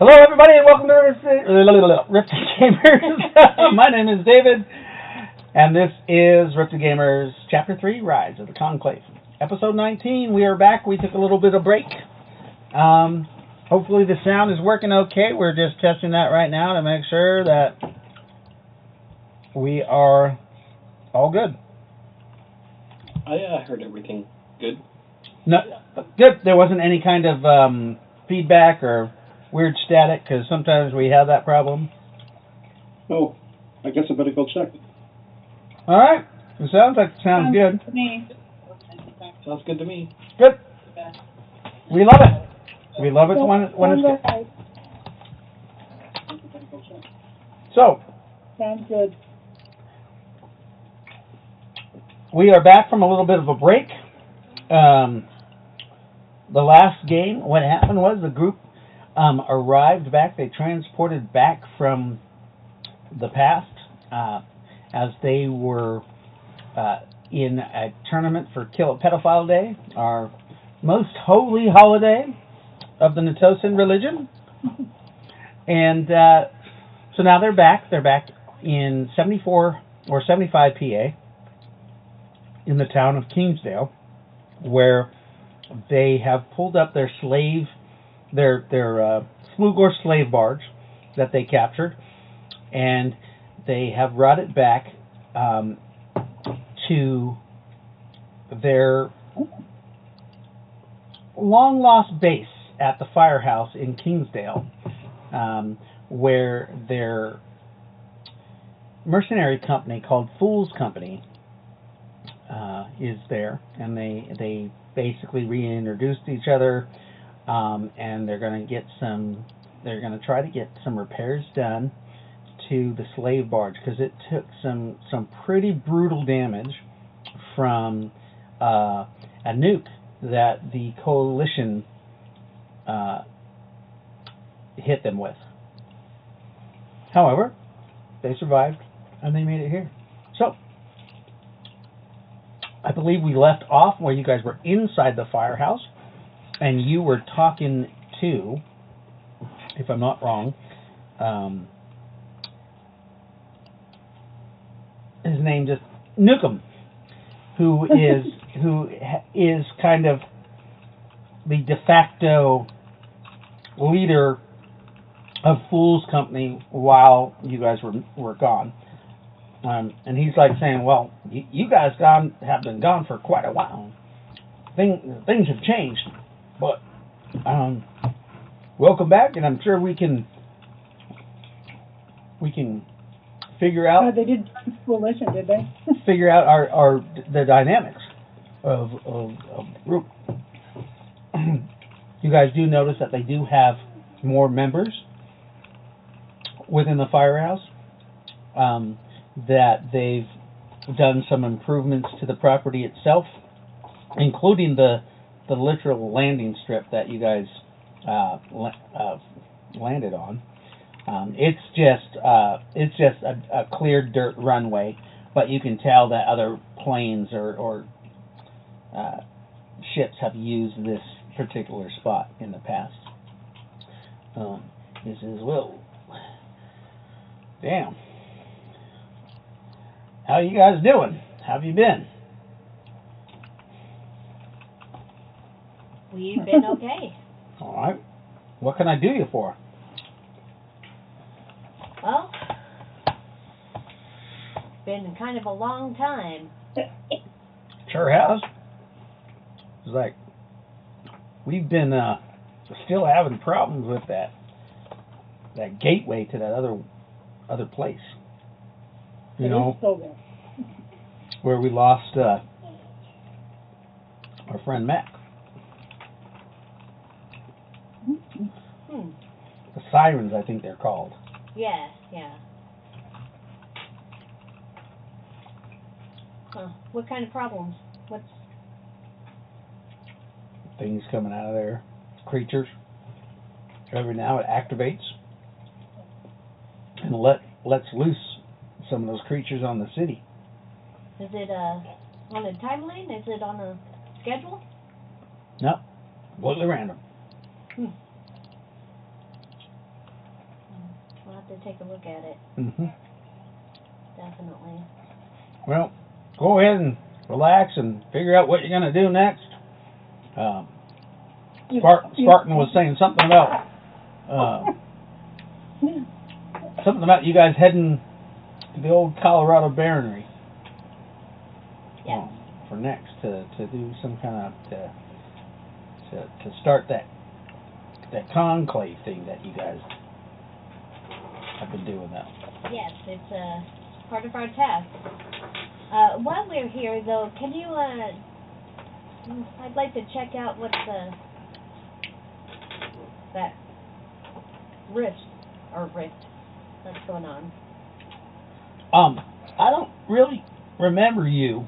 Hello, everybody, and welcome to Rift Gamers. My name is David, and this is Rift Gamers Chapter 3, Rise of the Conclave. Episode 19, we are back. We took a little bit of break. Hopefully the sound is working okay. We're just testing that right now to make sure that we are all good. I heard everything good. No, good. There wasn't any kind of feedback or weird static, because sometimes we have that problem. Oh, I guess I better go check. All right. It sounds good. To me. Sounds good to me. Good. We love it. We love it when it's good. So. Sounds good. We are back from a little bit of a break. The last game, what happened was the group arrived back. They transported back from the past as they were in a tournament for Kill a Pedophile Day, our most holy holiday of the Natosan religion. And so now they're back. They're back in 74 or 75 PA in the town of Kingsdale, where they have pulled up their Slugor slave barge that they captured, and they have brought it back to their long lost base at the firehouse in Kingsdale, where their mercenary company called Fool's Company is there, and they basically reintroduced each other, and they're going to try to get some repairs done to the slave barge, because it took some pretty brutal damage from a nuke that the coalition hit them with. However, they survived and they made it here. So I believe we left off where you guys were inside the firehouse, and you were talking to, if I'm not wrong, his name just Nukem, who is kind of the de facto leader of Fool's Company while you guys were gone. And he's like saying, well, you guys have been gone for quite a while. Things have changed, but welcome back, and I'm sure we can figure out. They did coalition, did they? Figure out the dynamics of the group. You guys do notice that they do have more members within the firehouse. That they've done some improvements to the property itself, including the literal landing strip that you guys landed on. It's just a clear dirt runway, but you can tell that other planes or ships have used this particular spot in the past. He says, well, damn. How you guys doing? How have you been? We've been okay. All right. What can I do you for? Well, been kind of a long time. Sure has. It's like we've been still having problems with that gateway to that other place. You know, where we lost our friend Mac. The Sirens, I think they're called. Yes, yeah. Huh. What kind of problems? What's things coming out of there? Creatures. Every now it activates and lets loose some of those creatures on the city. Is it on a timeline? Is it on a schedule? No, completely random. to take a look at it. Mm-hmm. Definitely. Well, go ahead and relax and figure out what you're going to do next. Spartan was saying something about you guys heading to the old Colorado Barronry. Yes. For next to do some kind of to start that conclave thing that you guys have been doing now. Yes, it's part of our task. While we're here, though, can you I'd like to check out what that rift that's going on. I don't really remember you.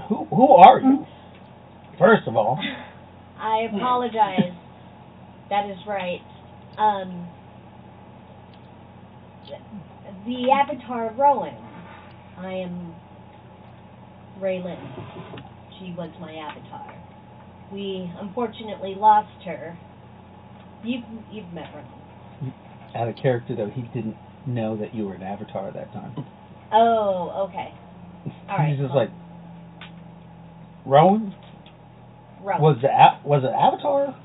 Who are you? First of all. I apologize. That is right. The Avatar Rowan. I am Raylan. She was my avatar. We unfortunately lost her. You've met her. Out of character, though, he didn't know that you were an avatar at that time. Oh, okay. All right. He's just like, Rowan? Rowan. Was it avatar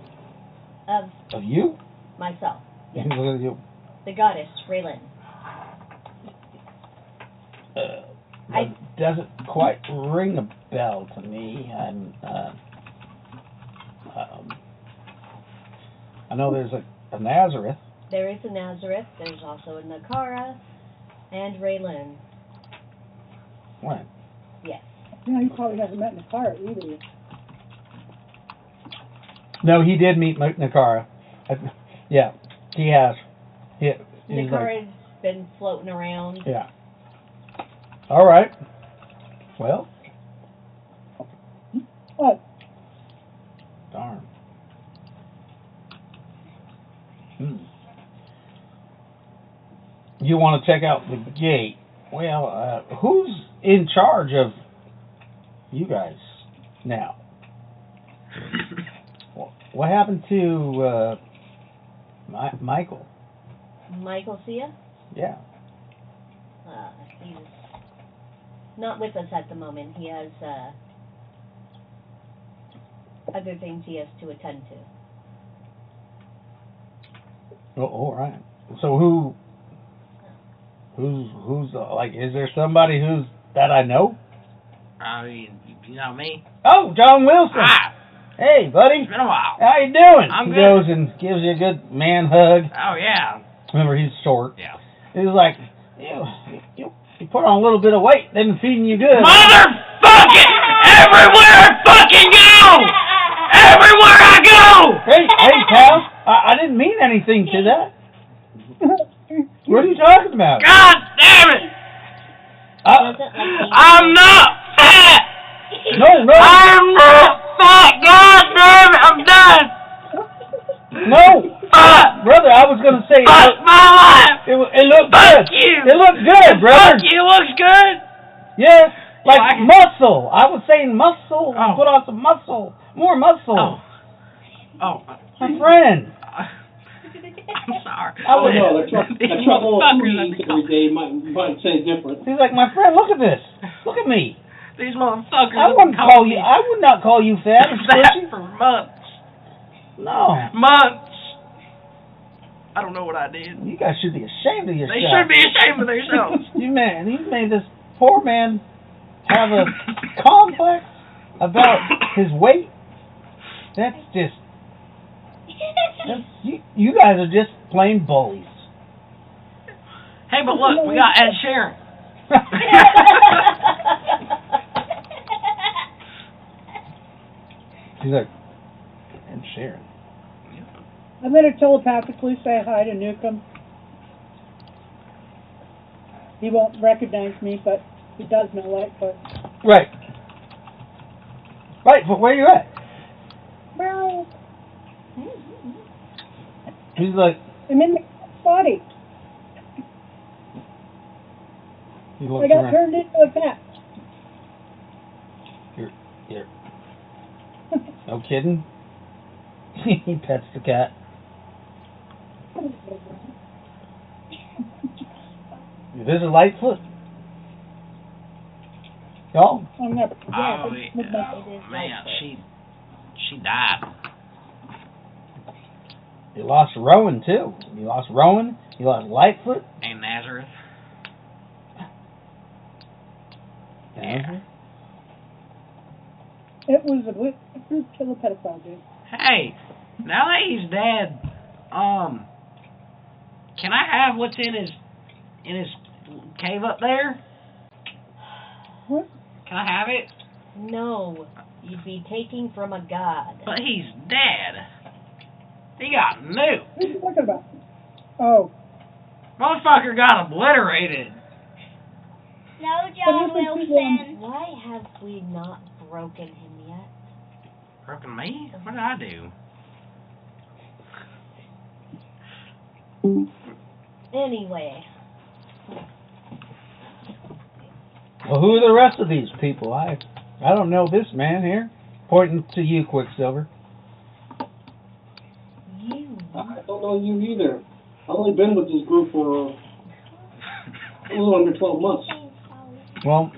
of you? Myself. Yes. You. The goddess, Raylan. It doesn't quite ring a bell to me. I know there's a Nazareth. There is a Nazareth. There's also a Nakara and Raylan. What? Yes. No, he probably hasn't met Nakara either. No, he did meet Nakara. Yeah, he has. Nakara's been floating around. Yeah. All right. Well. What? Darn. You want to check out the gate? Well, who's in charge of you guys now? What happened to Michael? Michael Sia? Yeah. He's not with us at the moment. He has other things he has to attend to. Oh, all right. So who's like? Is there somebody that I know? You know me. Oh, John Wilson. Ah, Hey, buddy. it's been a while. How you doing? I'm he good. goes and gives you a good man hug. Oh yeah. Remember, he's short. Yeah. He's like, you put on a little bit of weight, they've been feeding you good. Motherfucking everywhere I fucking go! Everywhere I go! Hey, pal, I didn't mean anything to that. What are you talking about? God damn it! I'm not fat! No. I'm not fat! God damn it! I'm done! No! Brother, I was going to say... Fuck my life! It looked Fuck good. you! It looked good, brother. Fuck you! Looks good! Yeah, like like it? muscle. I was saying muscle. Oh. Put on some muscle. More muscle. Oh. My friend. I'm sorry. I would- no, the trouble Motherfuckers we eat every day might say different. He's like, my friend, look at this. Look at me. These motherfuckers I would not call you fat and that squishy. for months. No. Months. I don't know what I did. You guys should be ashamed of yourself. They should be ashamed of themselves. You made this poor man have a complex about his weight. That's just... You guys are just plain bullies. Hey, but look, we got Ed Sheeran. He's like, and Sharon. I'm going to telepathically say hi to Newcomb. He won't recognize me, but he does know Lightfoot. Right. Right, but where you at? Well, He's like, I'm in the body. he I looks got around. turned into a cat. You're no kidding? He pets the cat. visit Lightfoot? Y'all? I'm not, yeah, Oh, it would make It is man, Lightfoot. she died. You lost Rowan, too. You lost Rowan. You lost Lightfoot. And Nazareth. Yeah. It was a group killer pedophile, dude. Hey, now that he's dead, can I have what's in his cave up there? What? Can I have it? No, you'd be taking from a god. But he's dead. He got nuked. What are you talking about? Oh, Motherfucker got obliterated. No, John Wilson. Why have we not broken him yet? Broken me? What did I do? Anyway, Well, who are the rest of these people? I don't know this man here. Pointing to you, Quicksilver. you. I don't know you either. I've only been with this group for a little under 12 months. Well,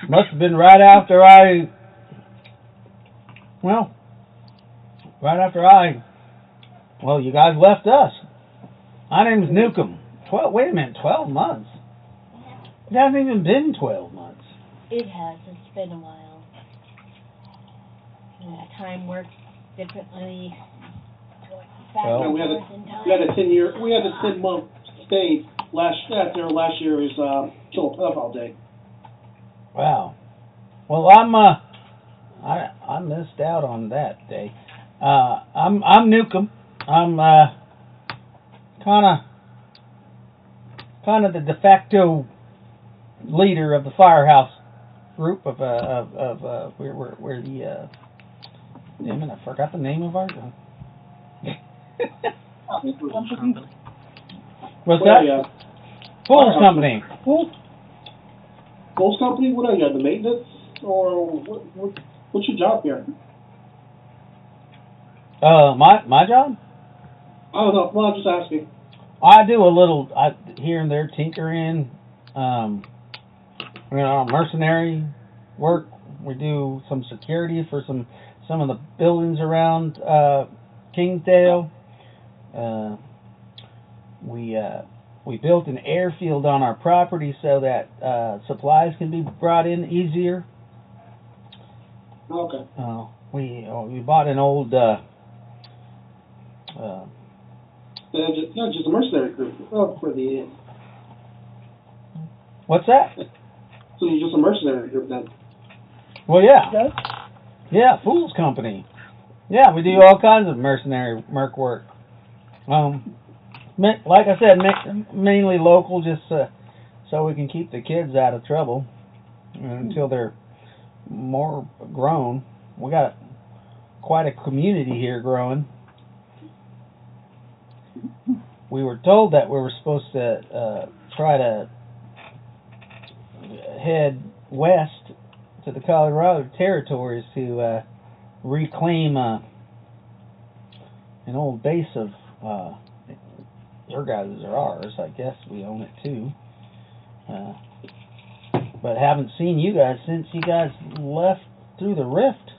must have been right after I. Well, Well, you guys left us. My name's Newcomb. 12. Wait a minute. 12 months. It hasn't even been 12 months. It has. It's been a while. Time works differently. Well, And we had a 10-month stay last year is Kill a Pedophile Day. Wow. Well, I missed out on that day. I'm Newcomb. I'm kind of the de facto leader of the firehouse group of we're the damn it, I forgot the name of our what's that? Fool's Company. Fool's Company? What are you, the maintenance? Or what's your job here? My job? I don't know. Well, I'm just asking. I do a little here and there tinkering, mercenary work. We do some security for some of the buildings around Kingsdale. We built an airfield on our property so that supplies can be brought in easier. Okay. We bought an old. Not just a mercenary group. Oh, for the. What's that? So you're just a mercenary group then? Well, yeah. does? Yeah, Fool's Company. Yeah, we do all kinds of mercenary merc work. Like I said, mainly local, just so we can keep the kids out of trouble until they're more grown. We got quite a community here growing. We were told that we were supposed to try to head west to the Colorado territories to reclaim an old base of your guys' or ours. I guess we own it too. But haven't seen you guys since you guys left through the rift.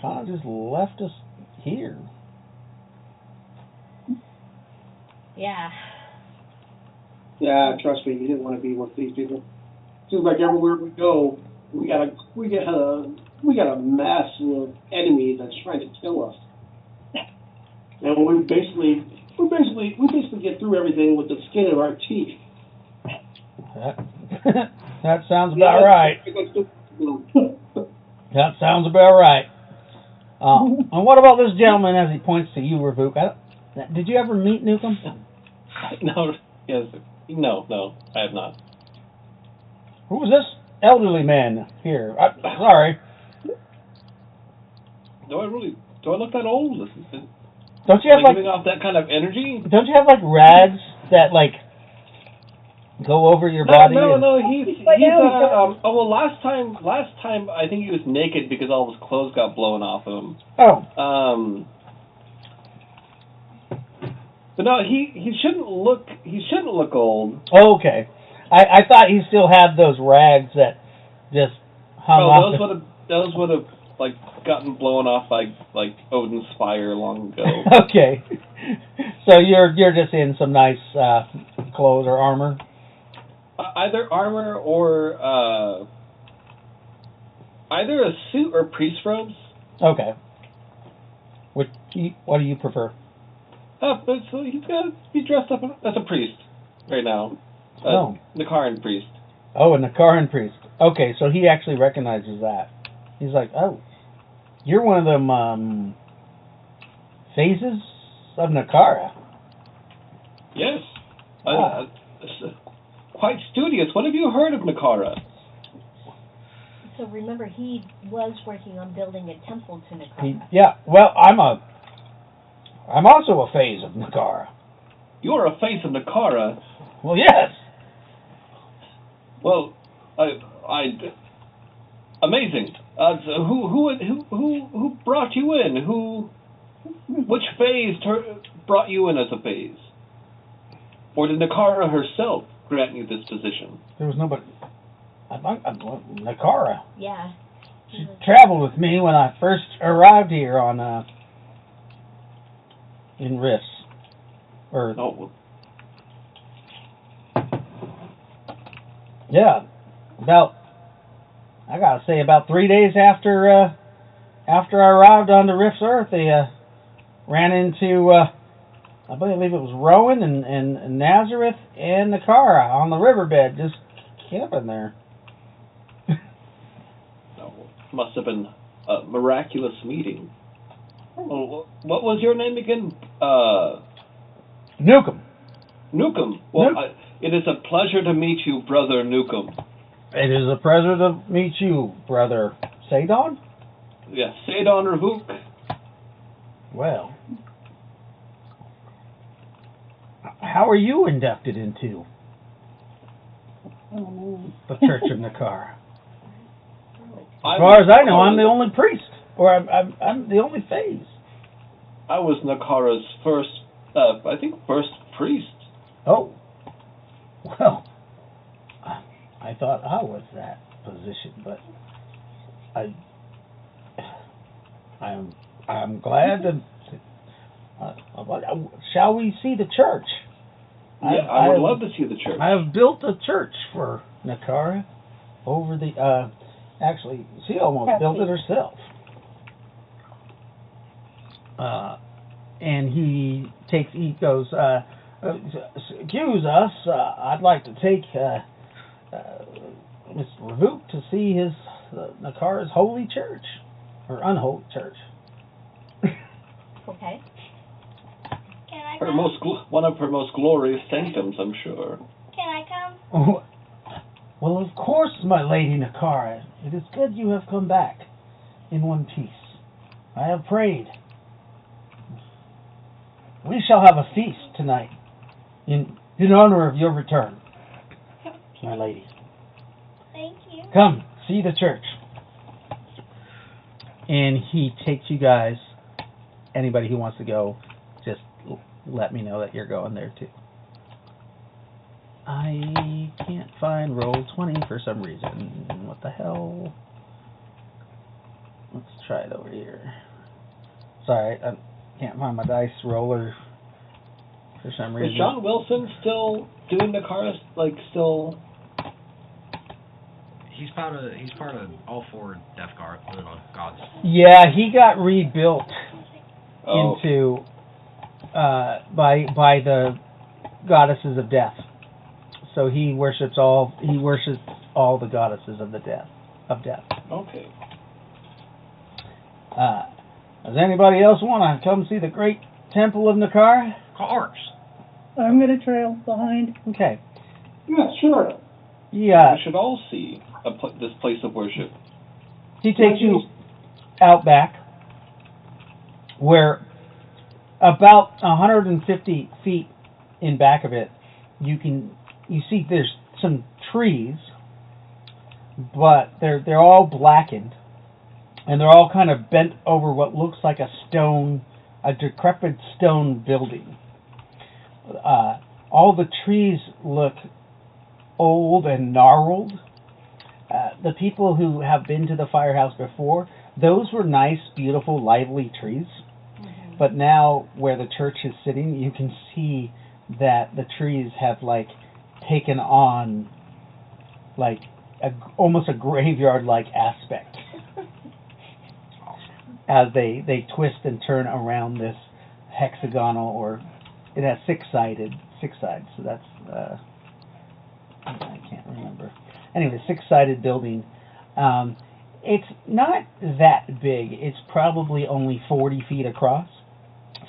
Kind of just left us here. Yeah. Yeah, trust me, you didn't want to be with these people. Seems like everywhere we go, we got a massive enemy that's trying to kill us. And we basically get through everything with the skin of our teeth. That sounds about right. That sounds about right. And what about this gentleman as he points to you, Ravuk? Did you ever meet Newcomb? No, yes, no, I have not. Who was this elderly man here? Sorry. Do I look that old? Don't you have Am I giving off that kind of energy? Don't you have like rags that like go over your body? No. He's well, last time I think he was naked because all of his clothes got blown off him. Oh. But no, he shouldn't look old. Oh, okay. I thought he still had those rags that just hung off. Those would have like gotten blown off by like Odin's fire long ago. Okay. So you're just in some nice clothes or armor? Either armor or either a suit or priest robes. Okay. What do you prefer? But so he's got to be dressed up as a priest right now. Nakaran priest. Oh, a Nakaran priest. Okay, so he actually recognizes that. He's like, oh, you're one of them phases of Nakara. Yes. Quite studious. What have you heard of Nakara? So remember, he was working on building a temple to Nakara. Yeah, well, I'm also a phase of Nakara. You're a face of Nakara? Well, yes. Well, amazing. So who brought you in? Which phase brought you in as a phase? Or did Nakara herself grant you this position? There was nobody. Nakara. Yeah. She traveled with me when I first arrived here on in Rifts. Yeah, I gotta say, about 3 days after I arrived on the Rift's Earth, they ran into, I believe it was Rowan and Nazareth and Nakara on the riverbed, just camping there. Must have been a miraculous meeting. What was your name again? Newcomb. Newcomb. Well, it is a pleasure to meet you, Brother Newcomb. It is a pleasure to meet you, Brother Sadon. Yes, Sadon Ravuk. Well, how are you inducted into the Church of Nakara? As far as I know, I'm the only priest, or I'm the only phase. I was Nakara's first priest. Oh, well, I thought I was that position, but I'm glad to. Shall we see the church? Yeah, I would love to see the church. I have built a church for Nakara over the. Actually, she almost built it herself. And he goes, excuse us, I'd like to take Mr. Ravuk to see his Nakara's holy church, or unholy church. Okay. Can I come? One of her most glorious sanctums, I'm sure. Can I come? Well, of course, my lady Nakara. It is good you have come back in one piece. I have prayed. We shall have a feast tonight in honor of your return, my lady. Thank you. Come, see the church. And he takes you guys, anybody who wants to go, just let me know that you're going there too. I can't find roll 20 for some reason. What the hell? Let's try it over here. Sorry, I can't find my dice roller for some reason. Is John Wilson still doing Nakara? Still? He's part of all four death gods. Yeah, he got rebuilt into by the goddesses of death. So he worships all the goddesses of death. Okay. Does anybody else want to come see the great temple of Nakara? Cars. I'm going to trail behind. Okay. Yeah, sure. Yeah. We should all see this place of worship. He takes you out back, where about 150 feet in back of it, you see there's some trees, but they're all blackened, and they're all kind of bent over what looks like a decrepit stone building. All the trees look old and gnarled. The people who have been to the firehouse before, those were nice, beautiful, lively trees. Mm-hmm. But now, where the church is sitting, you can see that the trees have like taken on like almost a graveyard-like aspect as they twist and turn around this hexagonal, or it has six sides. So that's I can't remember. Anyway, six-sided building. It's not that big. It's probably only 40 feet across,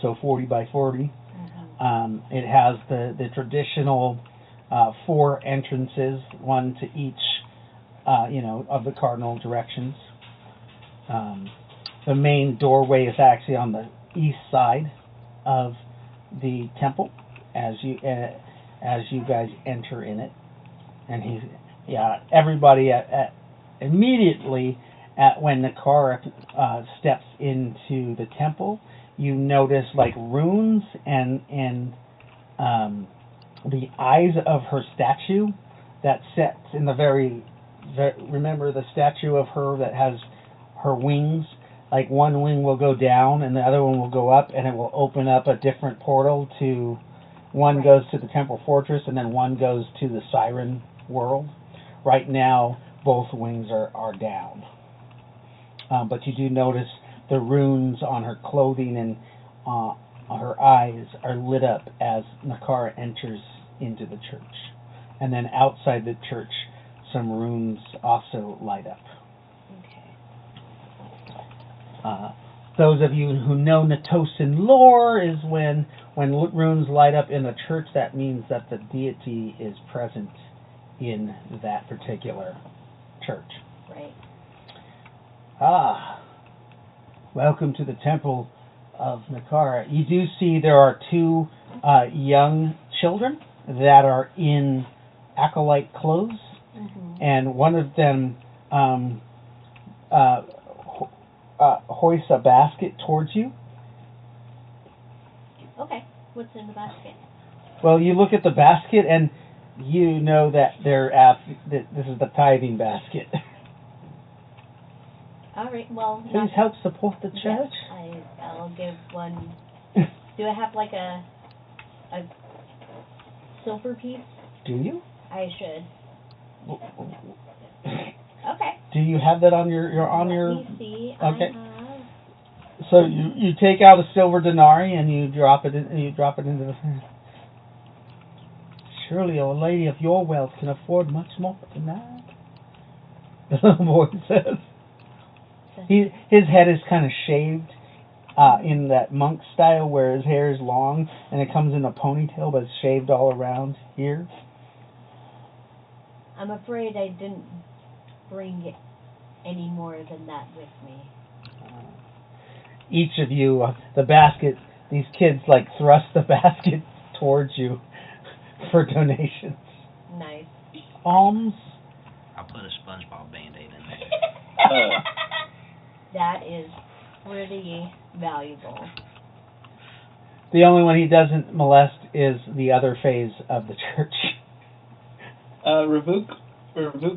so 40 by 40. Mm-hmm. It has the traditional 4 entrances, one to each, of the cardinal directions. The main doorway is actually on the east side of the temple as you guys enter in it, and everybody immediately when the car steps into the temple, you notice like runes and the eyes of her statue that sits in the remember the statue of her that has her wings, like one wing will go down and the other one will go up, and it will open up a different portal to one goes to the temple fortress and then one goes to the siren world. Right now both wings are down, but you do notice the runes on her clothing and her eyes are lit up as Nakara enters into the church. And then outside the church, some runes also light up. Okay. Those of you who know Natosan lore is when runes light up in the church, that means that the deity is present in that particular church. Right. Welcome to the Temple of Nakara. You do see there are 2 young children that are in acolyte clothes, Mm-hmm. and one of them hoists a basket towards you. Okay. What's in the basket? Well, you look at the basket and you know that that this is the tithing basket. All right. Well, Please help support the church. Yes, I'll give one. Do I have like a silver piece? Do you? I should. Okay. Do you have that on your Let me see. Okay. I have. So you take out a silver denarii and you drop it into the. Surely a lady of your wealth can afford much more than that. The little boy says. His head is kind of shaved in that monk style where his hair is long and it comes in a ponytail, but it's shaved all around here. I'm afraid I didn't bring any more than that with me. Each of you, the basket, these kids like thrust the basket towards you for donations. Nice. Alms. I'll put a SpongeBob Band-Aid in there. That is pretty valuable. The only one he doesn't molest is the other phase of the church. Ravuk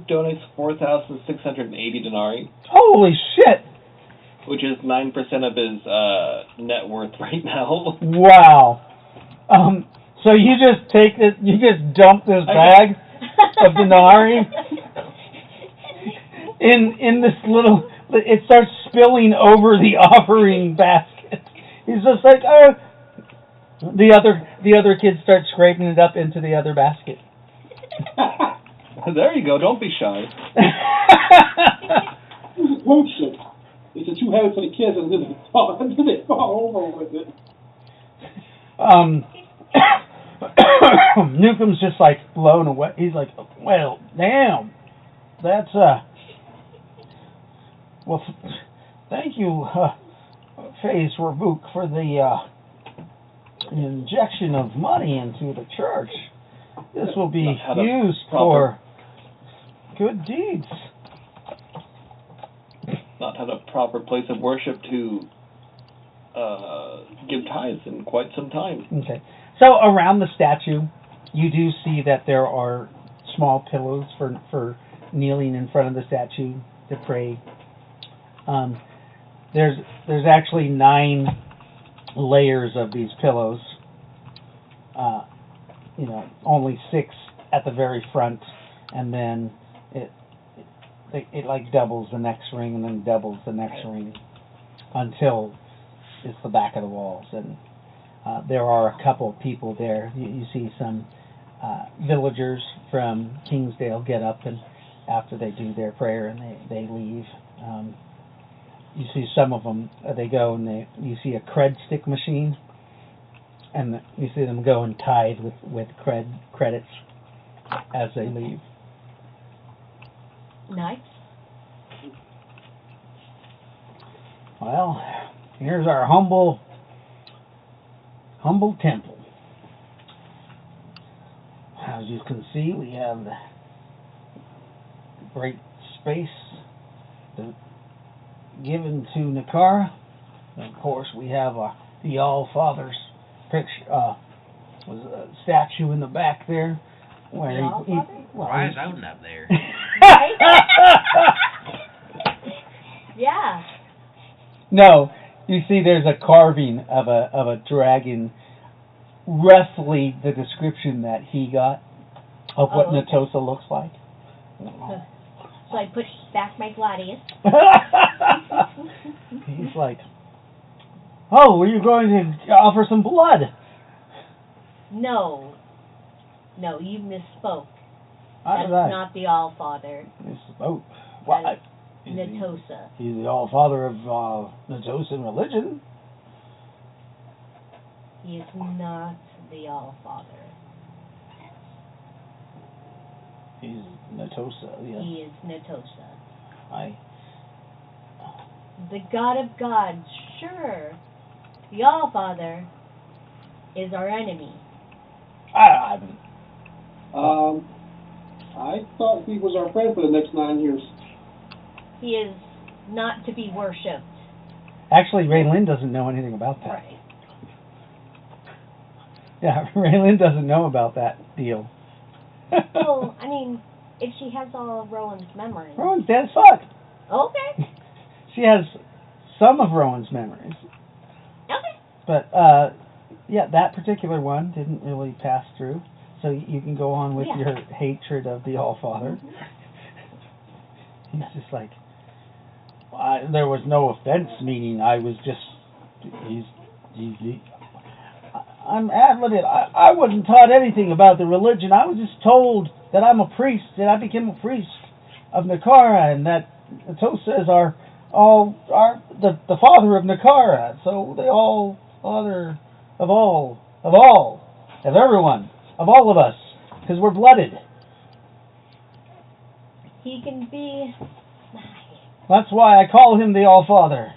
donates 4,680 denarii, Holy shit! which is 9% of his net worth right now. Wow. So you just take this, you just dump this bag of denarii in this little. It starts spilling over the offering basket. He's just like, oh. The other kids start scraping it up into the other basket. There you go. Don't be shy. Oh shit! It's too heavy for the kids, and then they fall over with it. Newcomb's just like blown away. He's like, well, damn, that's well, thank you, Phase Ravuk, for the injection of money into the church. This will be used for good deeds. Not had a proper place of worship to give tithes in quite some time. Okay. So around the statue, you do see that there are small pillows for kneeling in front of the statue to pray. There's actually 9 layers of these pillows. Only 6 at the very front, and then it like doubles the next ring, and then doubles the next ring until it's the back of the walls. And there are a couple of people there. You see some villagers from Kingsdale get up and after they do their prayer and they leave. You see some of them, they go and you see a cred stick machine, and you see them go and tithe with credits as they leave. Nice. Well, here's our humble temple. As you can see, we have great space given to Nakara. And of course, we have the All Father's picture, was a statue in the back there. Where The All Father? Why is Odin up there? Yeah. No, you see, there's a carving of a dragon, roughly the description that he got of what okay. Natosa looks like. So I put back my gladius. He's like, oh, were you going to offer some blood? No, you misspoke. How That's did I? not the All Father. Misspoke. Well, That is Natosa. He's the All Father of Natosan religion. He is not the All Father. He's Natosa. Yes. He is Natosa. The God of gods, sure. The All Father is our enemy. I thought he was our friend for the next 9 years. He is not to be worshipped. Actually, Raylyn doesn't know anything about that. Right. Yeah, Raylyn doesn't know about that deal. Well, I mean, if she has all of Rowan's memories. Rowan's dead as fuck. Okay. She has some of Rowan's memories. Okay. But, yeah, that particular one didn't really pass through. So you can go on with your hatred of the All-Father. He's just like, there was no offense, meaning I was just, I'm admitted, I wasn't taught anything about the religion. I was just told that I'm a priest, that I became a priest of Nakara, and that Natosa is the father of Nakara. So the all father of everyone, of all of us, because we're blooded. He can be. That's why I call him the All Father.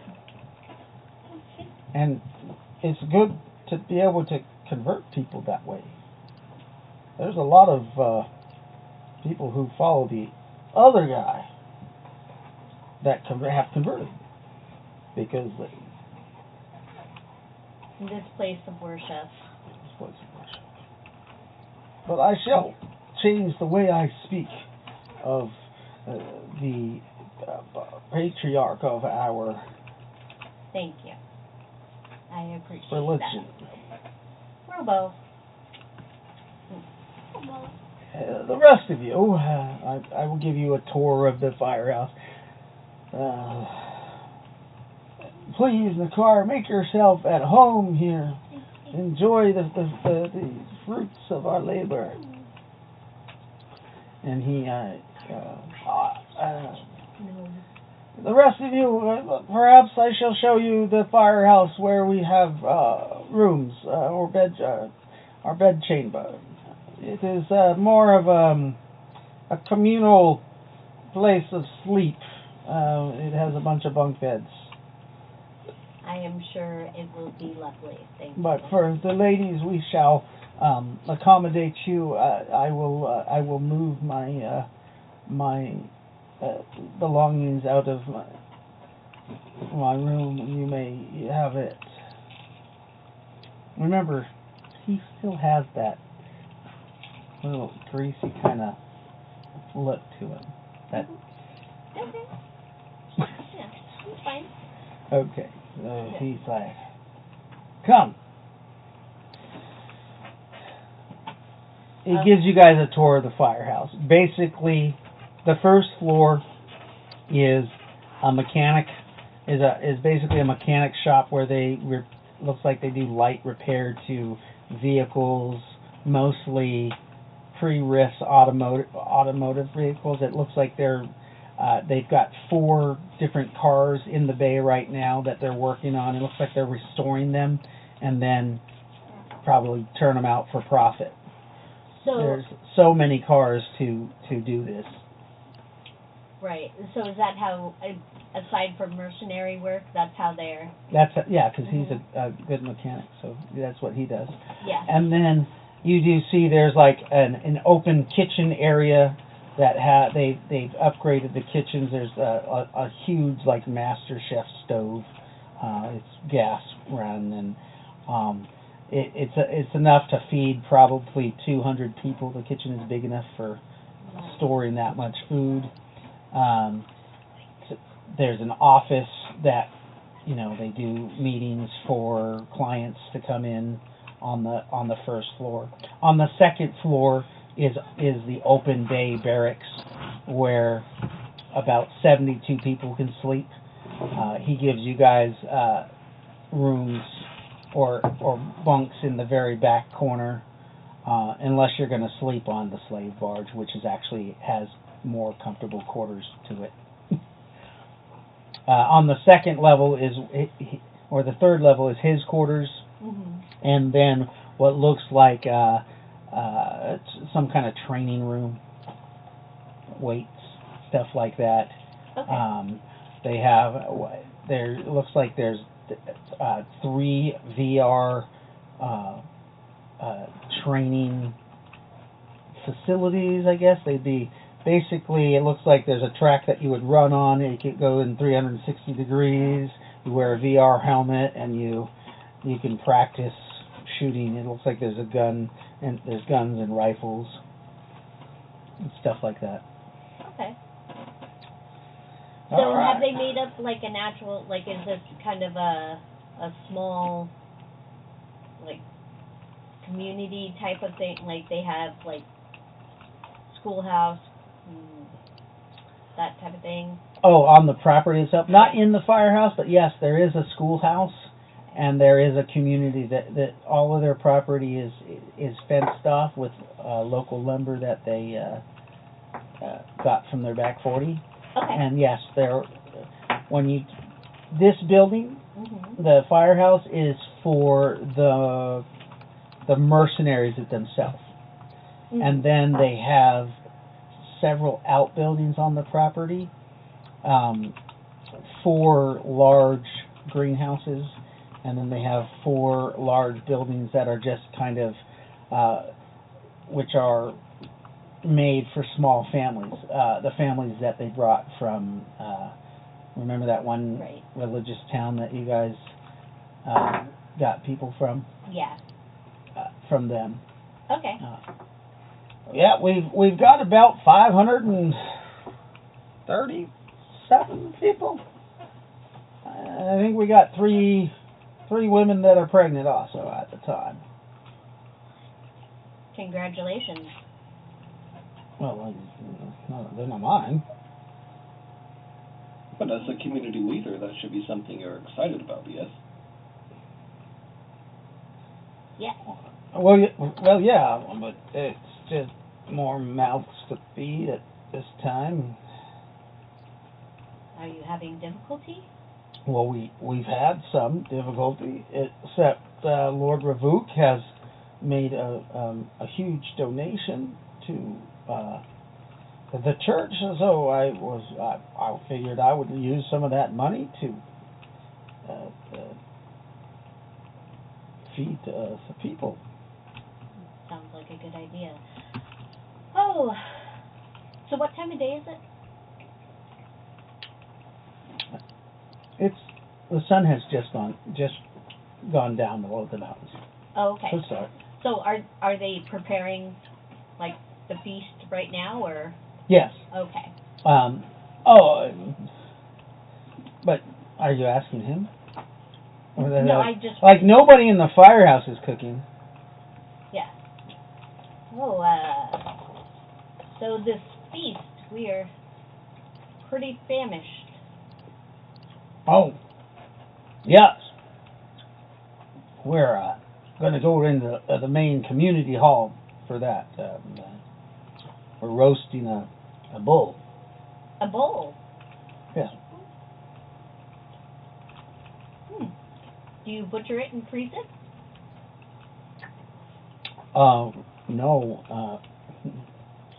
And it's good to be able to convert people that way. There's a lot of people who follow the other guy that have converted because This place of worship. But I shall change the way I speak of the patriarch of our Thank you. I appreciate religion. that. Robo. The rest of you, I will give you a tour of the firehouse. Please, Nakar, make yourself at home here. Enjoy the fruits of our labor. And he, the rest of you, perhaps I shall show you the firehouse where we have rooms or bed, our bed chamber. It is more of a communal place of sleep. It has a bunch of bunk beds. I am sure it will be lovely. Thank you. But for the ladies, we shall accommodate you. I will move my belongings out of my room. You may have it. remember, he still has that little greasy kind of look to him. That. Okay. Yeah, it's fine. Okay, so he's like, come. He gives you guys a tour of the firehouse. Basically, the first floor is a mechanic, is basically a mechanic shop where they looks like they do light repair to vehicles, mostly pre-risk automotive vehicles. It looks like they've got 4 different cars in the bay right now that they're working on. It looks like they're restoring them and then probably turn them out for profit. So There's so many cars to do this. right. So is that how, aside from mercenary work, that's how they're? Yeah, because he's a good mechanic, so that's what he does. Yeah. And then you do see there's like an open kitchen area that they've upgraded the kitchens. There's a huge like master chef stove. It's gas run, and it's enough to feed probably 200 people. The kitchen is big enough for storing that much food. There's an office that they do meetings for clients to come in on the first floor. On the second floor is the open bay barracks where about 72 people can sleep. He gives you guys rooms or bunks in the very back corner, unless you're going to sleep on the slave barge, which actually has more comfortable quarters to it. On the second level or the third level is his quarters, and then what looks like some kind of training room, weights, stuff like that. Okay. They have it looks like there's 3 VR training facilities, I guess. They'd be basically, it looks like there's a track that you would run on. You could go in 360 degrees. You wear a VR helmet and you can practice shooting. It looks like there's a gun, and there's guns and rifles and stuff like that. Okay. So All right. have they made up like an actual, like, is this kind of a small, like, community type of thing? Like they have like schoolhouse, that type of thing? Oh, on the property itself? Not in the firehouse, but yes, there is a schoolhouse, and there is a community that all of their property is fenced off with local lumber that they got from their back 40. Okay. And yes, this building, the firehouse, is for the mercenaries themselves. And then they have several outbuildings on the property, 4 large greenhouses, and then they have 4 large buildings that are just kind of, which are made for small families, the families that they brought from, remember that one religious town that you guys got people from? Yeah. From them. Okay. Yeah, we've got about 537 people. I think we got three women that are pregnant also at the time. Congratulations. Well, they're not mine. But as a community leader, that should be something you're excited about, yes? Yeah. Well, yeah, but it's just more mouths to feed at this time. Are you having difficulty? Well, we've had some difficulty, except Lord Ravuk has made a huge donation to the church, so I figured I would use some of that money to feed the people. Sounds like a good idea. Oh, so what time of day is it? The sun has just gone down below the mountains. Oh, okay. to start. So are they preparing like the feast right now, or Yes. okay? But are you asking him? Or No, I just like nobody in the firehouse is cooking. yeah. Oh, so this feast we are pretty famished. Oh, yes. We're going to go in the main community hall for that. We're roasting a bull. A bowl. Yes. Do you butcher it and freeze it? No.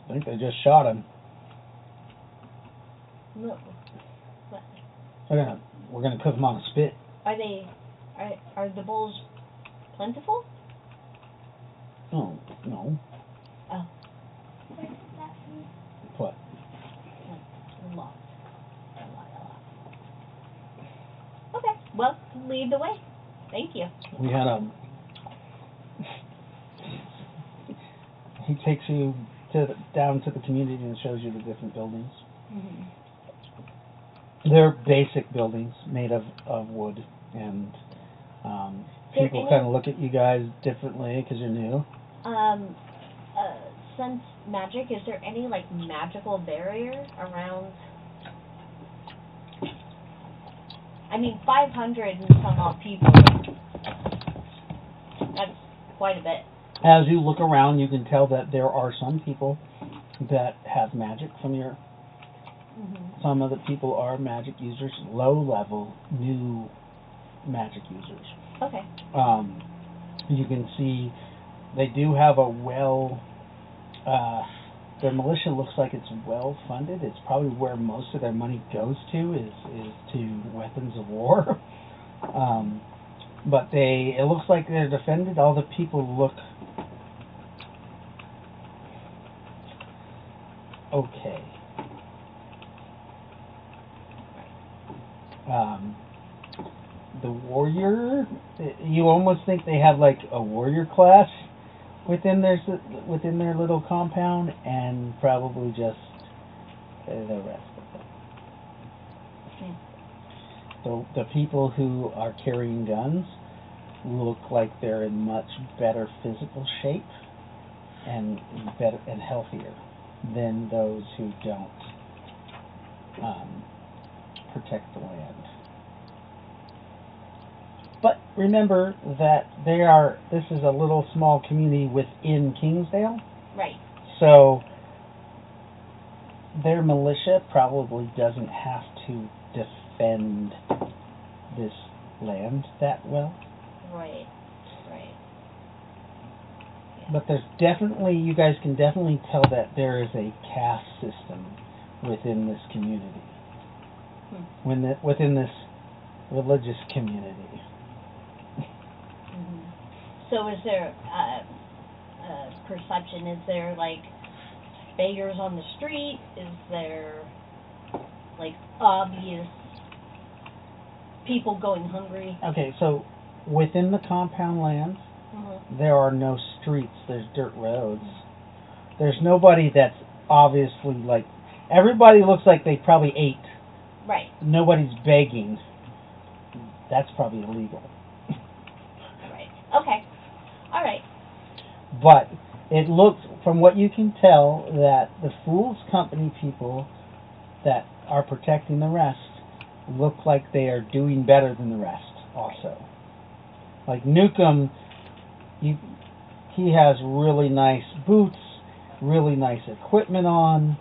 I think they just shot him. No. What? We're gonna cook him on a spit. Are the bowls plentiful? Oh, no. Oh. Where's that from? What? A lot. Okay. Well, lead the way. Thank you. We had he takes you down to the community and shows you the different buildings. Mm-hmm. They're basic buildings made of wood, and people kind of look at you guys differently because you're new. Sense magic. Is there any like magical barrier around? I mean, 500 and some odd people. That's quite a bit. As you look around, you can tell that there are some people that have magic from your. Mm-hmm. Some of the people are magic users, low level, new magic users. Okay. You can see they do have a their militia looks like it's well funded. It's probably where most of their money goes to is to weapons of war. But it looks like they're defended. All the people look okay. The warrior, you almost think they have like a warrior class within their little compound, and probably just the rest of them. The people who are carrying guns look like they're in much better physical shape and better and healthier than those who don't protect the land. But remember that this is a little small community within Kingsdale. Right. So their militia probably doesn't have to defend this land that well. Right. Yeah. But you guys can definitely tell that there is a caste system within this community. Within this religious community. Mm-hmm. So is there perception? Is there like beggars on the street? Is there like obvious people going hungry? Okay, so within the compound lands, there are no streets. There's dirt roads. There's nobody that's obviously like. Everybody looks like they probably ate. Right. Nobody's begging. That's probably illegal. Right. Okay. All right. But it looks, from what you can tell, that the Fool's Company people that are protecting the rest look like they are doing better than the rest also. Like Newcomb, he has really nice boots, really nice equipment on.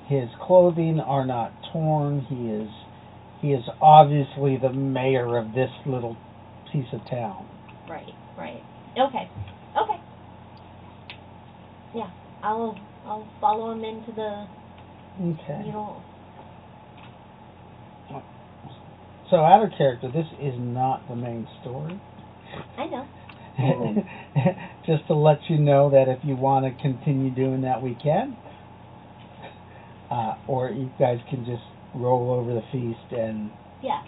His clothing are not torn. He is obviously the mayor of this little piece of town. Right. Okay. Yeah, I'll follow him into the. Okay. You know. So out of character, this is not the main story. I know. Just to let you know that if you want to continue doing that, we can. Or you guys can just roll over the feast and Yeah.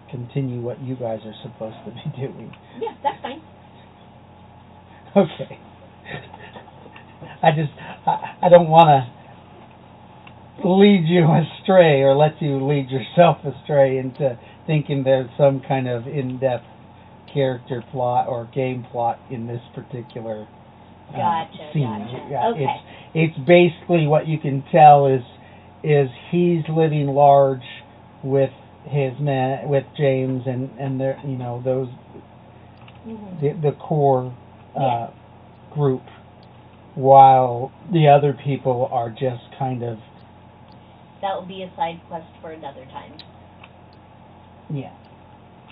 continue what you guys are supposed to be doing. Yeah, that's fine. Okay. I don't want to lead you astray or let you lead yourself astray into thinking there's some kind of in-depth character plot or game plot in this particular Gotcha, scene. gotcha. Yeah, Okay. It's basically what you can tell is he's living large with his man, with James and their, those the core group, while the other people are just kind of. That will be a side quest for another time. Yeah.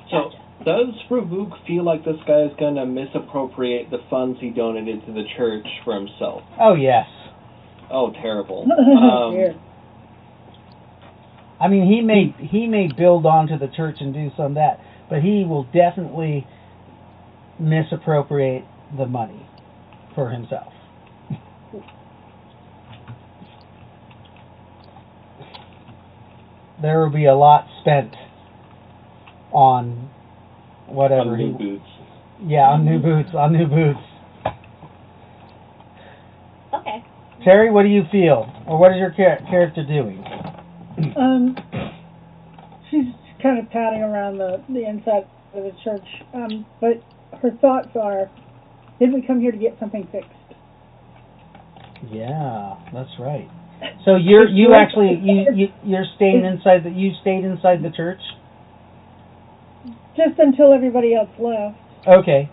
So, does Ravuk feel like this guy is going to misappropriate the funds he donated to the church for himself? Oh, yes. Oh, terrible. Dear. I mean, he may build onto the church and do some of that, but he will definitely misappropriate the money for himself. There will be a lot spent on whatever on new boots. Yeah, on new boots. Okay. Terry, what do you feel, or what is your character doing? She's kind of patting around the inside of the church, but her thoughts are, didn't we come here to get something fixed? Yeah, that's right. So you're staying inside you stayed inside the church? Just until everybody else left. Okay.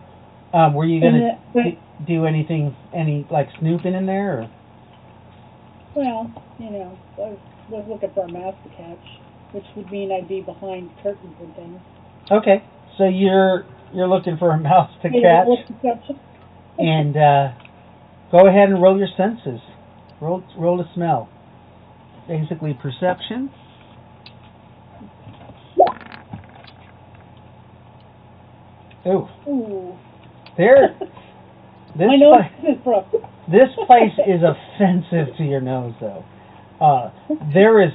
Were you gonna And, do anything, like snooping in there, or? well, I was looking for a mouse to catch, which would mean I'd be behind curtains and things. Okay. So you're looking for a mouse to catch, and go ahead and roll your senses. Roll to smell. Basically perception. Ooh. This My nose is rough. This place is offensive to your nose, though. There is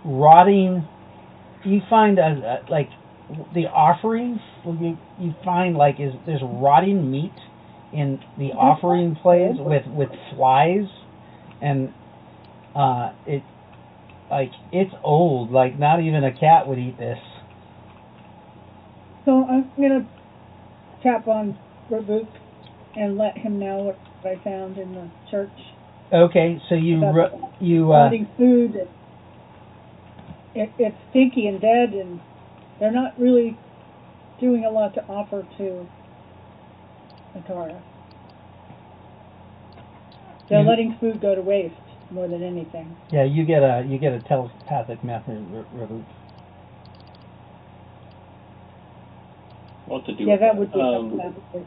rotting. You find like the offerings. You find there's rotting meat in the offering place with flies, and it's old. Like not even a cat would eat this. So I'm gonna tap on Ravuk and let him know what I found in the church. Okay, so you Rotting food. It's stinky and dead, and they're not really doing a lot to offer to Atara. They're letting food go to waste more than anything. Yeah, you get a telepathic method, Ravuk. What to do? Yeah, with that would be telepathic.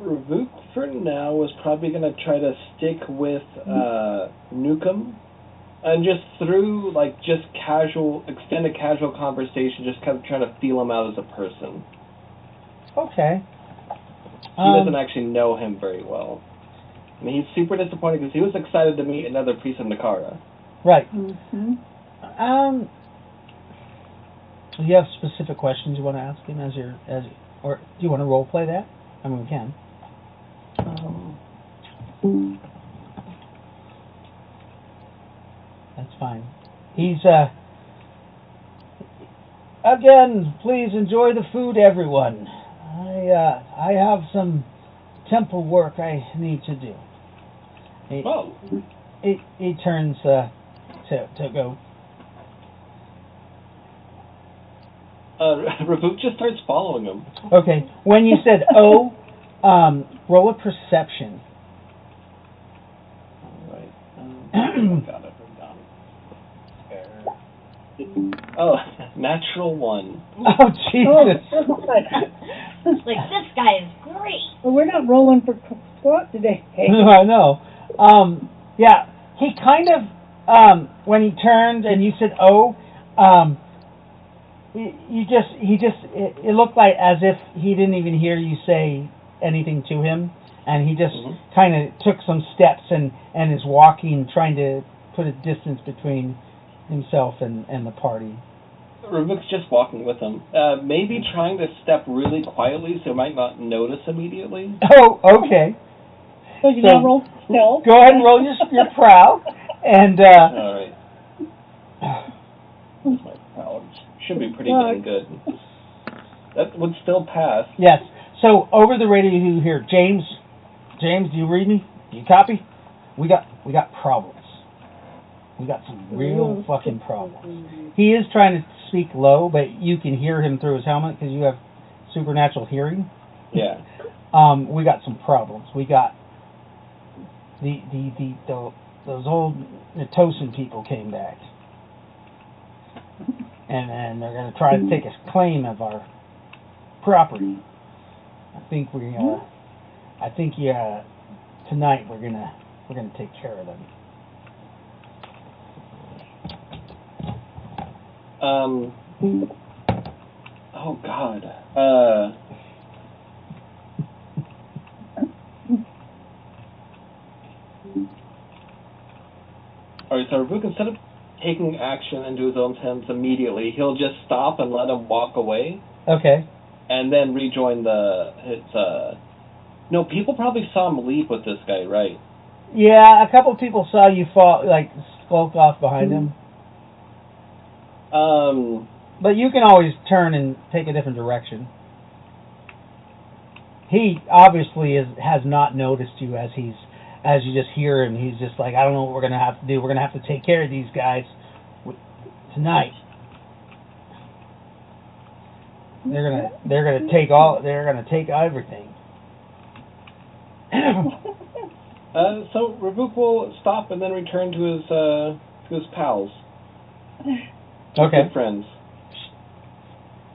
Ravuk for now is probably going to try to stick with Nukem, and just through extended casual conversation, just kind of trying to feel him out as a person. Okay. He doesn't actually know him very well. I mean, he's super disappointed because he was excited to meet another priest of Nakara. Right. Mm-hmm. Do you have specific questions you want to ask him or do you want to role play that? I mean, we can. That's fine. He's again. Please enjoy the food, everyone. I have some temple work I need to do. He turns to go. Ravuk just starts following him. Okay. When you said roll a perception. Alright. Got it. Oh, natural 1. Oh, Jesus. Like, this guy is great. Well, we're not rolling for squat today. I know. Yeah, he kind of, when he turned and you said, it looked like as if he didn't even hear you say anything to him, and he just kind of took some steps and is walking, trying to put a distance between himself and the party. Rubik's just walking with him. Maybe trying to step really quietly so he might not notice immediately. Oh, okay. So you now roll stealth. Go ahead and roll your prowl, and All right. My prowl should be pretty dang good. That would still pass. yes. So over the radio you hear, James, do you read me? Do you copy? We got problems. We got some real fucking problems. He is trying to speak low, but you can hear him through his helmet because you have supernatural hearing. Yeah. We got some problems. We got those old Natosan people came back, and they're gonna try to take a claim of our property. I think tonight we're gonna take care of them. Oh God. Alright, so Rook, instead of taking action into his own hands immediately, he'll just stop and let him walk away. Okay. And then rejoin no, people probably saw him leave with this guy, right? Yeah, a couple people saw you fall, like, skulk off behind him. But you can always turn and take a different direction. He obviously has not noticed you as you just hear him. He's just like, I don't know what we're gonna have to do. We're gonna have to take care of these guys tonight. They're gonna take everything. So Rabuk will stop and then return to his pals. Okay. Good friends.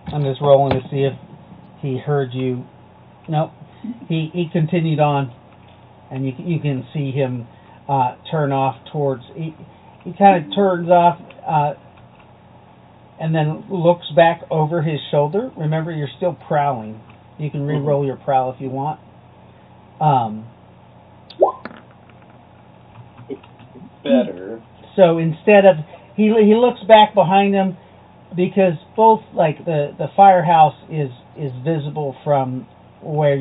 I'm just rolling to see if he heard you. Nope. He continued on, and you can see him turn off towards. He kind of turns off, and then looks back over his shoulder. Remember, you're still prowling. You can re-roll your prowl if you want. Better. So instead of he looks back behind him because both like the firehouse is visible from where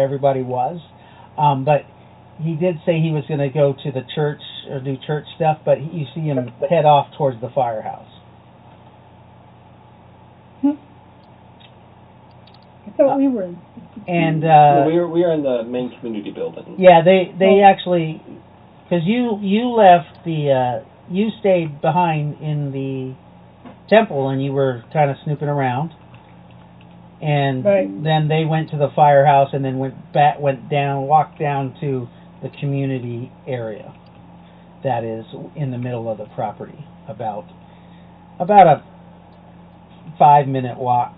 everybody was, but he did say he was going to go to the church or do church stuff, but you see him head off towards the firehouse. I thought we were in. And we are in the main community building. yeah, they actually, because you left you stayed behind in the temple and you were kind of snooping around, and then they went to the firehouse and then walked down to the community area that is in the middle of the property, about a 5-minute walk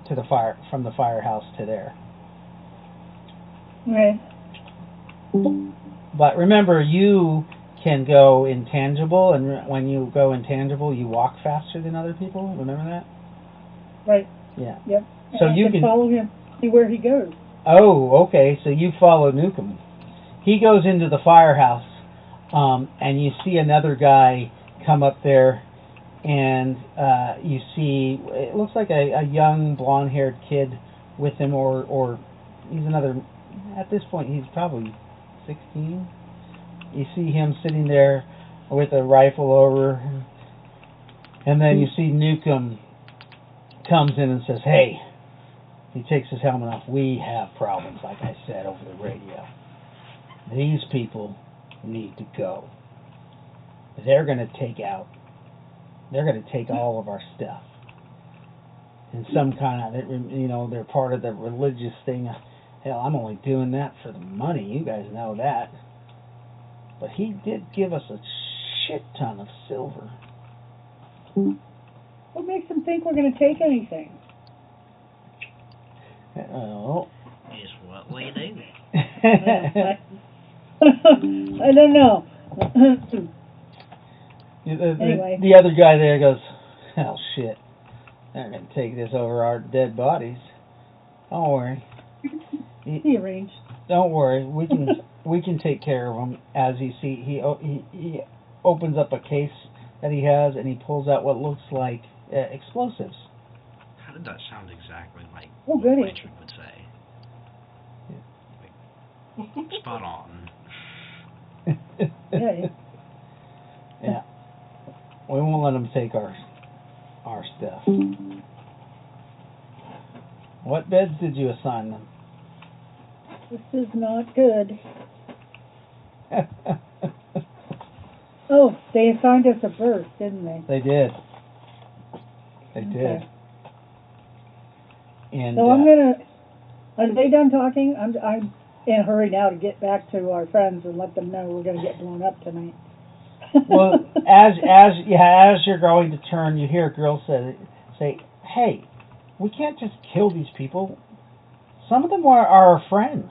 to from the firehouse to there. Right. But remember, you can go intangible, and when you go intangible, you walk faster than other people. Remember that? Right. Yeah. Yep. So and you can follow him, see where he goes. Oh, okay. So you follow Newcomb. He goes into the firehouse, and you see another guy come up there, and you see it looks like a young blonde-haired kid with him, or he's another. At this point, he's probably 16. You see him sitting there with a rifle over, and then you see Newcomb comes in and says, "Hey," he takes his helmet off. "We have problems, like I said over the radio. These people need to go. They're going to take all of our stuff. And some kind of, they're part of the religious thing. Hell, I'm only doing that for the money. You guys know that. But he did give us a shit ton of silver." What makes him think we're going to take anything? Oh. Is what we do. I don't know. Anyway. The other guy there goes, "Oh shit, they're going to take this over our dead bodies. Don't worry. He arranged. Don't worry. We can take care of them." As you see, he opens up a case that he has, and he pulls out what looks like explosives. How did that sound exactly like Oh, what goody. Blanchard would say? Like, spot on. Yeah. Yeah. We won't let them take our stuff. What beds did you assign them? This is not good. Oh, they assigned us a berth, didn't they? They did. They Okay. did. And So I'm gonna. Are they done talking? I'm in a hurry now to get back to our friends and let them know we're gonna get blown up tonight. well, as you're going to turn, you hear a girl say, "Hey, we can't just kill these people. Some of them are our friends."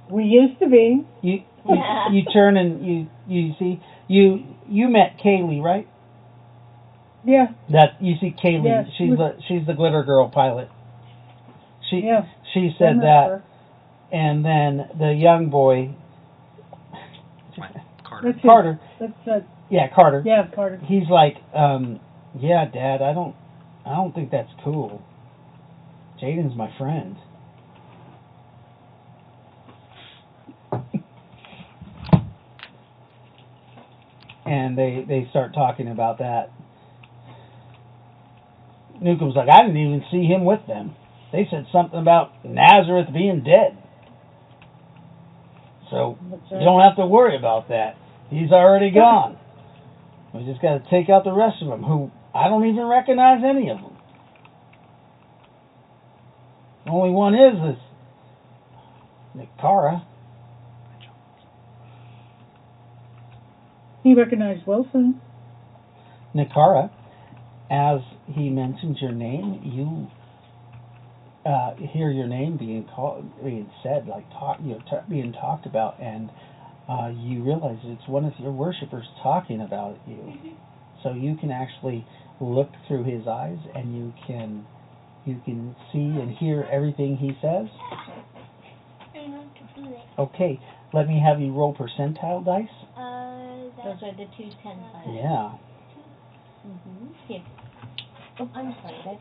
We used to be. You turn and you see you met Kaylee, right? Yeah. That you see Kaylee. Yeah, she's the glitter girl pilot. She said I met that, her. and then the young boy Carter. That's Carter. That's Yeah, Carter. yeah, Carter. He's like, yeah, Dad, I don't think that's cool. Jaden's my friend. And they start talking about that. Newcomb's like, I didn't even see him with them. They said something about Nazareth being dead. So you don't have to worry about that. He's already gone. We just got to take out the rest of them, who I don't even recognize any of them. The only one is this Nicara. He recognized Wilson. Nicara, as he mentions your name, you hear your name being said, like being talked about, and you realize it's one of your worshippers talking about you. So you can actually look through his eyes, and you can see and hear everything he says. Okay, let me have you roll percentile dice. Those are the 2 10 sides. Yeah. Here. Oh, I'm sorry.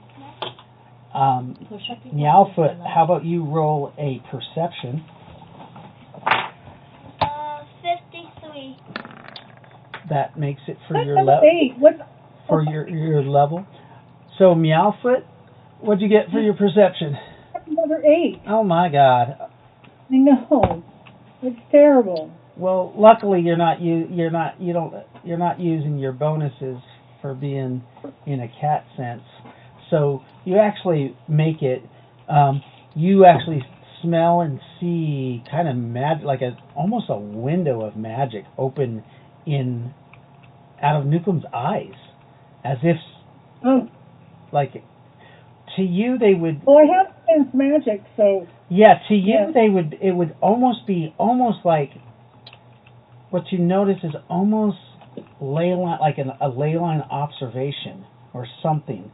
Push up your Meowfoot, how about you roll a perception? 53. That makes it for your That's level. 8. What? For your level. So Meowfoot, what'd you get for your perception? Another 8. Oh my God. I know. It's terrible. Well, luckily you're not using your bonuses for being in a cat sense. So you actually make it. You actually smell and see kind of like almost a window of magic open out of Newcomb's eyes, as if like to you they would. Well, I have sense magic, so. Yeah, to you it would almost be like what you notice is almost ley line, like a ley line observation or something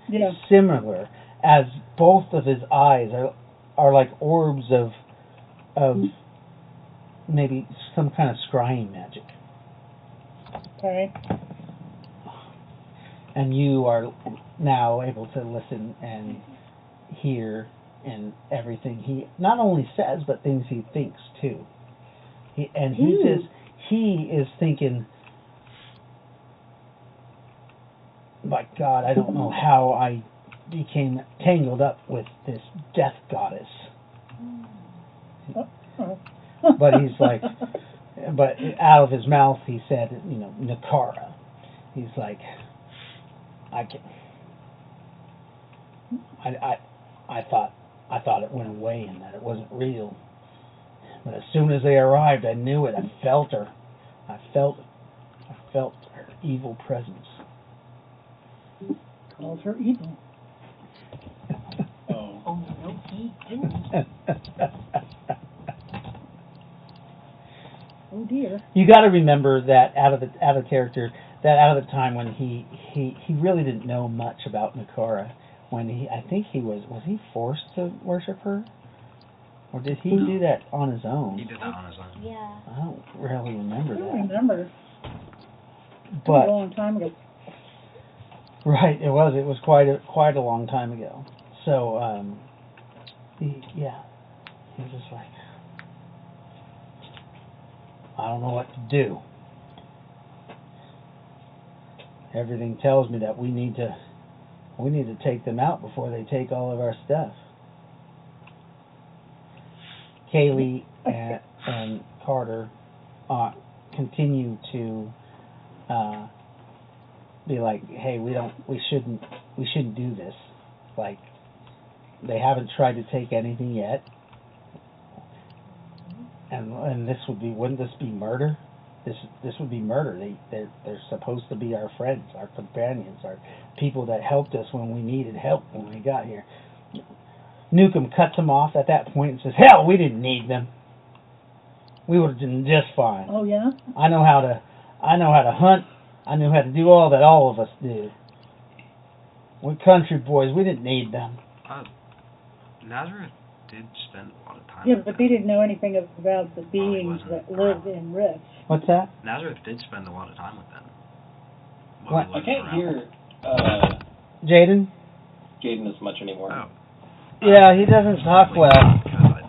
similar, as both of his eyes are like orbs of maybe some kind of scrying magic. Okay. And you are now able to listen and hear and everything he not only says, but things he thinks too. He is thinking, my God, I don't know how I became tangled up with this death goddess. But he's like, but out of his mouth he said, Nicara. He's like, I thought it went away and that it wasn't real. But as soon as they arrived, I knew it. I felt her. I felt her evil presence. Calls her evil. Oh no, he didn't. Oh dear. You got to remember that out of the time when he really didn't know much about Nicara. When I think he was he forced to worship her, or did he do that on his own? He did that on his own. Yeah. I don't really remember I that. don't remember. But a long time ago. right, it was quite a long time ago. So he was just like, I don't know what to do. Everything tells me that we need to take them out before they take all of our stuff. Kaylee and Carter continue to be like, hey, we shouldn't do this. Like, they haven't tried to take anything yet, and this wouldn't this be murder? This would be murder. They're supposed to be our friends, our companions, our people that helped us when we needed help when we got here. Newcomb cuts him off at that point and says, hell, we didn't need them. We would have done just fine. Oh yeah? I know how to hunt. I knew how to do all that all of us did. We're country boys. We didn't need them. Nazareth did spend a lot of time. Yeah, with but them. they didn't know anything about the beings wasn't that lived in Rift. What's that? Nazareth did spend a lot of time with them. What? I can't hear Jaden? Jaden as much anymore. Oh. Yeah, he doesn't talk well. God.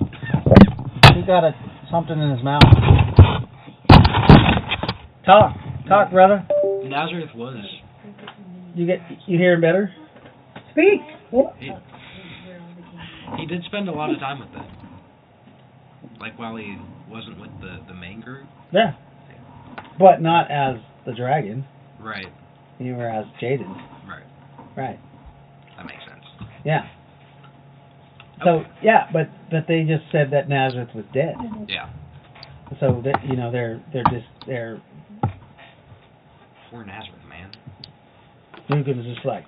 He got something in his mouth. Talk, brother. Nazareth was. You hear him better? Speak! He did spend a lot of time with them. Like while he wasn't with the main group. Yeah. But not as the dragon. Right. You were as Jaden. Right. Right. That makes sense. Yeah. So yeah, but they just said that Nazareth was dead. Yeah. So that they're Poor Nazareth, man. Newcomb's just like,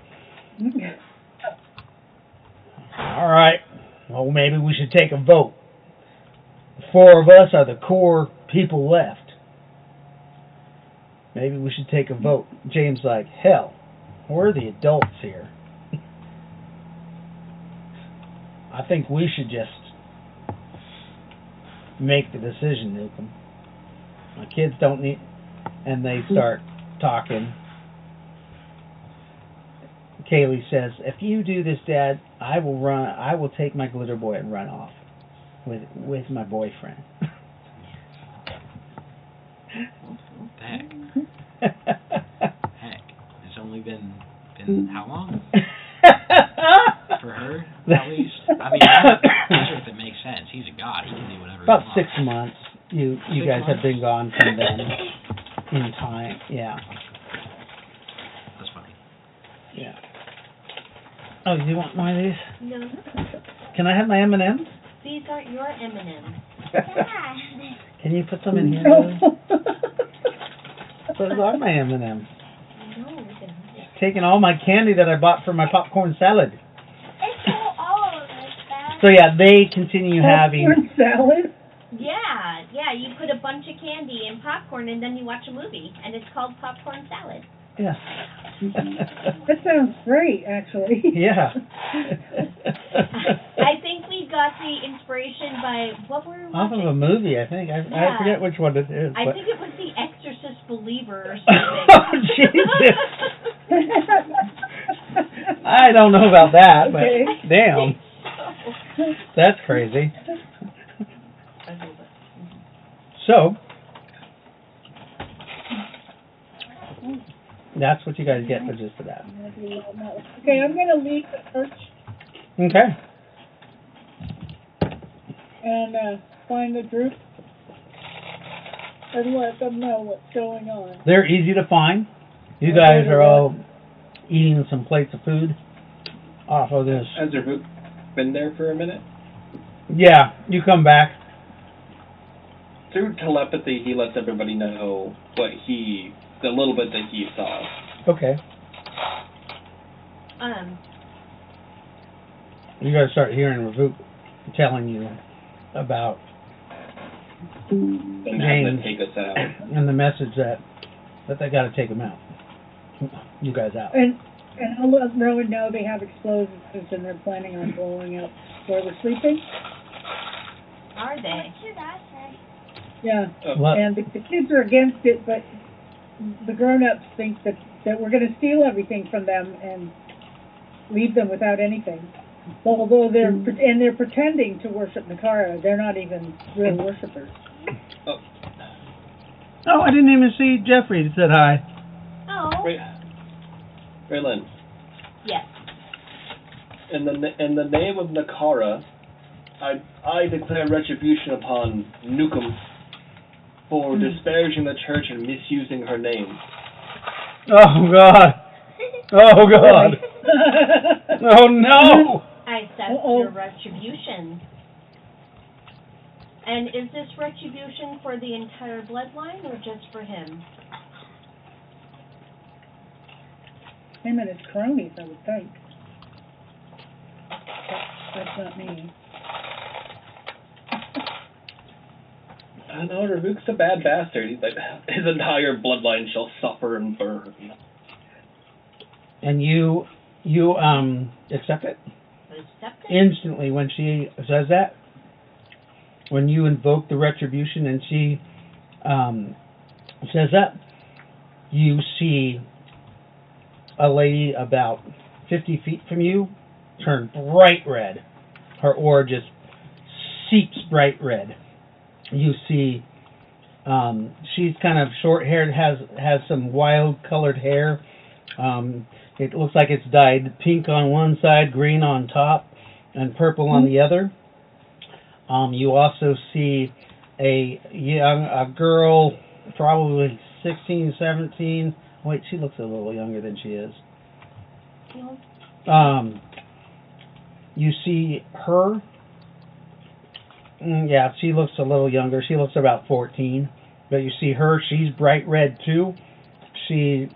all right, well maybe we should take a vote. The four of us are the core people left. Maybe we should take a vote. James like, hell, we're the adults here. I think we should just make the decision, Newcomb. My kids don't need... And they start talking. Kaylee says, if you do this, Dad, I will take my glitter boy and run off with my boyfriend. Heck. It's only been how long? For her, at least. I mean, Nazareth, it makes sense. He's a god. He can do whatever About he wants. 6 months. You 6 guys months? have been gone from then in time. Yeah. That's funny. Yeah. Oh, you want one of these? No, Can I have my M&Ms? these aren't your M&Ms. Can you put some in here? No. Really? Those are my M&Ms. No, Taking all my candy that I bought for my popcorn salad. It's all of us, Dad. So yeah, they continue having... Popcorn salad? yeah, you put a bunch of candy in popcorn and then you watch a movie, and it's called popcorn salad. Yeah. That sounds great, actually. Yeah. I think we got the inspiration by, what were we Off watching? of a movie, I think. I Yeah. forget which one it is. I but... think it was The Exorcist Believer or Oh, something. Jesus. I don't know about that, but Okay. damn. That's crazy. So, that's what you guys get for just that. Okay, I'm going to leave the church Okay. and find the group and let them know what's going on. They're easy to find. You guys are all eating some plates of food off of this. Has your boot been there for a minute? Yeah, you come back. Through telepathy, he lets everybody know the little bit that he saw. Okay. You guys start hearing Ravuk telling you about And James have to take us out. and the message that they got to take him out. You guys out. And I'll let Rowan know they have explosives and they're planning on blowing up where we're sleeping. Are they? What should I say? Yeah. What? And the kids are against it, but the grown-ups think that we're going to steal everything from them and leave them without anything. Although they're pretending to worship Nakara, they're not even real worshippers. Oh, I didn't even see Jeffrey said hi. Oh. Raylan. Yes. In the name of Nakara, I declare retribution upon Nukem for disparaging the church and misusing her name. Oh God! Oh God! Oh no! I accept your retribution. And is this retribution for the entire bloodline or just for him? Him and his cronies, I would think. That's not me. I know, Ravuk's a bad bastard. He's like, his entire bloodline shall suffer and burn. And you accept it? Accept it? Instantly when she says that? When you invoke the retribution and she says that, you see a lady about 50 feet from you turn bright red. Her aura just seeps bright red. You see she's kind of short-haired, has some wild-colored hair. It looks like it's dyed pink on one side, green on top, and purple on the other. You also see a girl, probably 16, 17. Wait, she looks a little younger than she is. You see her. Yeah, she looks a little younger. She looks about 14. But you see her, she's bright red too. She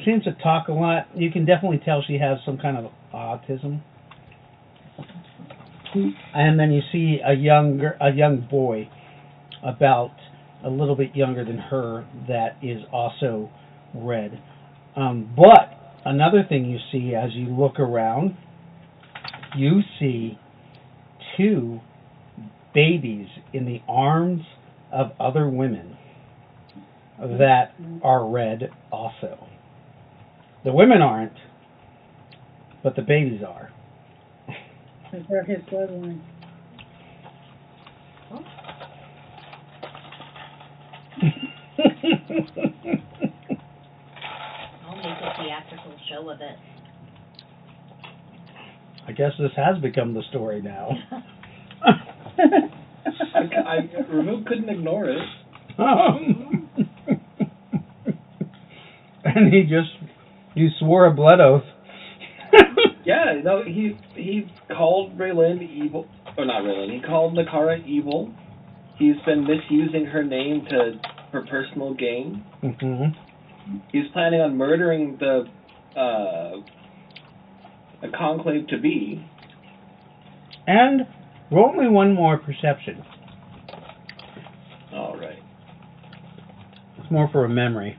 seems to talk a lot. You can definitely tell she has some kind of autism. And then you see a young boy, about a little bit younger than her, that is also red. But another thing you see as you look around, you see 2 babies in the arms of other women that are red also. The women aren't, but the babies are. They're his bloodline. I'll make a theatrical show of it. I guess this has become the story now. Remove couldn't ignore it. And you swore a blood oath. Yeah, no, he called Raylan evil, or not Raylan, he called Nakara evil. He's been misusing her name for personal gain. Mm-hmm. He's planning on murdering the Conclave to be. And roll me one more perception. All right. It's more for a memory.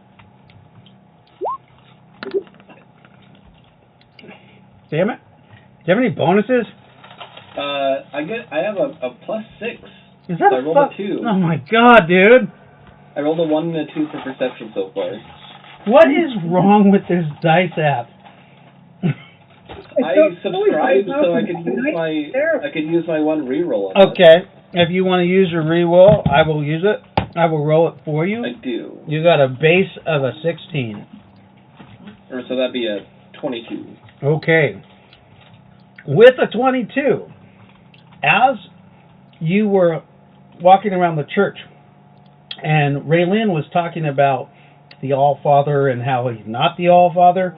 Damn it. Do you have any bonuses? I have a +6. Is that so I rolled a 2. Oh my god, dude. I rolled a 1 and a 2 for perception so far. What is wrong with this dice app? I subscribed so I could use my 1 reroll on Okay. If you want to use your reroll, I will use it. I will roll it for you. I do. You got a base of a 16. Or so that'd be a 22. Okay. With a 22, as you were walking around the church, and Raylin was talking about the All-Father and how he's not the All-Father,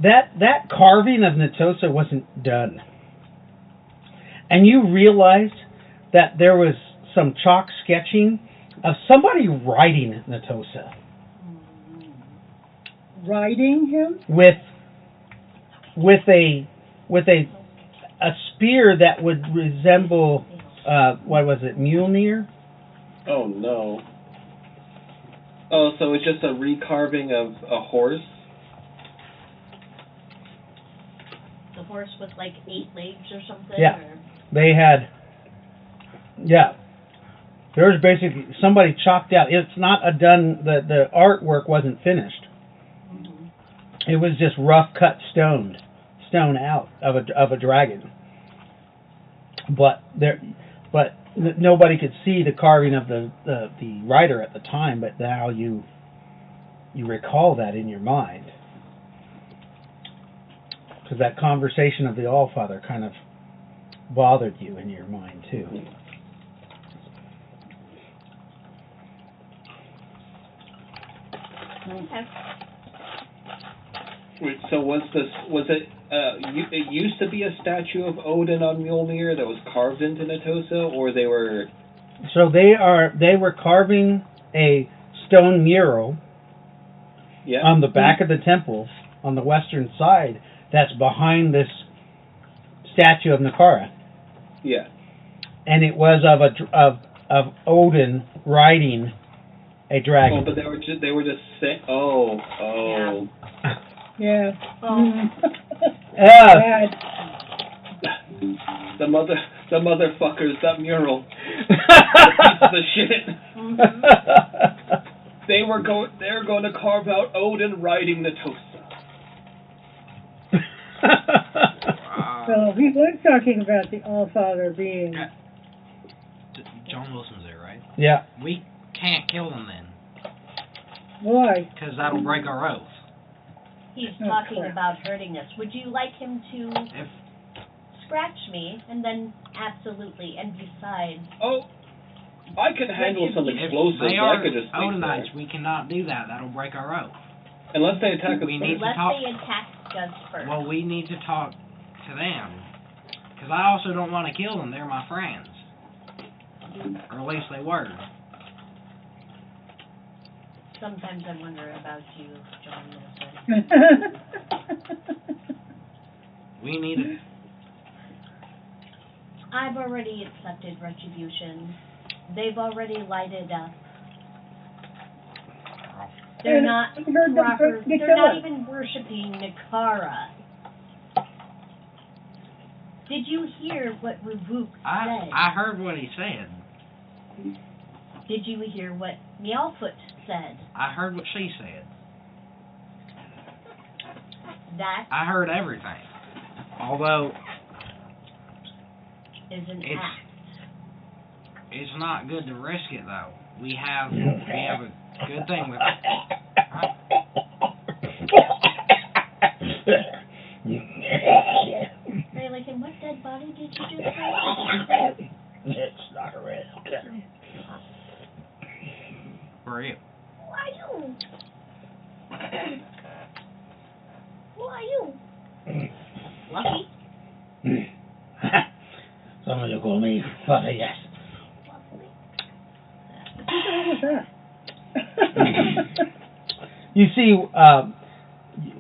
that carving of Natosa wasn't done. And you realized that there was some chalk sketching of somebody riding Natosa. Riding him? With a spear that would resemble what was it, Mjolnir? Oh no. Oh, so it's just a recarving of a horse? The horse with like 8 legs or something? Yeah. Or? They had, yeah. There's basically somebody chalked out. It's not a done. The artwork wasn't finished. It was just rough cut stone out of a dragon. But nobody could see the carving of the rider at the time. But now you recall that in your mind, because that conversation of the Allfather kind of bothered you in your mind too. Okay. Wait, so was it it used to be a statue of Odin on Mjolnir that was carved into Netosa, or they were? So they were carving a stone mural on the back of the temple on the western side that's behind this statue of Nakara. Yeah. And it was of Odin riding a dragon. Oh, but they were just saying. Oh. Yeah. Yeah. The motherfuckers, that mural. Piece of the shit. Mm-hmm. They're going to carve out Odin riding Netosa. So he was talking about the Allfather being. John Wilson's there, right? Yeah. We can't kill them then. Why? Because that'll break our oath. He's Oh, talking crap. about hurting us. Would you like him to If scratch me and then absolutely and decide? Oh, I can handle some if explosives. they I are could just think Odinites, that. we cannot do that. That'll break our oath. Unless they attack us We need first. to Unless talk. they attack us first. Well, we need to talk to them. Because I also don't want to kill them. They're my friends. Or at least they were. Sometimes I wonder about you, John Wilson. We need to. I've already accepted retribution. They've already lighted up. They're not They're proper. the They're not killer. even worshiping Nakara. Did you hear what Revuk said? I heard what he said. Did you hear what Meowfoot said? I heard what she said. That I heard everything. Although is an It's- act. it's not good to risk it though. We have a good thing with Ray, like, and what dead body did you just say? It's not a real killer. for you. Who are you? Who are you? Lucky? Some of you call me Father, yes. Who the hell was that? You see,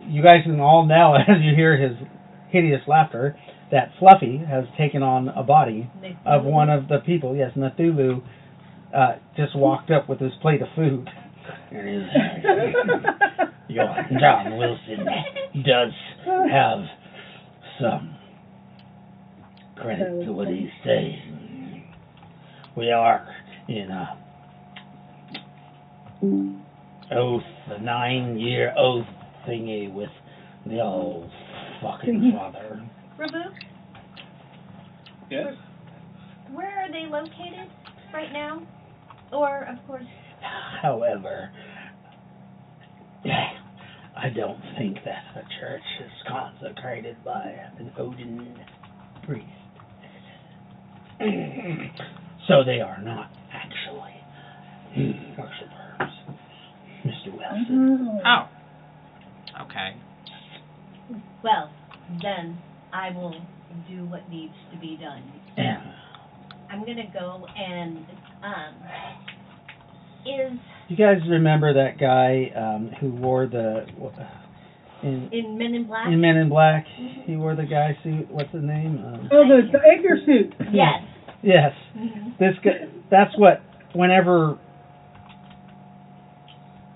you guys can all now, as you hear his hideous laughter, that Fluffy has taken on a body of one of the people. Yes, Nathulu just walked up with his plate of food. And his, your John Wilson does have some credit to what he's saying. We are in a oath, a 9-year oath thingy with the old fucking father. Rabu, Yes? where are they located right now? Or, of course, However, I don't think that the church is consecrated by an Odin priest. So they are not actually worshippers, Mr. Wilson. Oh. Okay. well, then I will do what needs to be done. Yeah. I'm gonna go and, is You guys remember that guy who wore the in Men in Black? in Men in Black? He wore the guy suit. What's his name? Oh, the Edgar suit. Yes. Yes. Mhm. This guy. That's what. Whenever.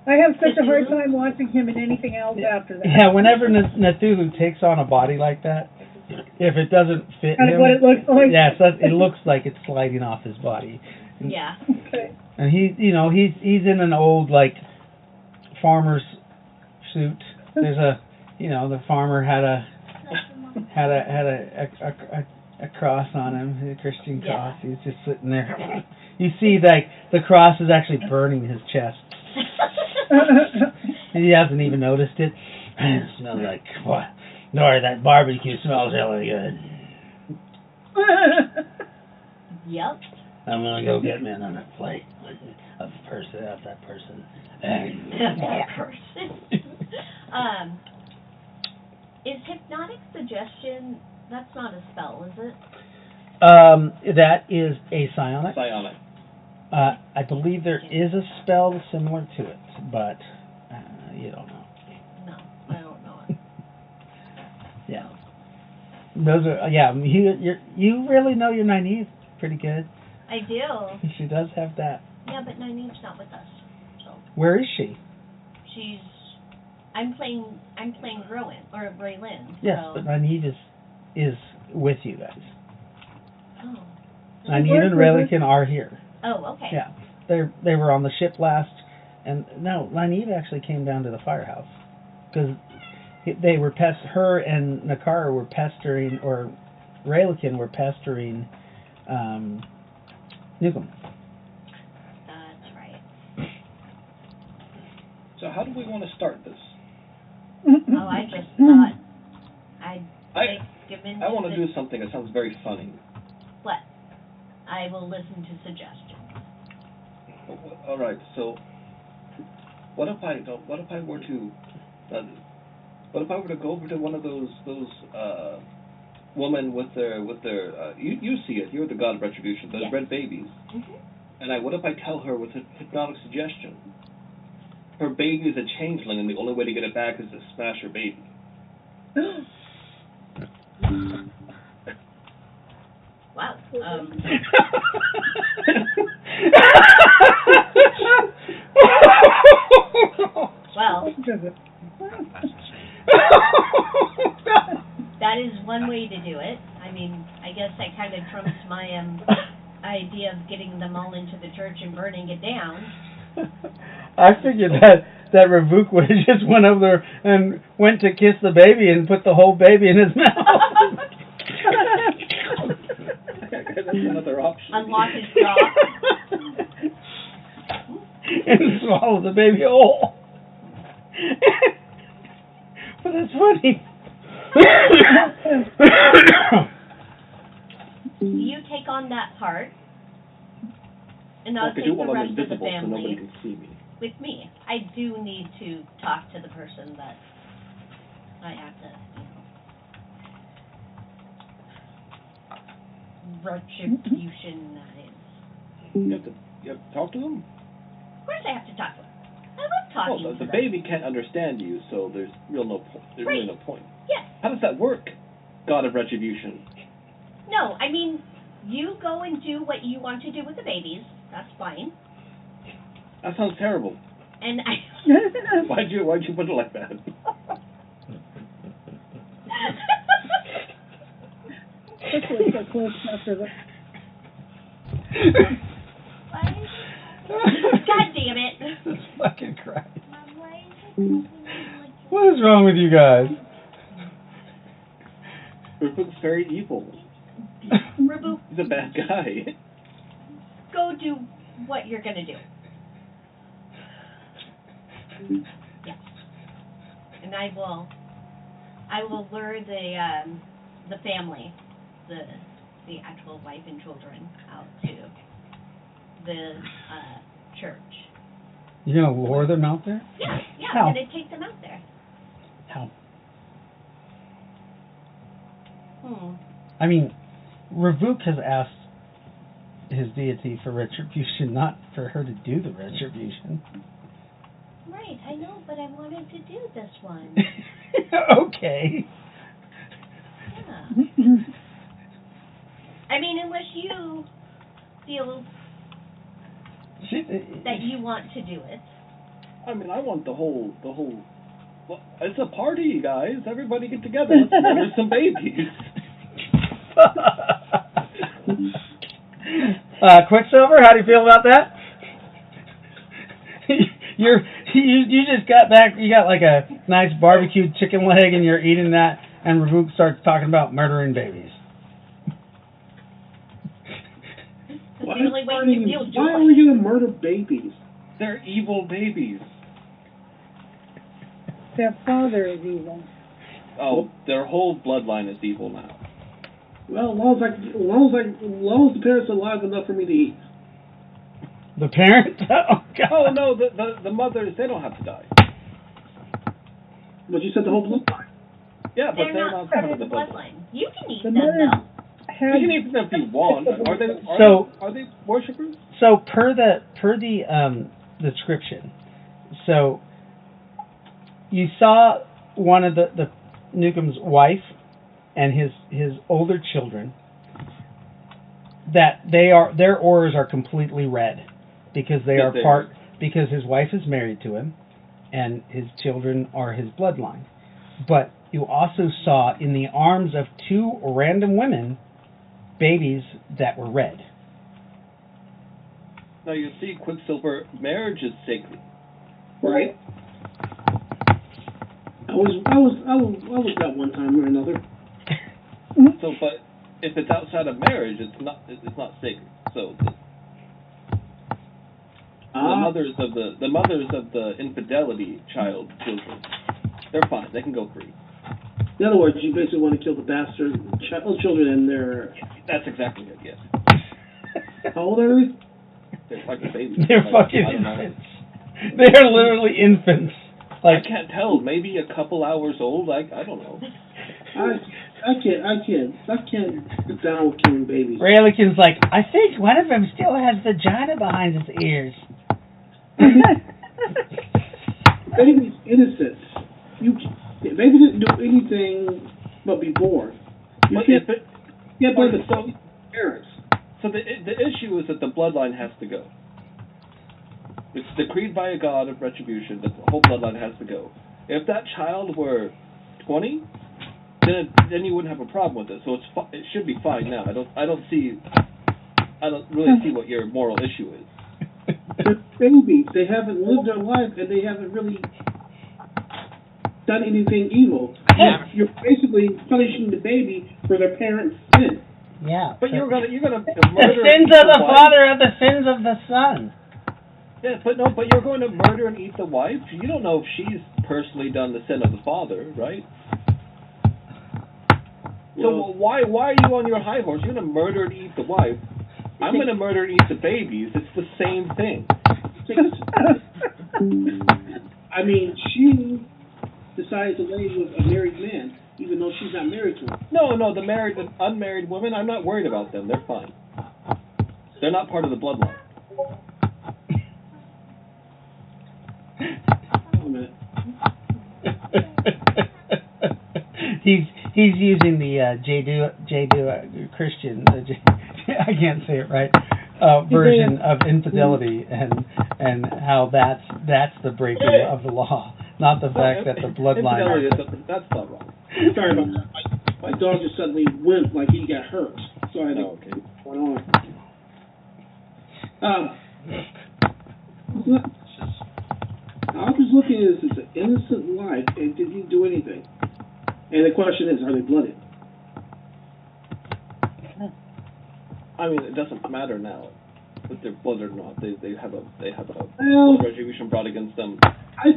I have such a hard time watching him in anything else after that. Yeah. Whenever Nathulu takes on a body like that, if it doesn't fit Kind of him, what it looks like. yes, it looks like it's sliding off his body. Yeah. Okay. And he's in an old like farmer's suit. There's the farmer had a cross on him, a Christian cross. Yeah. He's just sitting there. You see, like the cross is actually burning his chest. And he hasn't even noticed it. It smells like what? Nora, that barbecue smells really good. Yep. I'm gonna go get me another plate of that person. That person. Is hypnotic suggestion? That's not a spell, is it? That is a psionic. Psionic. I believe there is a spell similar to it, but you don't know. No, I don't know it. Yeah. Those are you really know your Nynaeve pretty good. I do. She does have that. Yeah, but Nynaeve's not with us. So Where is she? I'm playing Braylin. Yes, so. but Nynaeve is with you guys. Oh. Nynaeve and Relican are here. Oh, okay. Yeah, they were on the ship last, and no, Nynaeve actually came down to the firehouse because they were her and Nakara were pestering, or Relican were pestering Nukem. That's right. So how do we want to start this? Oh, I just thought I'd give in. I want to do something that sounds very funny. What? I will listen to suggestions. All right. So, what if I were to go over to one of those women with their you see it, you're the god of retribution, those red babies. Mm-hmm. And what if I tell her with a hypnotic suggestion, her baby is a changeling, and the only way to get it back is to smash her baby. Wow. Well, that is one way to do it. I mean, I guess that kind of trumps my idea of getting them all into the church and burning it down. I figured that Ravuk would have just went over there and went to kiss the baby and put the whole baby in his mouth. That's another option. Unlock his jaw. And swallow the baby whole. But that's funny. You take on that part, and I'll take the rest of the family so nobody can see me. with me. I do need to talk to the person that I have to, retribution is. You have to talk to them? Of course I have to talk to him. I love talking Well, to the them. baby can't understand you, so there's really no point. Yes. How does that work, God of Retribution? No, I mean, you go and do what you want to do with the babies. That's fine. That sounds terrible. And I... Why'd you put it like that? Especially so close after the... God damn it. This fucking crap. Mom, why is it What is wrong with you guys? Rupuk's very evil. Rabu, He's a bad guy. go do what you're gonna do. Yes. And I will lure the family, the actual wife and children out to the church. You're gonna lure them out there? Yeah, How? I'm gonna take them out there. How? Hmm. I mean, Ravuk has asked his deity for retribution, not for her to do the retribution. Right, I know, but I wanted to do this one. Okay. Yeah. I mean, unless you feel that you want to do it. I mean, I want the whole. Well, it's a party, you guys. Everybody get together. Let's murder some babies. Quicksilver, how do you feel about that? You just got back. You got like a nice barbecued chicken leg, and you're eating that, and Ravuk starts talking about murdering babies. Why the only way you can feel joy. are we going to murder babies? They're evil babies. Their father is evil. Oh, their whole bloodline is evil now. Well, as long as the parents are alive enough for me to eat. The parents? Oh, God. Oh no, the mothers, they don't have to die. But you said the whole bloodline. Yeah, but They're not part of the bloodline. You can eat The them mothers though. had You can eat them if you want. Are they worshippers? So per the description, so you saw one of the Newcomb's wife and his older children, that their auras are completely red because because his wife is married to him and his children are his bloodline. But you also saw in the arms of two random women babies that were red. Now you see, Quicksilver, marriage is sacred. Right. I was that one time or another. So, but if it's outside of marriage, it's not sacred. So the mothers of the infidelity children, they're fine. They can go free. In other words, you basically want to kill the bastard children and their. That's exactly it. Yes. How old are they? They're fucking babies. They're fucking infants. They're literally infants. I can't tell. Maybe a couple hours old. I don't know. I can't get down with killing babies. Raylikin's like, I think one of them still has vagina behind his ears. Baby's innocent. Baby didn't do anything but be born. You can't blame the parents. So the issue is that the bloodline has to go. It's decreed by a god of retribution that the whole bloodline has to go. If that child were 20, then you wouldn't have a problem with it. So it should be fine now. I don't really see what your moral issue is. They're babies. They haven't lived their life and they haven't really done anything evil. Yeah. You're basically punishing the baby for their parents' sin. Yeah. But you're gonna murder the sins of the father are the sins of the son. Yeah, but you're going to murder and eat the wife? You don't know if she's personally done the sin of the father, right? So why are you on your high horse? You're going to murder and eat the wife. I'm going to murder and eat the babies. It's the same thing. I mean, she decided to lay with a married man, even though she's not married to him. No, the unmarried women, I'm not worried about them. They're fine. They're not part of the bloodline. He's using the J-Do Christian, I can't say it right, version of infidelity and how that's the breaking of the law, not the fact that the bloodline. That's not wrong. Sorry about that. My dog just suddenly went like he got hurt. Sorry. Okay. What's going on? I was looking at this as an innocent life, and did he do anything? And the question is, are they blooded? I mean, it doesn't matter now if they're blooded or not. They have a blood retribution brought against them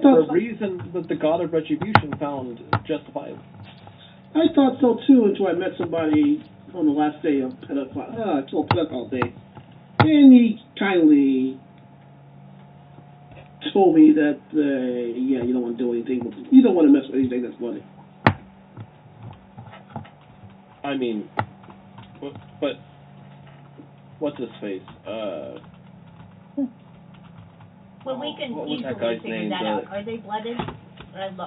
for a reason that the god of retribution found justifiable. I thought so too until I met somebody on the last day of I told Pet all day, and he kindly told me that you don't want to do anything. You don't want to mess with anything that's bloody. I mean, but what's his face? Well, we can what was easily that guy's figure name? that out. Are they blooded?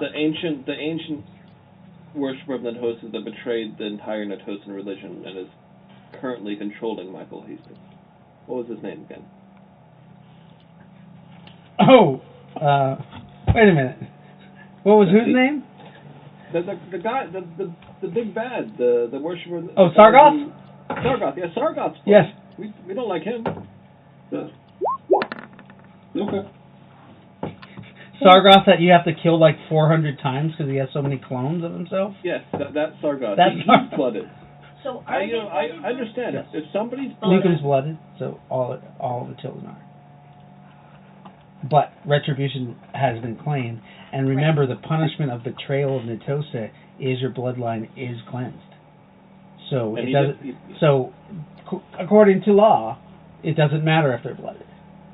The ancient worshiper of Natosan that betrayed the entire Natosan religion and is currently controlling Michael Hastings. What was his name again? Oh, wait a minute. What was whose name? The guy, the big bad, the worshiper. Oh, Sargoth? Sargoth, yeah, Sargoth's blood. Yes, We don't like him. Okay. Sargoth that you have to kill like 400 times because he has so many clones of himself? Yes, that's Sargoth. That's He's Sargoth. blooded. So are they blooded? I understand. Yes. If somebody's Lucan's blooded, so all of the children are. But retribution has been claimed, and remember the punishment of betrayal of Nitosa is your bloodline is cleansed. So And it doesn't. According to law, it doesn't matter if they're blooded.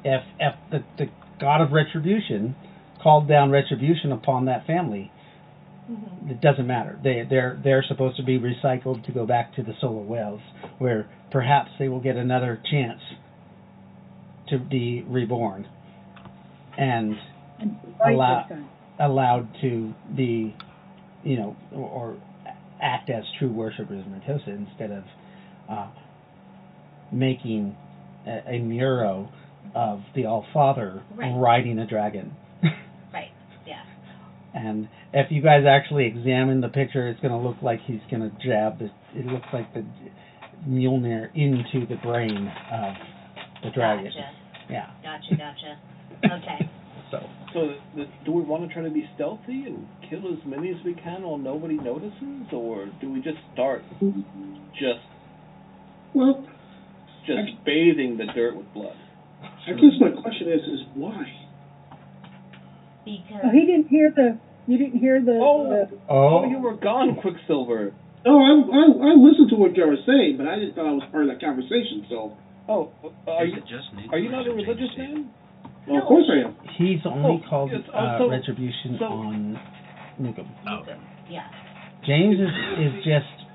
If the god of retribution called down retribution upon that family, it doesn't matter. They're supposed to be recycled to go back to the solar wells, where perhaps they will get another chance to be reborn and allowed to be, or act as true worshippers of Nitosa instead of making a Muro of the All-Father riding a dragon. Right, yeah. And if you guys actually examine the picture, it's going to look like he's going to jab it looks like the Mjolnir into the brain of the dragon. Gotcha. Yeah. Gotcha. Okay. So do we want to try to be stealthy and kill as many as we can while nobody notices, or do we just start bathing the dirt with blood? I guess my question is why? Because you didn't hear the. Oh, you were gone, Quicksilver. No, I listened to what you were saying, but I didn't thought I was part of that conversation. So. Are you not a religious man? Well, of course I am. He's only called yes, retribution on Nukem. Okay. Yeah. James is just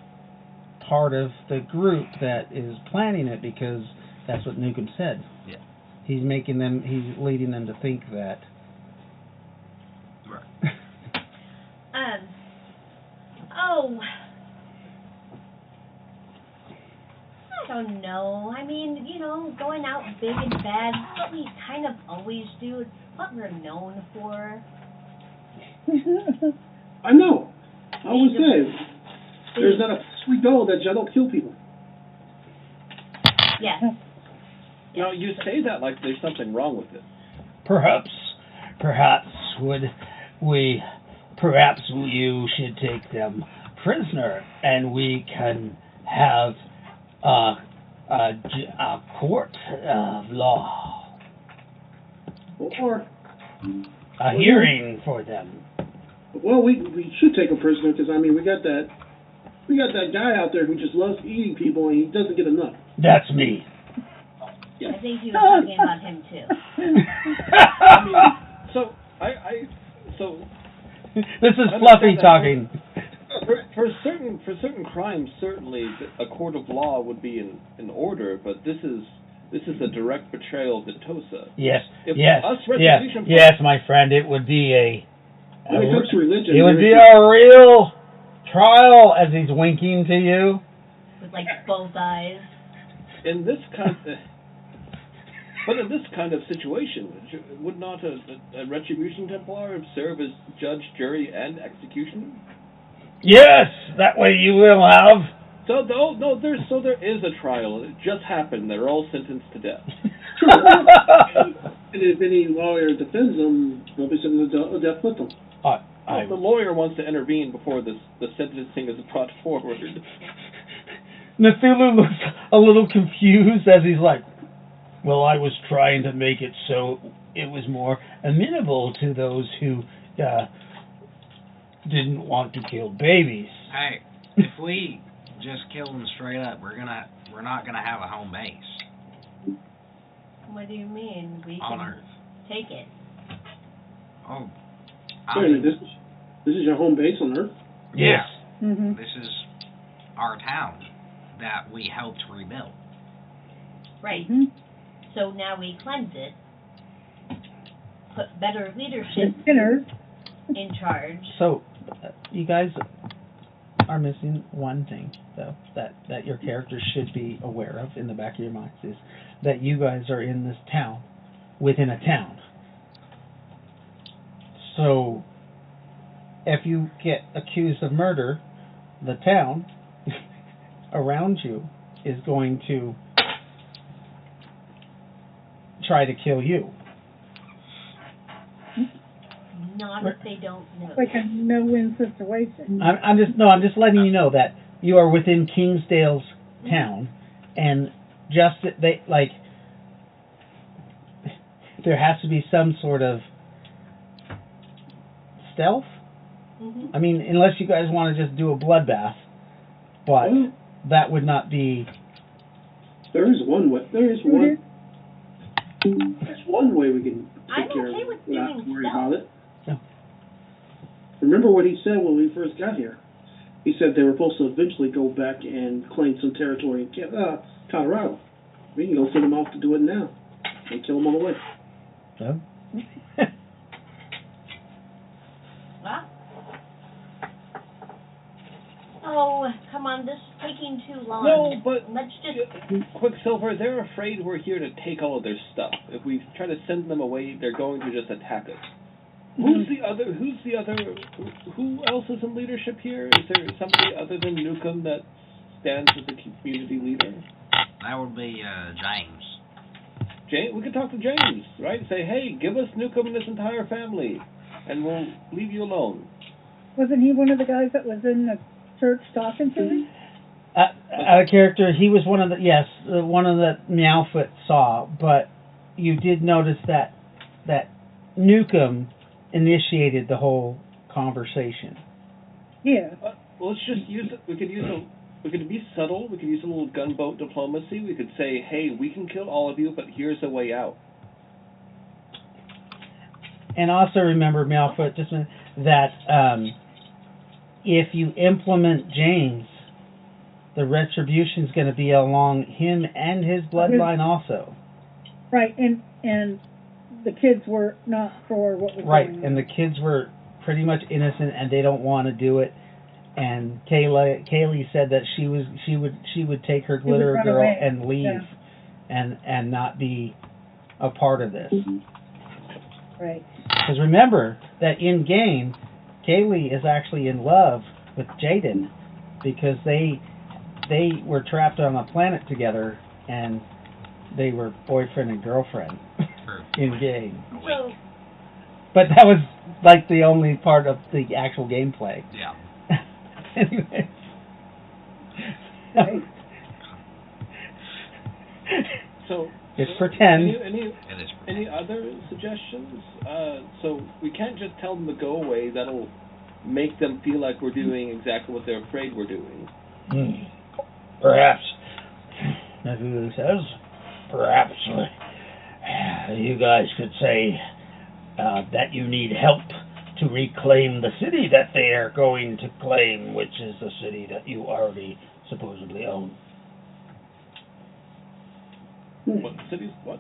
part of the group that is planning it because that's what Nukem said. Yeah. He's leading them to think that. Right. I don't know. I mean, going out big and bad, what we kind of always do. It's what we're known for. I know. I always say, there's not a sweet doll that don't kill people. Yes. Now, you say that like there's something wrong with it. Perhaps you should take them prisoner, and we can have a court of law, or a hearing for them. Well, we should take a prisoner because I mean we got that guy out there who just loves eating people and he doesn't get enough. That's me. Yeah. I think he was talking about him too. I mean, so this is Fluffy talking. For certain crimes, certainly a court of law would be in order, but this is a direct betrayal of Nitosa. Yes, my friend. It would be when it comes to religion, it would be a real trial, as he's winking to you. With like both eyes. In this kind of situation, would not a retribution Templar serve as judge, jury, and executioner? Yes, that way you will have. So there is a trial. It just happened. They're all sentenced to death. And if any lawyer defends them, they'll be sentenced to death with them. The lawyer wants to intervene before the sentencing is brought forward. Cthulhu looks a little confused as he's like, well, I was trying to make it so it was more amenable to those who didn't want to kill babies. Hey, if we just kill them straight up, we're not gonna have a home base. What do you mean? We on can Earth. Take it. Oh. Wait, this is your home base on Earth? Yes. Mm-hmm. This is our town that we helped rebuild. Right. Mm-hmm. So now we cleanse it, put better leadership in charge. So, you guys are missing one thing, though, that your characters should be aware of in the back of your minds, is that you guys are in this town, within a town. So, if you get accused of murder, the town around you is going to try to kill you. Not if they don't know. Like a no-win situation. I'm just letting you know that you are within Kingsdale's town, and just there has to be some sort of stealth. Mm-hmm. I mean, unless you guys want to just do a bloodbath, but that would not be. There is one way. There's one way we can I'm take care okay of with it without doing worrying stealth. about it. Yeah. Remember what he said when we first got here? He said they were supposed to eventually go back and claim some territory in Colorado. We can go send them off to do it now and kill them on the way. So. Well. Oh, come on, this is taking too long. No, but let's just... Quicksilver, they're afraid we're here to take all of their stuff. If we try to send them away, they're going to just attack us. Who else is in leadership here? Is there somebody other than Newcomb that stands as a community leader? That would be James. James, we could talk to James, right? Say, hey, give us Newcomb and his entire family, and we'll leave you alone. Wasn't he one of the guys that was in the church talking to me? Out of character, he was one of the Meowfoot saw, but you did notice that Newcomb initiated the whole conversation. Yeah. Let's just use it. We could be subtle. We could use a little gunboat diplomacy. We could say, hey, we can kill all of you, but here's a way out. And also remember, Meowfoot, that if you implement James, the retribution's going to be along him and his bloodline also. Right, and the kids were not for what was right, going on. and the kids were pretty much innocent, and they don't want to do it. And Kaylee said that she would take her glitter girl away. and leave, Yeah. and not be a part of this. Right. Because remember that in game, Kaylee is actually in love with Jaden, because they were trapped on a planet together, and they were boyfriend and girlfriend in game. So, but that was like the only part of the actual gameplay. Yeah. Anyway. Right. So it's pretend. Any other suggestions? So we can't just tell them to go away. That'll make them feel like we're doing exactly what they're afraid we're doing. Perhaps, as he says, perhaps you guys could say that you need help to reclaim the city that they are going to claim, which is the city that you already supposedly own. What cities? What?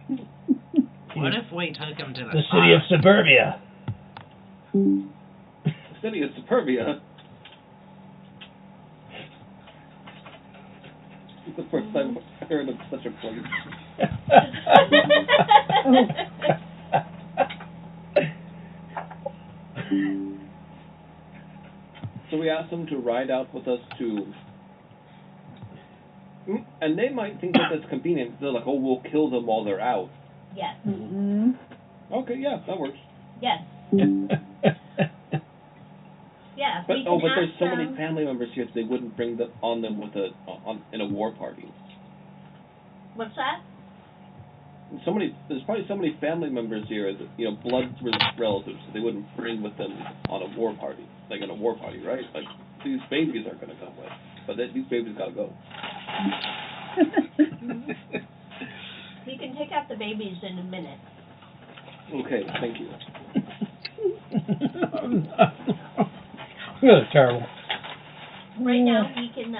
What if we took him to the city of Suburbia? The city of Suburbia? It's the first time I've heard of such a place. So we asked them to ride out with us to... And they might think that that's convenient. They're like, oh, we'll kill them while they're out. yes. Mm-hmm. Okay, yeah, that works. Yes. Yeah. But we can there's ask so them. many family members here that they wouldn't bring them on them with in a war party. What's that? There's probably so many family members here that, blood relatives that they wouldn't bring with them on a war party, like in a war party, right? Like these babies aren't going to come with, but these babies got to go. You can take out the babies in a minute. Okay, thank you. That's terrible. Right now, we can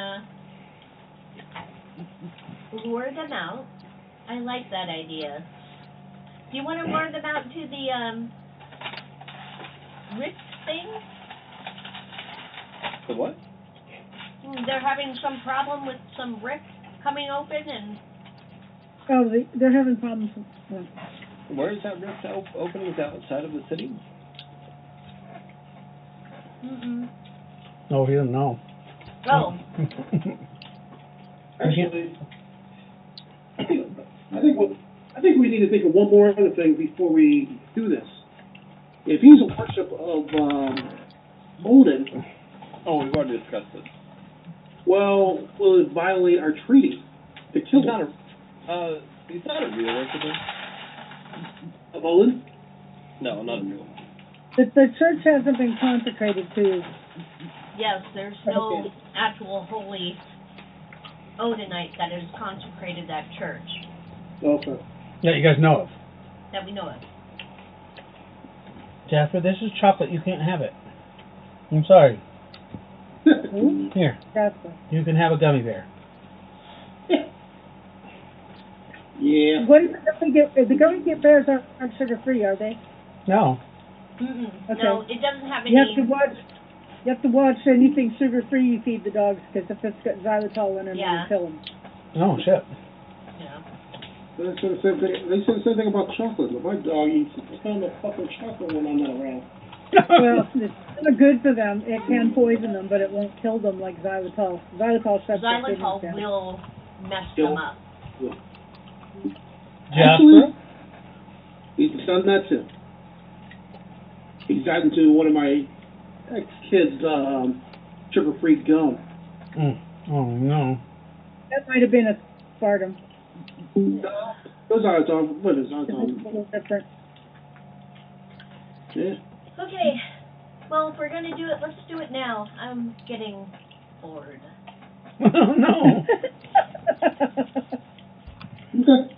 lure them out. I like that idea. Do you want to lure them out to the rift thing? The what? They're having some problem with some rift coming open, and Oh, they're having problems with... Where is that rift opening? Is that outside of the city? No, he doesn't know. Oh. Actually, I think I think we need to think of one more other thing before we do this. If he's a worship of Odin, Oh, we've already discussed this. well, will it violate our treaty to kill He's not him? he's not a real worshiper. Of Odin? No, not a real. The church hasn't been consecrated to. Yes, there's no actual holy Odinite that has consecrated that church Okay. Yeah, you guys know of. that we know of. Jasper, this is chocolate. You can't have it. I'm sorry. Here, Jasper. you can have a gummy bear. Yeah. What the gummy bears aren't sugar free, are they? No. Mm-mm. Okay. No, it doesn't have any. You have to watch anything sugar free you feed the dogs, because if it's got xylitol in it, Yeah. it'll kill them. Oh, shit. Yeah. They said the same thing about chocolate. My dog eats a ton of fucking chocolate when I'm not around. Well, it's not good for them. It can poison them, but it won't kill them like xylitol. Xylitol shuts their kidneys Xylitol down. will mess them up. Actually, he's done that too. He's gotten to one of my ex-kids' sugar-free gum. Oh, no. That might have been a spartum. Those are what is It's a little different. Yeah. Okay. Well, if we're gonna do it, let's do it now. I'm getting bored. Oh, no. Okay.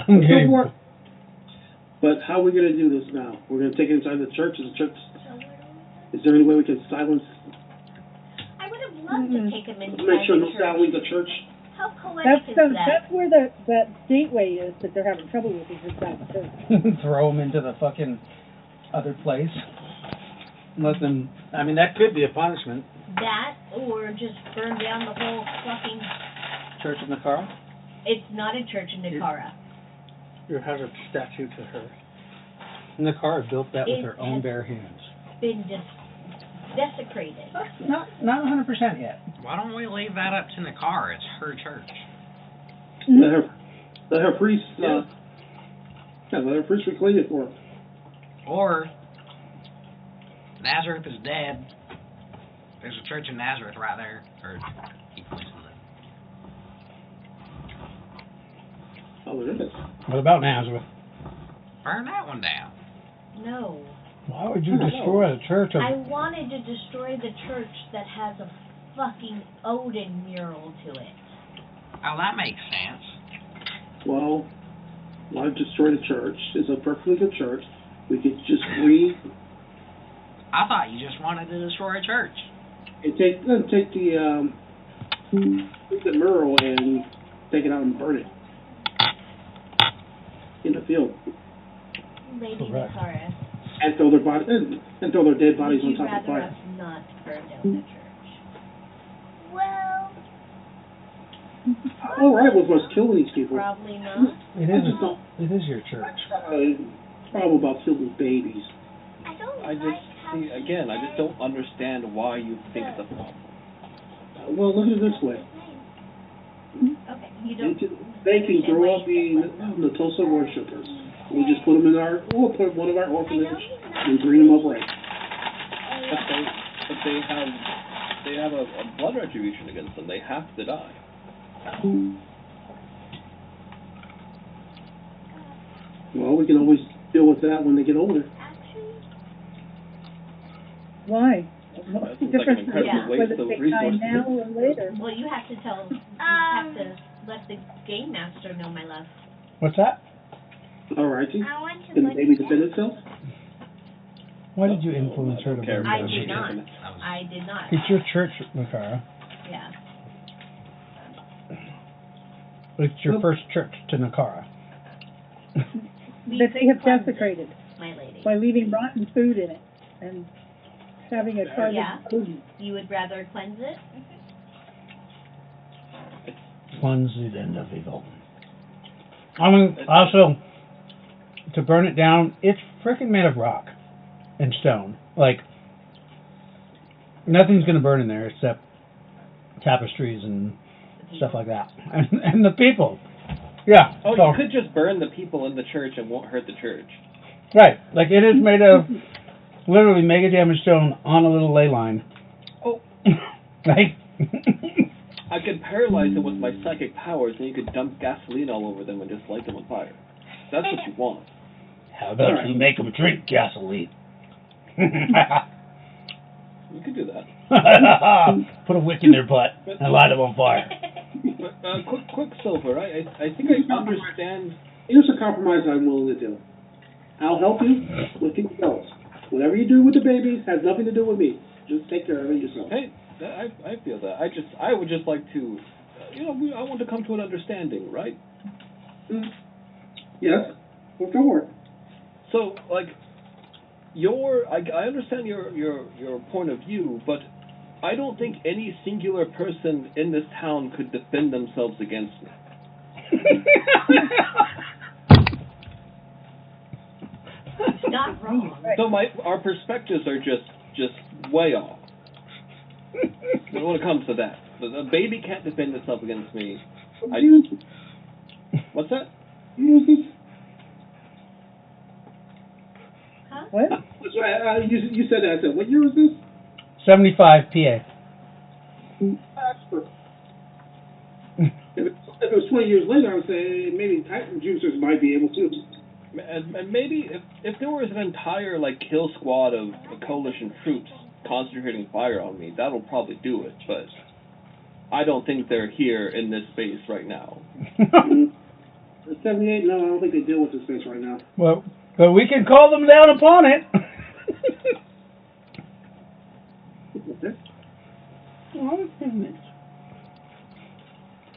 I'm getting... Go for it. But how are we going to do this now? We're going to take it inside the church? Is there any way we can silence? I would have loved to take him inside Make sure the no church. sound leaves the church? How poetic is that? That's where that gateway is that they're having trouble with, is inside the church. Throw them into the fucking other place. Let them... I mean, that could be a punishment. That, or just burn down the whole fucking... Church of Nakara? It's not a church in Nakara. You have a statue to her. Nakara built that with her own bare hands. Been desecrated. Not 100% yet. Why don't we leave that up to Nakara? It's her church. Let her priest, let her priest reclaim it for her. Or Nazareth is dead. There's a church in Nazareth right there. Or he points to Oh, there is. What about Nazareth? burn that one down. No. Why would you destroy a church of... I wanted to destroy the church that has a fucking Odin mural to it. Oh, that makes sense. Well, why destroy the church? It's a perfectly good church. We could just I thought you just wanted to destroy a church. take the mural and take it out and burn it in the field. Lady Correct. Nakara, And throw their body and throw their dead bodies would on you top of the rather fire. us not burn down the church? Well, All right with us killing these people. Probably not. It is your church. Problem about killing babies. I don't I just see again. I just don't understand why you think it's a problem. Well, look at it this way. Okay, you don't. They can understand grow why up you being think that. the Tulsa worshippers. We just put them in we'll put one of our orphanage and bring them up right. But they have a blood retribution against them. They have to die. Well, we can always deal with that when they get older. Why? That seems like an incredible waste whether of they die resources. now or later. Well, you have to tell. You have to let the game master know, my love. What's that? All righty. I want to Can the look baby at defend itself? Why did you influence her to burn I down? did not. I did not. It's your church, Nakara. Yeah. It's your first church to Nakara. That they have cleanse it, desecrated my lady. by leaving rotten food in it and having a carbon Yeah. food. You would rather cleanse it? Cleanse the end of evil. I mean, also, to burn it down, it's freaking made of rock and stone. Like, nothing's going to burn in there except tapestries and stuff like that. And the people. Yeah. Oh, so, you could just burn the people in the church and won't hurt the church. right. Like it is made of literally mega damage stone on a little ley line. Oh. Right? I could paralyze them with my psychic powers, and you could dump gasoline all over them and just light them on fire. That's what you want. How about you make them drink gasoline? You could do that. Put a wick in their butt and light them on fire. But, Quicksilver, I think I understand. Here's a compromise I'm willing to do. I'll help you with things else. Whatever you do with the babies has nothing to do with me. Just take care of it yourself. Hey, I feel that. I would just like to, I want to come to an understanding, right? Yes. Well, go for it. So, like, I understand your point of view, but I don't think any singular person in this town could defend themselves against me. Not wrong. So our perspectives are just way off. When it comes to that, the baby can't defend itself against me. What's that? Huh? What? That's right. You said that. I said, what year was this? 75 PA. If it was 20 years later, I would say maybe Titan juicers might be able to. And maybe if there was an entire kill squad of coalition troops concentrating fire on me, that'll probably do it. But I don't think they're here in this space right now. 78? No, I don't think they deal with this space right now. Well, but we can call them down upon it.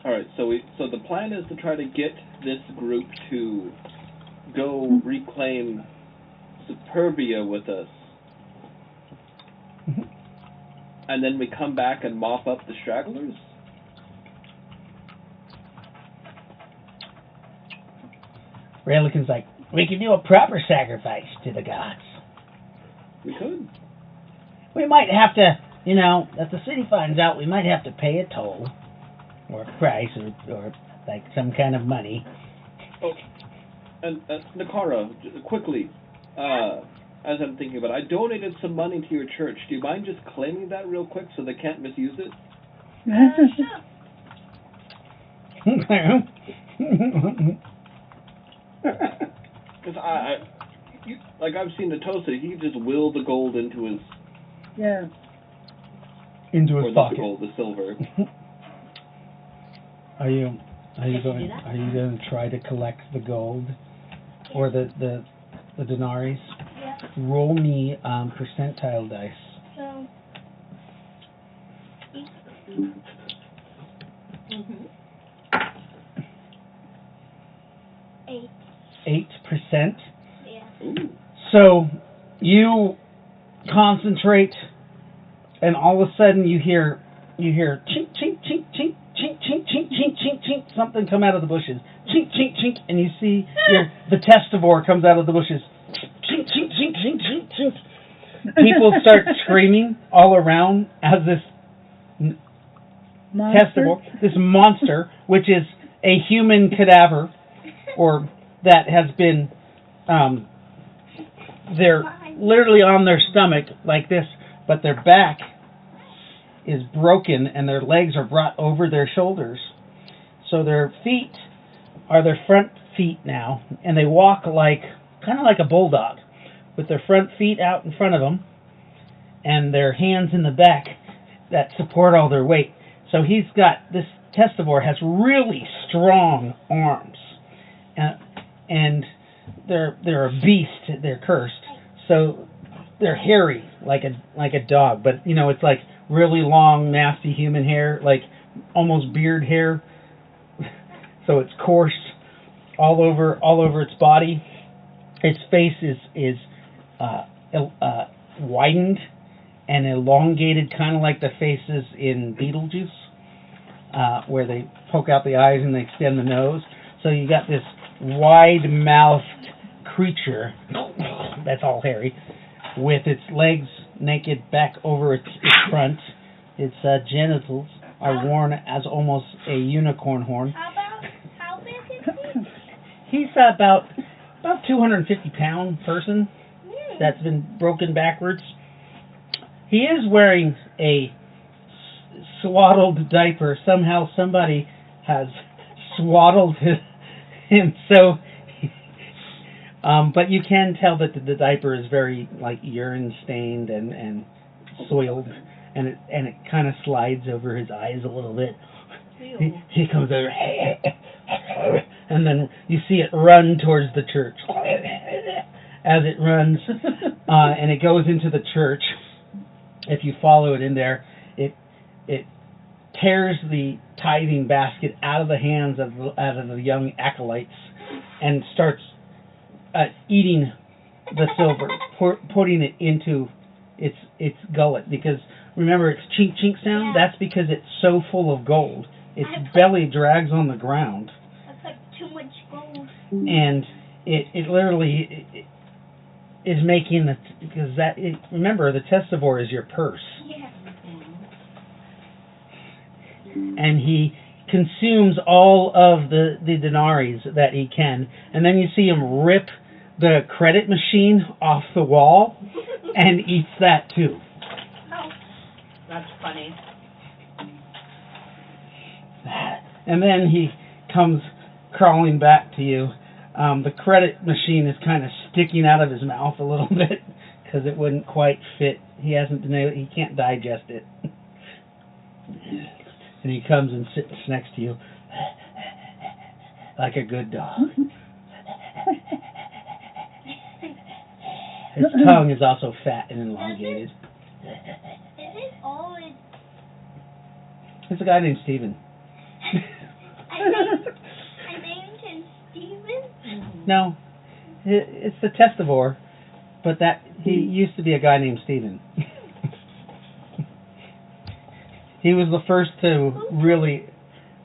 All right, so the plan is to try to get this group to go reclaim Superbia with us, and then we come back and mop up the stragglers. Relican's like, we can do a proper sacrifice to the gods. We could. We might have to, if the city finds out, we might have to pay a toll, or a price, or like some kind of money. Oh, and Nakara, quickly, as I'm thinking about it, I donated some money to your church. Do you mind just claiming that real quick so they can't misuse it? Because I've seen Natosa, he just willed the gold into his... Yeah. Into his pocket. The gold, the silver. Are you going to try to collect the gold or the denaries? Yeah. Roll me percentile dice. So. Mm-hmm. 8. 8%. Yeah. Ooh. So you concentrate, and all of a sudden you hear chink chink chink chink chink chink chink chink chink chink something come out of the bushes. Chink chink chink, and you see the testivore comes out of the bushes. Chink chink chink chink chink chink. People start screaming all around as this testivore, this monster, which is a human cadaver, or that has been, they're literally on their stomach like this, but their back is broken and their legs are brought over their shoulders. So their feet are their front feet now, and they walk kind of like a bulldog, with their front feet out in front of them and their hands in the back that support all their weight. So he's got, this testivore has really strong arms, and they're a beast. They're cursed, so they're hairy like a dog, but it's like really long, nasty human hair, like almost beard hair. So it's coarse all over its body. Its face is widened and elongated, kind of like the faces in Beetlejuice, where they poke out the eyes and they extend the nose. So you got this wide-mouthed creature that's all hairy, with its legs naked back over its front. Its genitals are worn as almost a unicorn horn. How big is he? about 250-pound person that's been broken backwards. He is wearing a swaddled diaper. Somehow somebody has swaddled him. So, but you can tell that the diaper is very like urine stained and soiled, and it kind of slides over his eyes a little bit. He comes over, and then you see it run towards the church. As it runs, and it goes into the church. If you follow it in there, it tears the tithing basket out of the hands of the young acolytes and starts eating the silver, putting it into its gullet. Because remember, it's chink chink sound. That's because it's so full of gold. Its belly drags on the ground. That's like too much gold. And it literally is making the, because remember, the testivore is your purse. Yeah. And he consumes all of the denaries that he can, and then you see him rip the credit machine off the wall and eats that too. Oh. That's funny. And then he comes crawling back to you. The credit machine is kind of sticking out of his mouth a little bit because it wouldn't quite fit. He can't digest it. And he comes and sits next to you like a good dog. His tongue is also fat and elongated. Is it always... It's a guy named Steven. I named him Steven? No, it's the testivore, but that he used to be a guy named Steven. He was the first to really,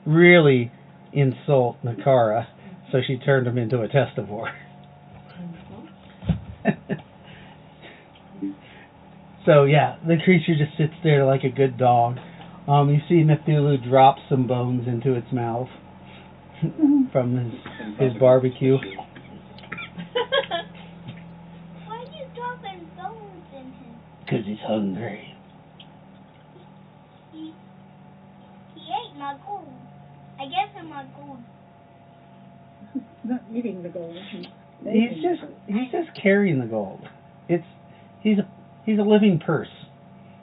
really insult Nakara, so she turned him into a testivore. So yeah, the creature just sits there like a good dog. You see Cthulhu drop some bones into its mouth from his barbecue. Why are you dropping bones in him? Because he's hungry. He ate my gold. I gave him my gold. Not eating the gold. He's just carrying the gold. He's a living purse.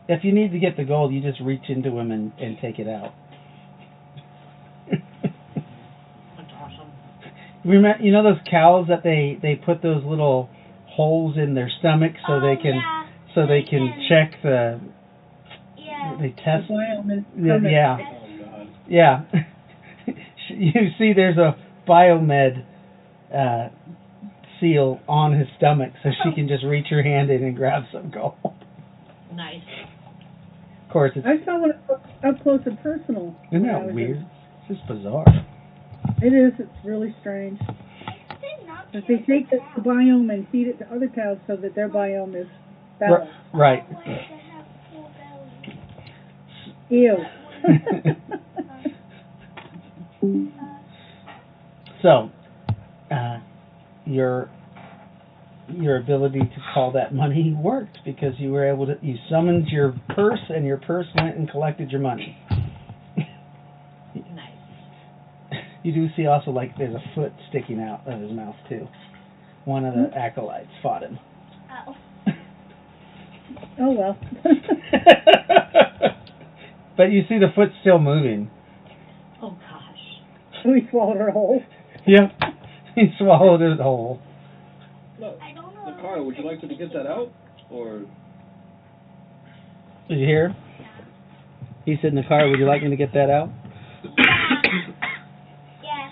If you need to get the gold, you just reach into him and take it out. That's awesome. Remember, you know those cows that they put those little holes in their stomach so they can check the they test. Yeah. You see, there's a biomed seal on his stomach, so she can just reach her hand in and grab some gold. Nice. Of course, it's, I saw one up close and personal. isn't that weird? It's just bizarre. It is. It's really strange. But they take the biome and feed it to other cows so that their biome is balanced. Right. Ew. So, your ability to call that money worked because you were able to, you summoned your purse and your purse went and collected your money. Nice. You do see also like there's a foot sticking out of his mouth too. One of the acolytes fought him. Oh. Oh well. But you see the foot still moving. Oh gosh. We swallowed her whole. Yep. He swallowed it whole. No, Nakara, would you like to get that out? Or... Did you hear? He said, Nakara, would you like me to get that out? Yeah.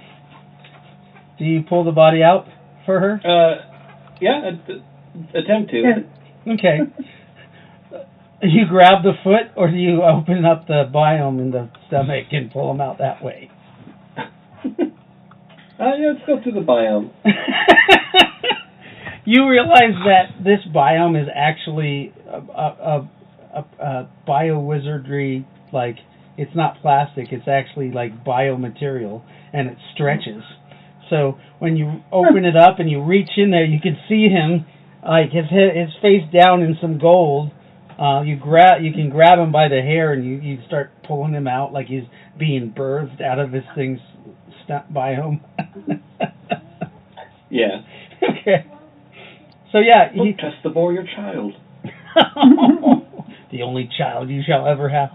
Do you pull the body out for her? Yeah, attempt to. Okay. You grab the foot, or do you open up the biome in the stomach and pull them out that way? Yeah, let's go through the biome. You realize that this biome is actually a bio-wizardry, like, it's not plastic, it's actually like biomaterial, and it stretches. So when you open it up and you reach in there, you can see him, like his face down in some gold. You can grab him by the hair and you start pulling him out like he's being birthed out of this thing's biome. Yeah. Okay. So yeah, test the boy, your child. The only child you shall ever have.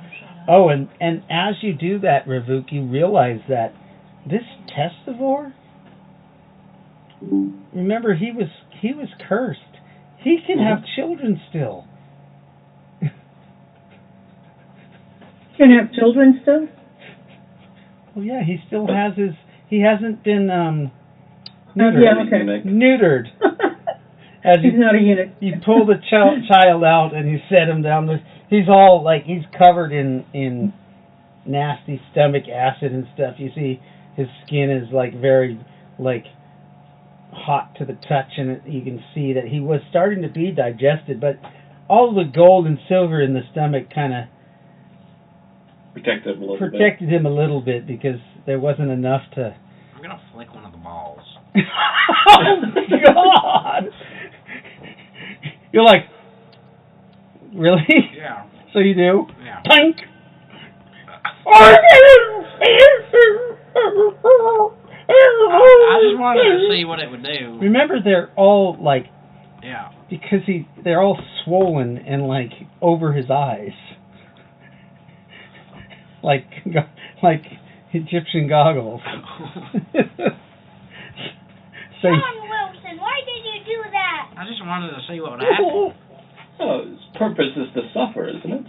Oh, and as you do that, Ravuk, you realize that this Testivore, remember he was cursed. He can have children still. Can have children still? Well, yeah, he still has his. He hasn't been neutered. Yeah, okay. Neutered. As He's not a unit. You pull the child out and you set him down. He's all like he's covered in nasty stomach acid and stuff. You see, his skin is like very like hot to the touch, and you can see that he was starting to be digested, but all the gold and silver in the stomach kind of protected him a little bit because there wasn't enough to. I'm gonna flick one of the balls. Oh God! You're like, really? Yeah. So you do? Yeah. Pink. I just wanted to see what it would do. Remember, they're all like, yeah, because they're all swollen and like over his eyes, like Egyptian goggles. So, John Wilson, why did you do that? I just wanted to see what would happen. Oh, its purpose is to suffer, isn't it?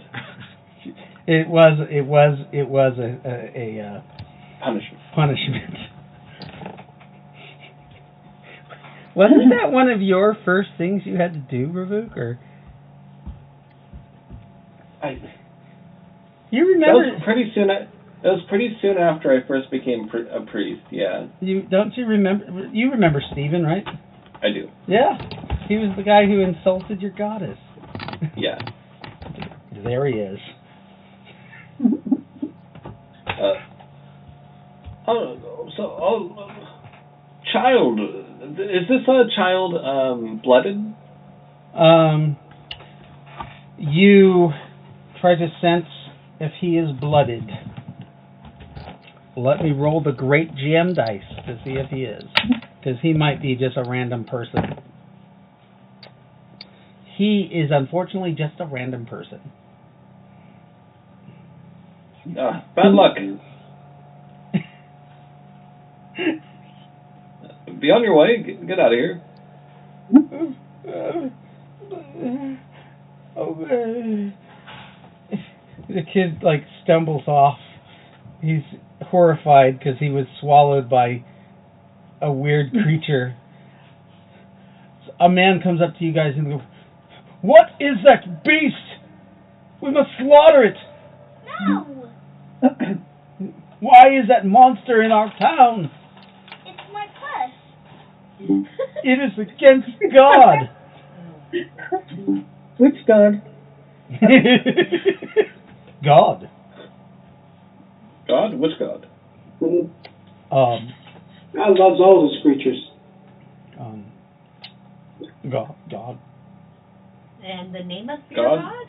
It was a punishment. Wasn't that one of your first things you had to do, Ravuk? Or you remember? That was pretty soon after I first became a priest. Yeah. You remember? You remember Stephen, right? I do. Yeah, he was the guy who insulted your goddess. Yeah. There he is. Child. Is this a child blooded? You try to sense if he is blooded. Let me roll the great GM dice to see if he is. Because he might be just a random person. He is unfortunately just a random person. Bad luck. Be on your way. Get out of here. The kid like stumbles off. He's horrified because he was swallowed by a weird creature. A man comes up to you guys and goes, "What is that beast? We must slaughter it." No. Why is that monster in our town? It's my pus. It is against God. Which God? God. God? Which God? God loves all his creatures. God. And the name of your God?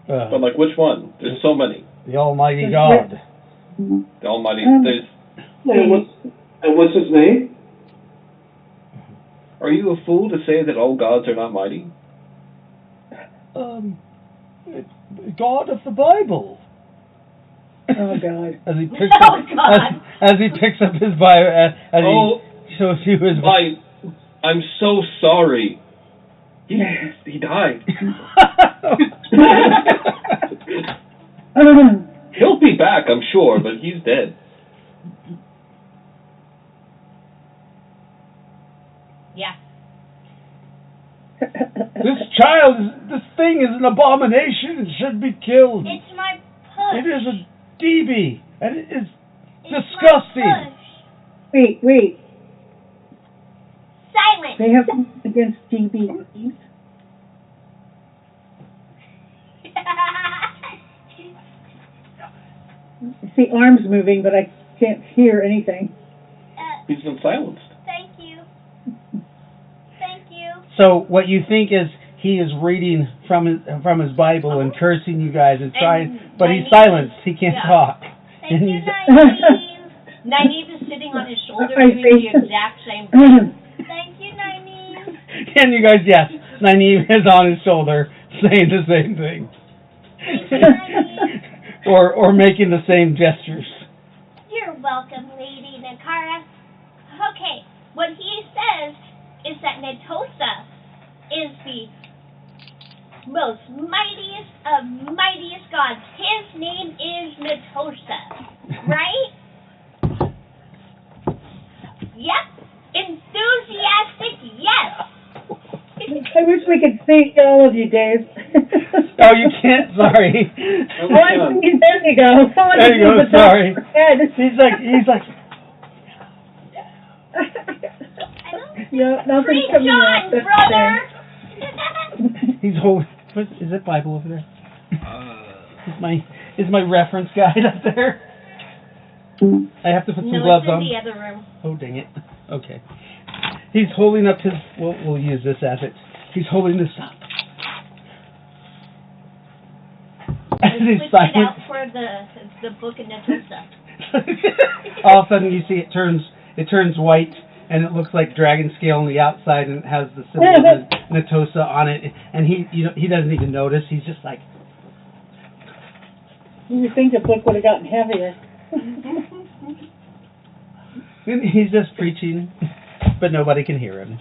But like which one? There's so many. The Almighty God. The Almighty. There's. And what's his name? Are you a fool to say that all gods are not mighty? God of the Bible. Oh God! As he picks up, as he picks up his Bible, as he shows you his Bible. I'm so sorry. He died. He'll be back, I'm sure, but he's dead. Yeah. This thing is an abomination. It should be killed. It's my push. It is a DB, and it is disgusting. Wait. Silence. They have something against DBs. I see arms moving, but I can't hear anything. He's been silenced. Thank you. Thank you. So what you think is he is reading from his Bible and cursing you guys and trying, but he's silenced. He can't talk. Thank And you, he's- Nynaeve. Nynaeve is sitting on his shoulder I doing think- the exact same thing. Thank you, Nynaeve. And you guys, yes, Nynaeve is on his shoulder saying the same thing. Thank you, Nynaeve. or making the same gestures. You're welcome, Lady Nakara. Okay, what he says is that Netosa is the most mightiest of mightiest gods. His name is Netosa, right? Yep. Enthusiastic, yes. I wish we could see all of you, Dave. Oh, you can't. Sorry. There you go. There you go. Sorry. Head. He's like. Yeah, nothing's Preach coming on, out. That's brother. He's holding. Is it Bible over there? Is my reference guide up there? I have to put some gloves No, on. it's in the other room. Oh, dang it. Okay. He's holding up his. We'll use this as it. He's holding this up. As he's Switch it silent. out for the book of Netosa. All of a sudden, you see it turns white, and it looks like dragon scale on the outside, and it has the symbol of Netosa on it. And he doesn't even notice. He's just like. You would think the book would have gotten heavier. He's just preaching, but nobody can hear him.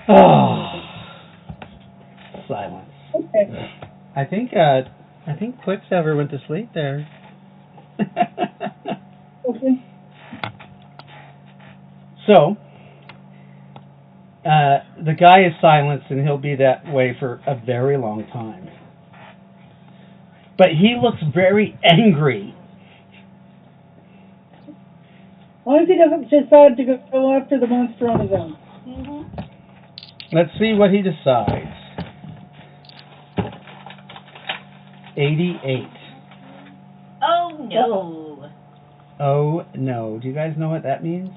Oh, silence. Okay. I think Quicksilver went to sleep there. Okay. So, the guy is silenced, and he'll be that way for a very long time. But he looks very angry. Why does he decide to go after the monster on his own? Mm-hmm. Let's see what he decides. 88. Oh no. Oh no. Do you guys know what that means?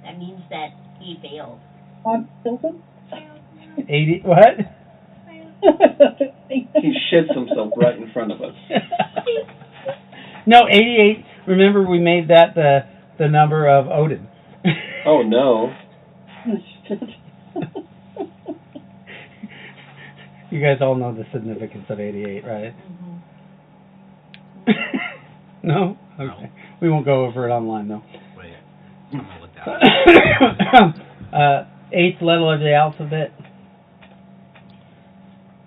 That means that he failed. On Hilton? 80. What? He shits himself right in front of us. No, 88. Remember, we made that the number of Odin. Oh no. You guys all know the significance of 88, right? Mm-hmm. No? Okay. We won't go over it online, though. Wait, I'm gonna look that up. Eighth letter of the alphabet,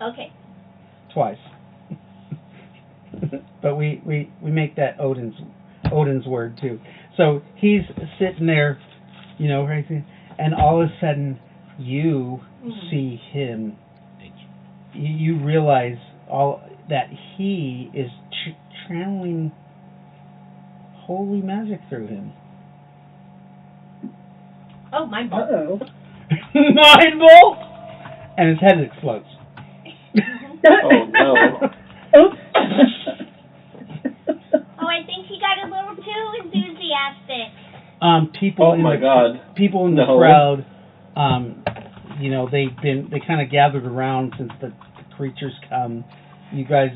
Okay. twice. But we make that Odin's word, too. So he's sitting there, right there, and all of a sudden you see him. You realize that he is channeling holy magic through him. Oh, mind blown. Uh-oh. Mind blow! And his head explodes. Oh no. Oops. Oh, I think he got a little too enthusiastic. People Oh in my the God. people in the No. crowd, they kind of gathered around since the creatures come. You guys,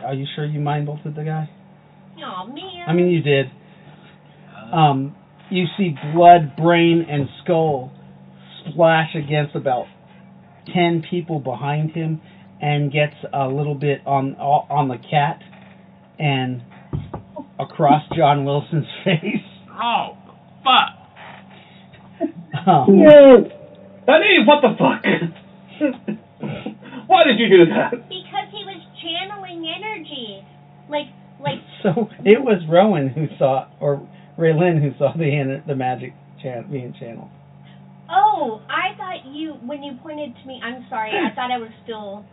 are you sure you mind bolted the guy? Oh man. I mean, you did. You see blood, brain, and skull splash against about 10 people behind him, and gets a little bit on the cat and across John Wilson's face. Oh, fuck. No. Honey, what the fuck? Why did you do that? Because he was channeling energy. Like So it was Rowan who saw, or Raylyn who saw the magic being channeled. oh, I thought when you pointed to me, I'm sorry, I thought I was still,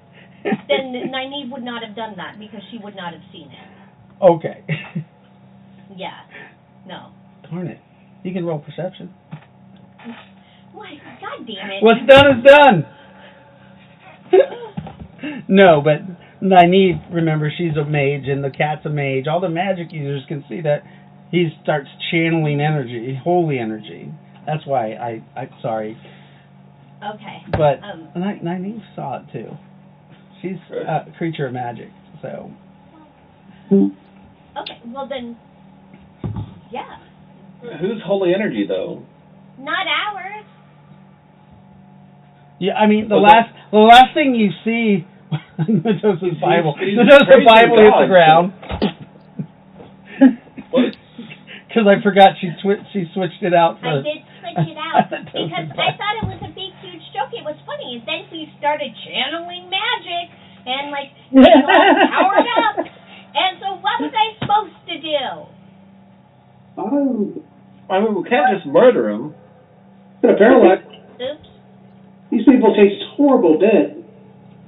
then Nynaeve would not have done that because she would not have seen it. Okay. Yeah. No. Darn it. You can roll perception. What? God damn it. What's done is done. No, but Nynaeve, remember, she's a mage, and the cat's a mage. All the magic users can see that he starts channeling energy, holy energy. That's why I'm sorry. Okay. But Nynaeve saw it too. She's a creature of magic, so. Okay, well then, yeah. Who's holy energy, though? Not ours. Yeah, I mean, the last thing you see, Medusa's Bible. he's Medusa's Bible hit the God. ground. What? Because I forgot she switched it out. I did switch it out because I thought it was a big, huge joke. It was funny, and then he started channeling magic and like getting all powered up. And so, what was I supposed to do? I mean, we can't just murder him. Parallax. Oops. These people taste horrible dead.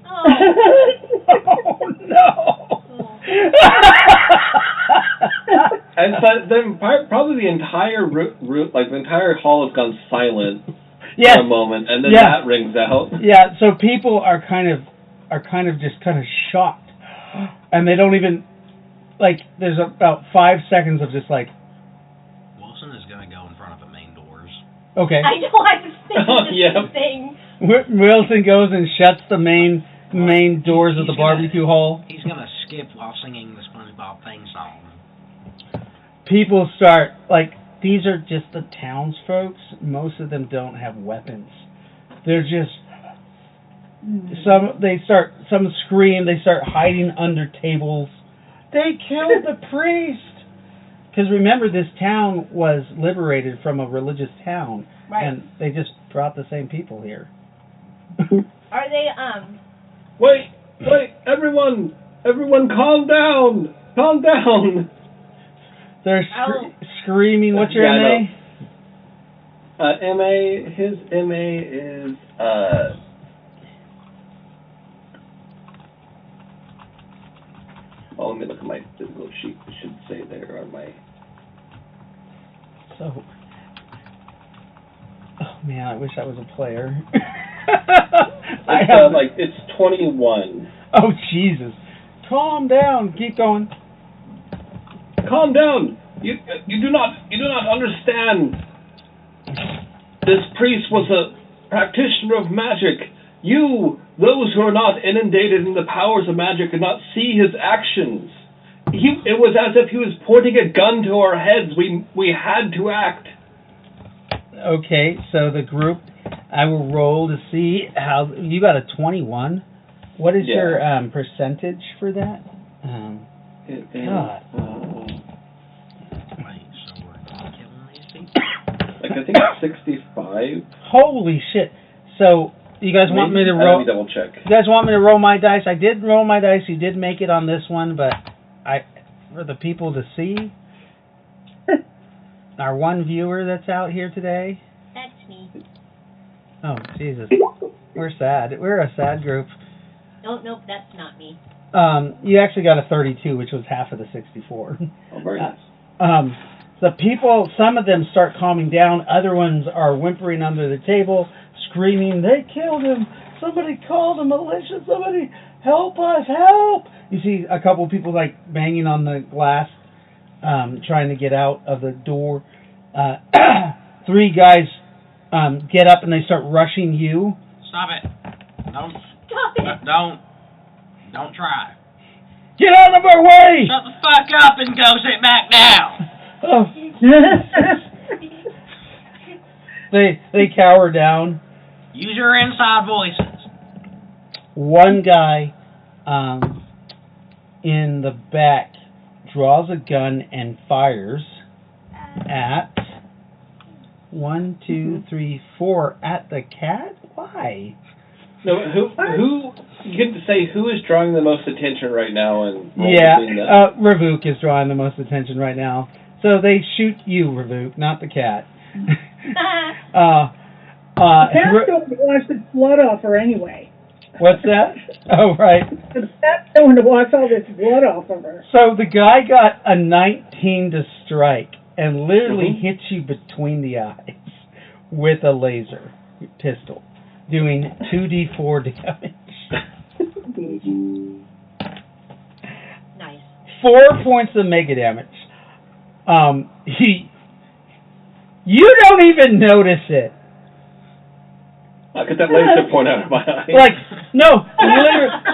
Oh. Oh no! And so then probably the entire route, like the entire hall has gone silent Yes. for a moment, and then Yeah. that rings out. Yeah, so people are kind of just kind of shocked, and they don't even like. There's about 5 seconds of just like, Wilson is going to go in front of the main doors. okay. I know, I was thinking the Yeah. same thing. Wilson goes and shuts the main doors of the barbecue hall. He's going to skip while singing the SpongeBob theme song. People start like, these are just the townsfolk. Most of them don't have weapons. They're just some scream. They start hiding under tables. They killed the priest. Because remember, this town was liberated from a religious town, Right. and they just brought the same people here. Are they, Wait, everyone, calm down. They're screaming. What's your MA? His MA is, let me look at my physical sheet. It should say there on my... So, oh man, I wish I was a player. It's 21. Oh Jesus! Calm down. Keep going. Calm down. You do not understand. This priest was a practitioner of magic. You, those who are not inundated in the powers of magic, could not see his actions. It was as if he was pointing a gun to our heads. We had to act. Okay, so the group, I will roll to see how you got a 21. What is your percentage for that? God. Wait, so we're killing these people? I think it's 65. Holy shit! So you guys want me to roll? Let me double check. You guys want me to roll my dice? I did roll my dice. You did make it on this one, but for the people to see, our one viewer that's out here today. that's me. Oh Jesus, we're sad. We're a sad group. Oh, nope, that's not me. You actually got a 32, which was half of the 64. Oh, very nice. The people, some of them start calming down. Other ones are whimpering under the table, screaming, "They killed him! Somebody call the militia! Somebody help us! Help!" You see a couple people like banging on the glass, trying to get out of the door. 3 guys get up and they start rushing you. Stop it. Don't try. Get out of our way! Shut the fuck up and go sit back down. Oh. They cower down. Use your inside voices. One guy in the back draws a gun and fires at 1, 2, 3, 4 at the cat. Why? No, who? You can say who is drawing the most attention right now, and Ravuk is drawing the most attention right now. So they shoot you, Ravuk, not the cat. Cat's going to wash the blood off her anyway. What's that? Oh, right. The cat's going to wash all this blood off of her. So the guy got a 19 to strike and literally hits you between the eyes with a laser pistol, doing 2d4 damage. 4 points of mega damage. You don't even notice it. I get that laser point out of my eye. Like, no,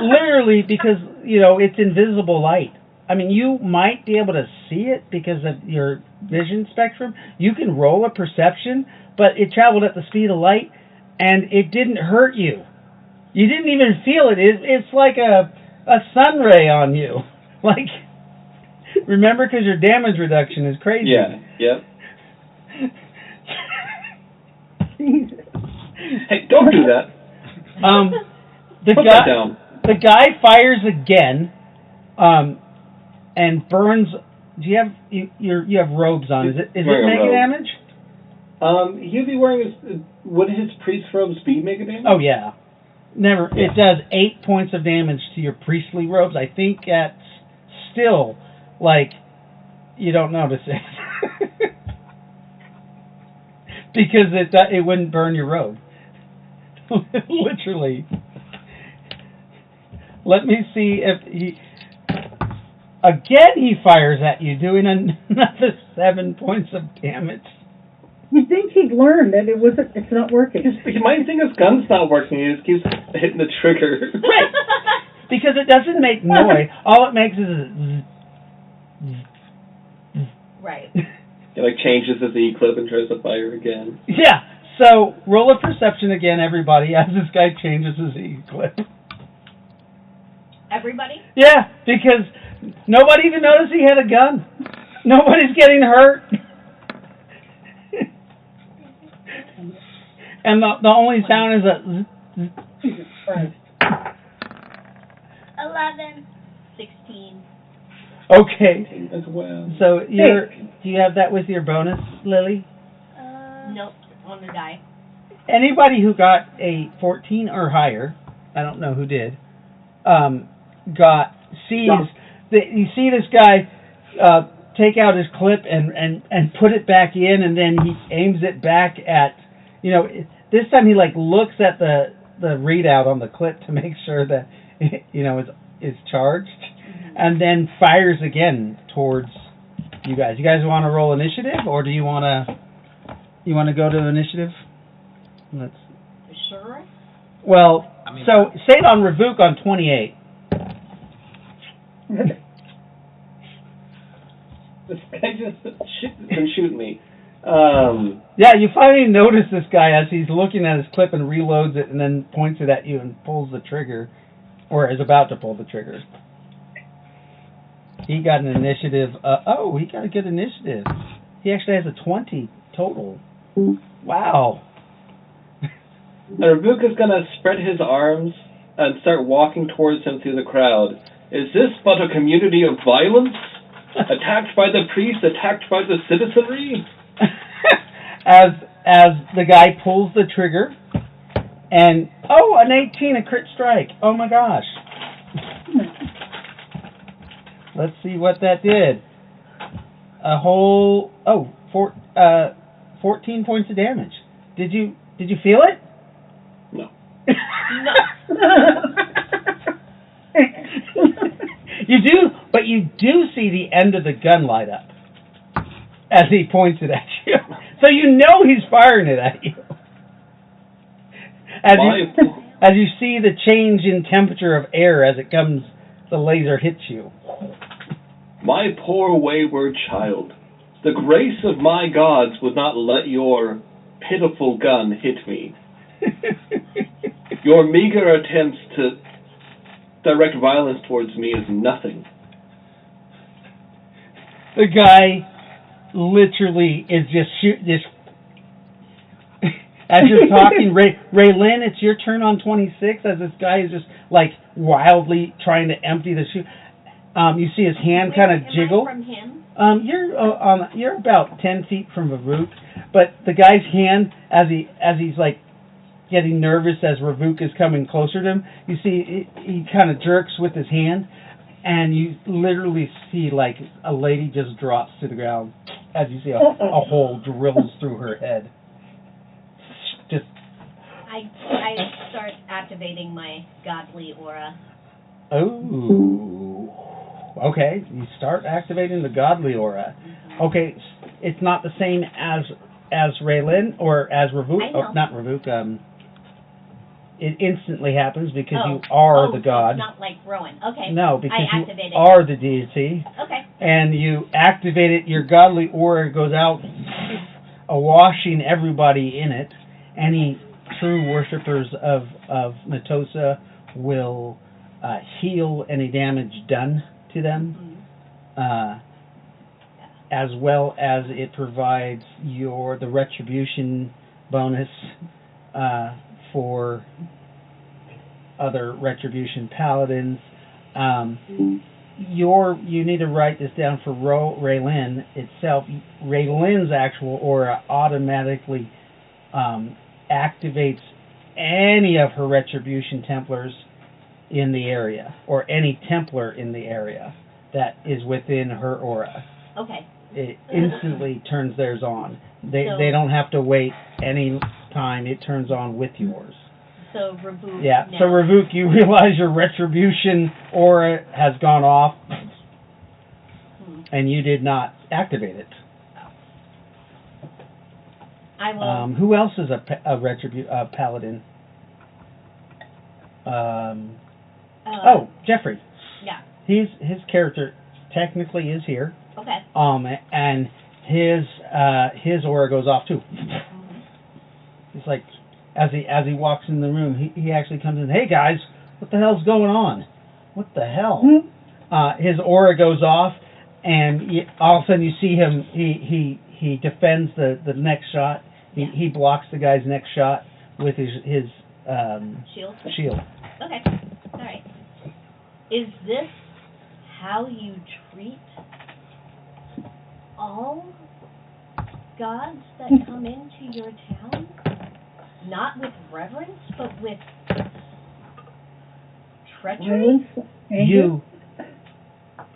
literally, because, it's invisible light. I mean, you might be able to see it because of your vision spectrum. You can roll a perception, but it traveled at the speed of light, and it didn't hurt you. You didn't even feel it. It's like a sun ray on you. Like, remember, because your damage reduction is crazy. Yeah, yep. Hey, don't do that. Put that down. The guy fires again, and burns. Do you have you have robes on? Is it mega damage? He'd be wearing would his priest robes be mega damage? Oh yeah. Never. Yeah. It does 8 points of damage to your priestly robes. I think that's still like you don't notice it because it wouldn't burn your robe. Literally. Let me see if he fires at you, doing another 7 points of damage. You'd think he'd learn that it's not working. He might think his gun's not working. He just keeps hitting the trigger. Right. Because it doesn't make noise. All it makes is right. It like changes his E-clip and tries to fire again. Yeah. So roll a perception again, everybody, as this guy changes his E-clip. Everybody? Yeah, because nobody even noticed he had a gun. Nobody's getting hurt. And the only sound is a... 11, 16. Okay. As well. So do you have that with your bonus, Lily? Nope, on the die. Anybody who got a 14 or higher, I don't know who did, you see this guy take out his clip and put it back in, and then he aims it back at, this time he looks at the readout on the clip to make sure that is charged, and then fires again towards you guys. You guys want to roll initiative, or do you want to go to initiative? Let's. Sure. Well, so say it on Revook on 28. This guy just can shoot me. Yeah, you finally notice this guy as he's looking at his clip and reloads it and then points it at you and pulls the trigger, or is about to pull the trigger. He got an initiative. He got a good initiative. He actually has a 20 total. Wow. And Revook is going to spread his arms and start walking towards him through the crowd. Is this but a community of violence? Attacked by the priest, attacked by the citizenry? As the guy pulls the trigger, and an 18, a crit strike. Oh my gosh. Let's see what that did. A whole 14 points of damage. Did you feel it? No. You do, but you do see the end of the gun light up as he points it at you. So you know he's firing it at you. As you see the change in temperature of air as it comes, the laser hits you. My poor wayward child, the grace of my gods would not let your pitiful gun hit me. Your meager attempts to direct violence towards me is nothing. The guy literally is just as you're talking, Raylyn, it's your turn on 26, as this guy is just wildly trying to empty the chute. You see his hand kind of jiggle. From him? You're about 10 feet from Revook, but the guy's hand, as he's getting nervous as Revook is coming closer to him, you see he kind of jerks with his hand, and you literally see a lady just drops to the ground as you see a hole drills through her head. Just. I start activating my godly aura. Oh. Okay, you start activating the godly aura. Okay, it's not the same as Raylin or as Ravuk. I know. Oh, not Ravuk. It instantly happens because you are the god. So it's not like Rowan. Okay. No, because I you activated are the deity. Okay. And you activate it. Your godly aura goes out, washing everybody in it. Any true worshippers of Natosa will heal any damage done to them, as well as it provides the retribution bonus for other retribution paladins. You need to write this down for Raylin itself. Raylin's actual aura automatically activates any of her retribution Templars in the area, or any Templar in the area that is within her aura. Okay. It instantly turns theirs on. They don't have to wait any time. It turns on with yours. So Ravuk. Yeah. Now. So Ravuk, you realize your retribution aura has gone off, and you did not activate it. I will. Who else is a paladin? Jeffrey. Yeah. His character technically is here. Okay. And his aura goes off too. It's like as he walks in the room, he actually comes in. Hey guys, what the hell's going on? What the hell? His aura goes off, and all of a sudden you see him. He defends the next shot. He blocks the guy's next shot with his shield. Okay. All right. Is this how you treat all gods that come into your town? Not with reverence, but with treachery?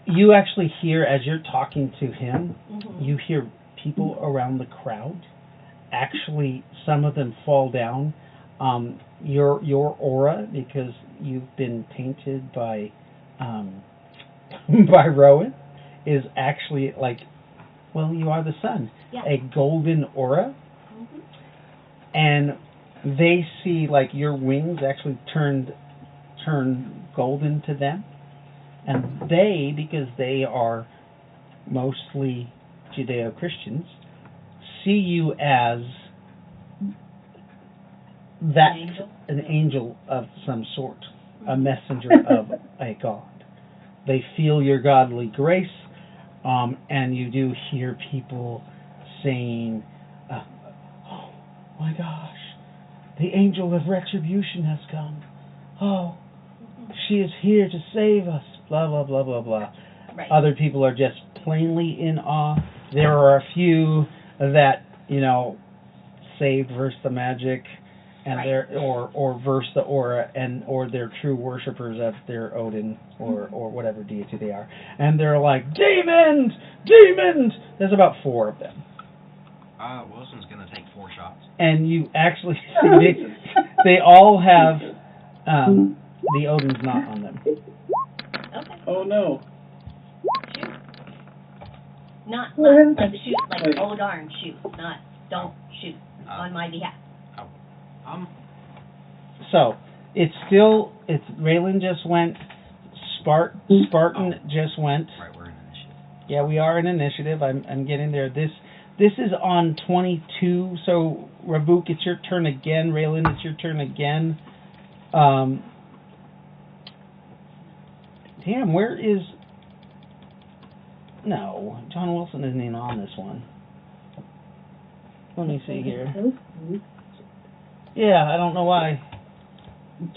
You actually hear, as you're talking to him, you hear people around the crowd. Actually, some of them fall down. Your aura, because you've been tainted by by Rowan, is actually like, well, you are the sun, a golden aura, and they see like your wings actually turn golden to them, and they, because they are mostly Judeo-Christians, see you as an angel of some sort, a messenger of a god. They feel your godly grace, and you do hear people saying, oh my gosh, the angel of retribution has come. Oh, she is here to save us, blah, blah, blah, blah, blah. Right. Other people are just plainly in awe. There are a few that, saved versus the magic, and or verse the aura, or they're true worshippers of their Odin or whatever deity they are, and they're like, demons. There's about 4 of them. Wilson's gonna take 4 shots. And you actually see they all have the Odin's not on them. Okay. Oh no. Shoot. Not like shoot, like oh darn, shoot. Not don't shoot on my behalf. So it's Raylin just went. Spartan just went. Right, we're in initiative. Yeah, we are in initiative. I'm getting there. This is on 22. So Ravuk, it's your turn again. Raylin, it's your turn again. Damn, where is? No, John Wilson isn't even on this one. Let me see here. Yeah, I don't know why.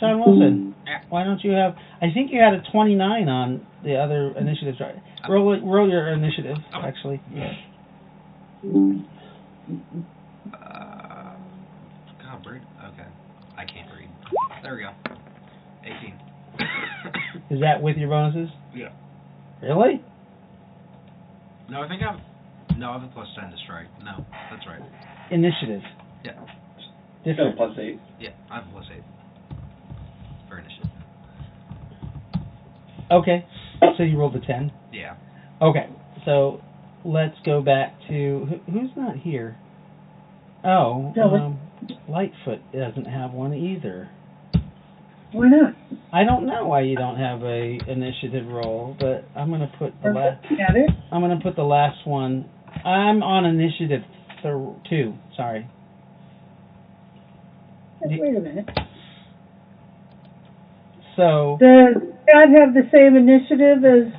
John Wilson, why don't you have? I think you had a 29 on the other initiatives. Right? Roll your initiative, actually. God, read. Okay, I can't read. There we go. 18. Is that with your bonuses? Yeah. Really? No, I think I have a plus 10 to strike. No, that's right. Initiative. Yeah. Different. +8. Yeah, I have a plus 8 for initiative. Okay. said you rolled a 10? Yeah. Okay, so let's go back to who's not here. Oh, Lightfoot doesn't have one either. Why not? I don't know why you don't have a initiative roll, but I'm gonna put the last. Got it. I'm gonna put the last one. I'm on initiative 2. Sorry. Just wait a minute. So. Does Scott have the same initiative as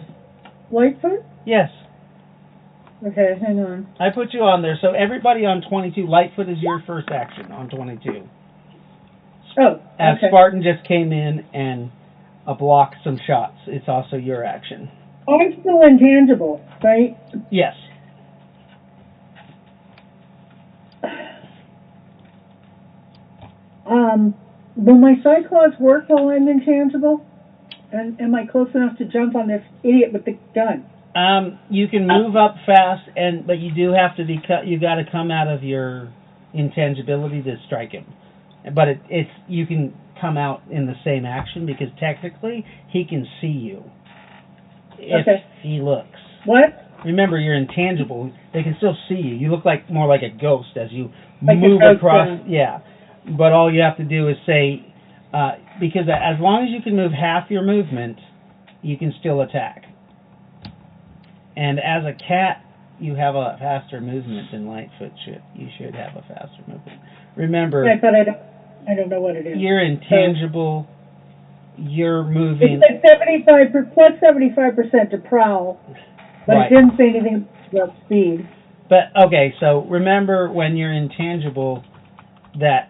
Lightfoot? Yes. Okay, hang on. I put you on there. So everybody on 22. Lightfoot is your first action on 22. Oh, As okay. Spartan just came in and blocked some shots, it's also your action. I'm still intangible, right? Yes. Will my Cyclops work while I'm intangible? And am I close enough to jump on this idiot with the gun? You can move up fast, but you do have to be you got to come out of your intangibility to strike him. But it's you can come out in the same action because technically he can see you if he looks. What? Remember, you're intangible. They can still see you. You look more like a ghost as you like move ghost, across. Yeah, but all you have to do is say because as long as you can move half your movement, you can still attack. And as a cat, you have a faster movement than Lightfoot should. You should have a faster movement. Remember, yeah, but I don't know what it is. You're intangible. You're moving. It's like 75% to prowl, but right. It didn't say anything about speed. But okay, so remember when you're intangible that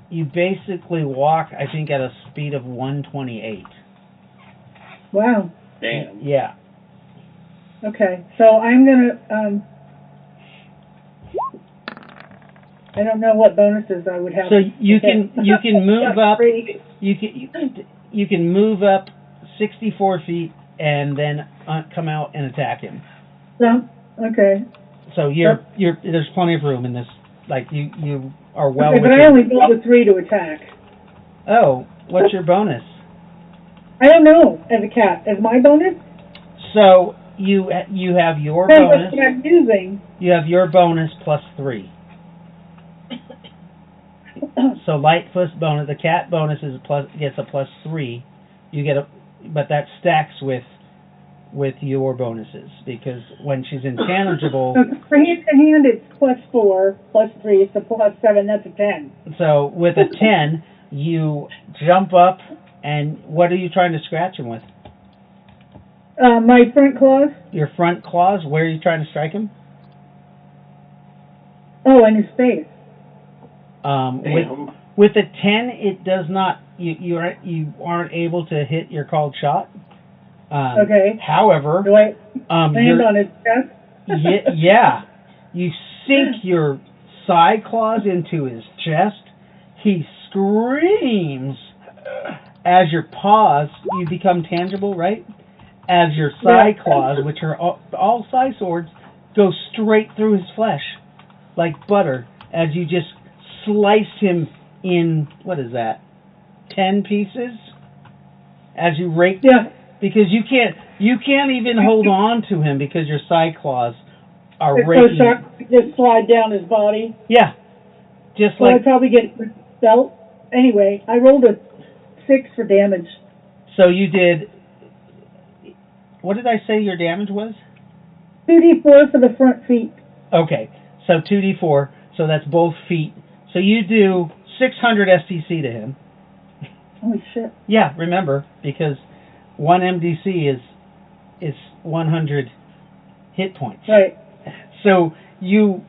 you basically walk, I think, at a speed of 128. Wow. Damn. Yeah. Okay, so I'm gonna I don't know what bonuses I would have. So you can move up. You can move up 64 feet and then come out and attack him. So okay. So there's plenty of room in this. Like you are well. Okay, but I only rolled a 3 to attack. Oh, what's your bonus? I don't know. As a cat, as my bonus. So you have your Depends bonus. what I'm using. You have your bonus plus 3. So Lightfoot's bonus, the cat bonus gets a plus 3. You get but that stacks with your bonuses because when she's intangible. For hand to hand, it's plus 4, plus 3, so plus 7. That's a 10. So with a 10, you jump up, and what are you trying to scratch him with? My front claws. Your front claws. Where are you trying to strike him? Oh, in his face. With a 10, it does not. You aren't able to hit your called shot. Okay. However, do I land on his chest? Yeah. You sink your side claws into his chest. He screams. As your paws, you become tangible, right? As your side claws, which are all side swords, go straight through his flesh like butter. As you just slice him in, what is that, 10 pieces? As you rake, because you can't even hold on to him because your side claws are raking. So sharp, just slide down his body. Yeah, just so I'd probably get belt. Anyway, I rolled a 6 for damage. So you did. What did I say your damage was? 2d4 for the front feet. Okay, so 2d4. So that's both feet. So you do 600 STC to him. Holy shit. Yeah, remember, because 1 MDC is 100 hit points. Right. So you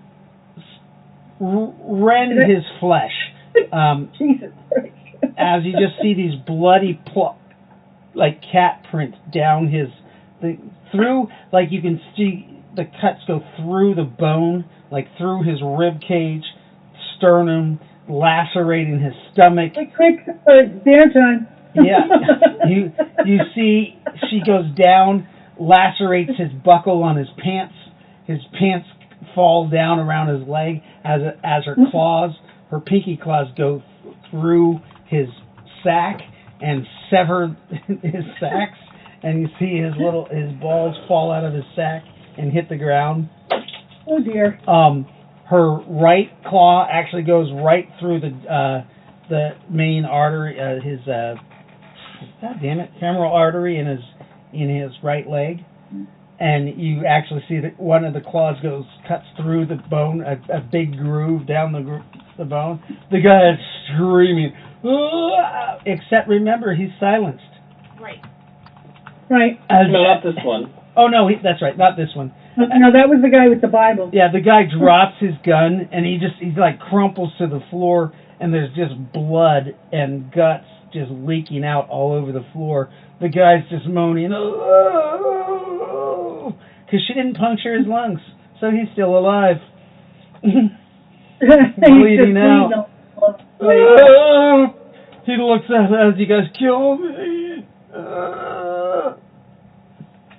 rend his flesh. Jesus Christ. As you just see these bloody like cat prints down through, like you can see the cuts go through the bone, like through his rib cage, sternum, lacerating his stomach. Quick, it's dinner time. Yeah, you see she goes down, lacerates his buckle on his pants. His pants fall down around his leg as her claws, her pinky claws go through his sack and sever his sacs, and you see his balls fall out of his sack and hit the ground. Oh dear. Her right claw actually goes right through the main artery, his God damn it, femoral artery in his right leg, and you actually see that one of the claws cuts through the bone, a big groove down the bone. The guy is screaming, except remember he's silenced. Right. Right. No, not this one. Oh no, that's right, not this one. No, that was the guy with the Bible. Yeah, the guy drops his gun and he like crumples to the floor, and there's just blood and guts just leaking out all over the floor. The guy's just moaning, because she didn't puncture his lungs, so he's still alive. Bleeding out. He looks at us, you guys kill me.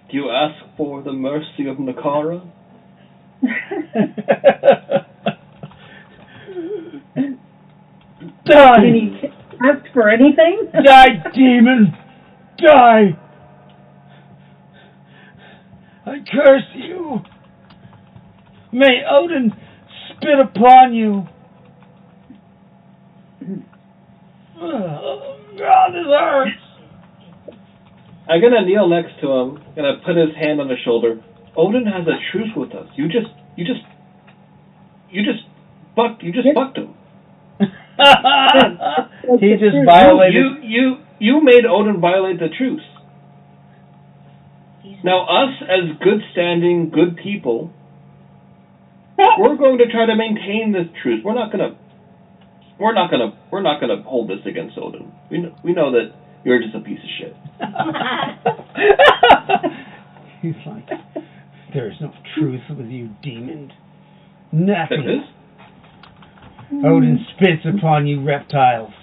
Do you ask for the mercy of Nakara? Die! Did he ask for anything? Die, demon! Die! I curse you! May Odin spit upon you! Oh, God, this hurts! I'm gonna kneel next to him, gonna put his hand on his shoulder. Odin has a truce with us. You just bucked him. He just violated. You made Odin violate the truce. Now us as good standing, good people, we're going to try to maintain this truce. We're not gonna hold this against Odin. We know that you're just a piece of shit. He's like, there is no truth with you, demon. Nothing. There is? Odin spits upon you, reptiles.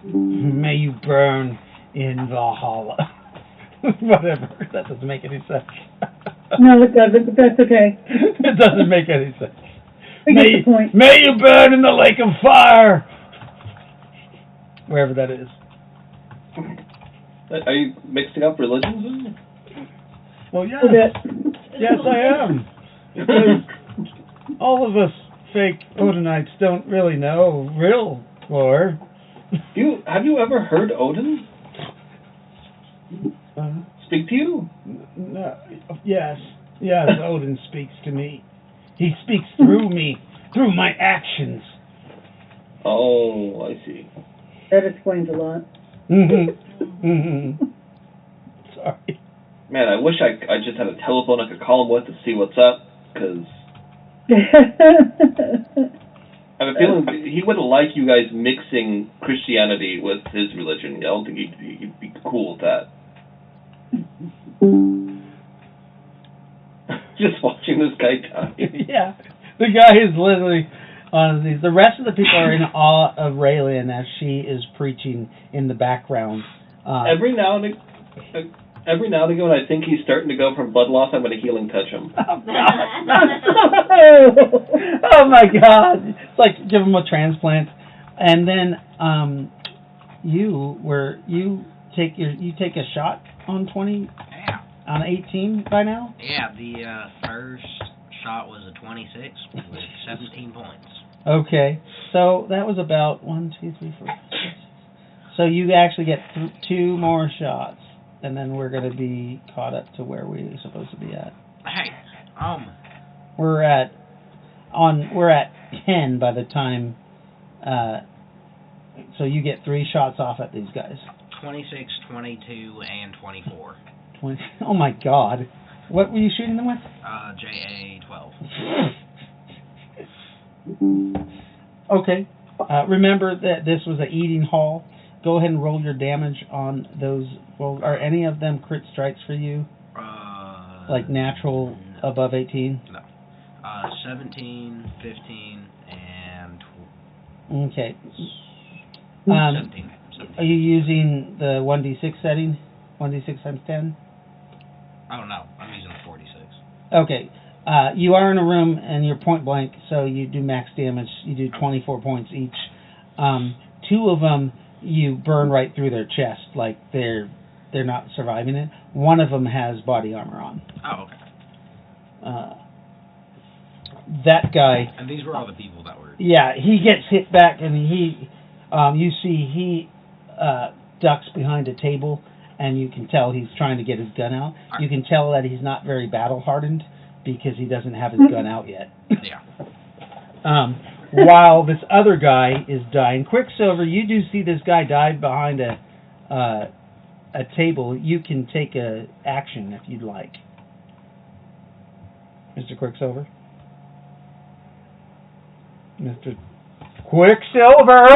May you burn in Valhalla. Whatever. That doesn't make any sense. No, it doesn't, but that's okay. It doesn't make any sense. I get the point. May you burn in the lake of fire. Wherever that is. Are you mixing up religions? Well, yes. Yes, I am. Because all of us fake Odinites don't really know real lore. Have you ever heard Odin speak to you? No, yes, Odin speaks to me. He speaks through me, through my actions. Oh, I see. That explains a lot. Sorry. Man, I wish I just had a telephone I could call him with to see what's up, because I have a feeling he wouldn't like you guys mixing Christianity with his religion. I don't think he'd be cool with that. Just watching this guy die. Yeah, the guy is literally on these. The rest of the people are in awe of Raylin as she is preaching in the background. Every now and again, when I think he's starting to go from blood loss, I'm going to healing touch him. Oh, God. Oh my God! It's like give him a transplant, and then you take a shot on 20. Yeah. On 18 by now? Yeah, the first shot was a 26 with 17 points. Okay, so that was about 1, 2, 3, 4, 5, 6. So you actually get 2 more shots, and then we're going to be caught up to where we're supposed to be at. Hey, we're at 10 by the time. So you get 3 shots off at these guys. 26, 22, and 24. 20. Oh my God! What were you shooting them with? JA-12. Okay. Remember that this was a eating hall. Go ahead and roll your damage on those. Well, are any of them crit strikes for you? Like natural no. Above 18? No. 17, 15, and... Okay. 17. Are you using the 1d6 setting? 1d6 times 10? Oh, no. I'm using the 46. Okay. You are in a room and you're point blank, so you do max damage. You do 24 points each. 2 of them you burn right through their chest, like they're not surviving it. One of them has body armor on. Oh, okay. That guy. And these were all the people that were. Yeah, he gets hit back, and you see he ducks behind a table, and you can tell he's trying to get his gun out. You can tell that he's not very battle hardened because he doesn't have his gun out yet. Yeah. While this other guy is dying. Quicksilver, you do see this guy die behind a table. You can take a action if you'd like. Mr. Quicksilver? Mr. Quicksilver!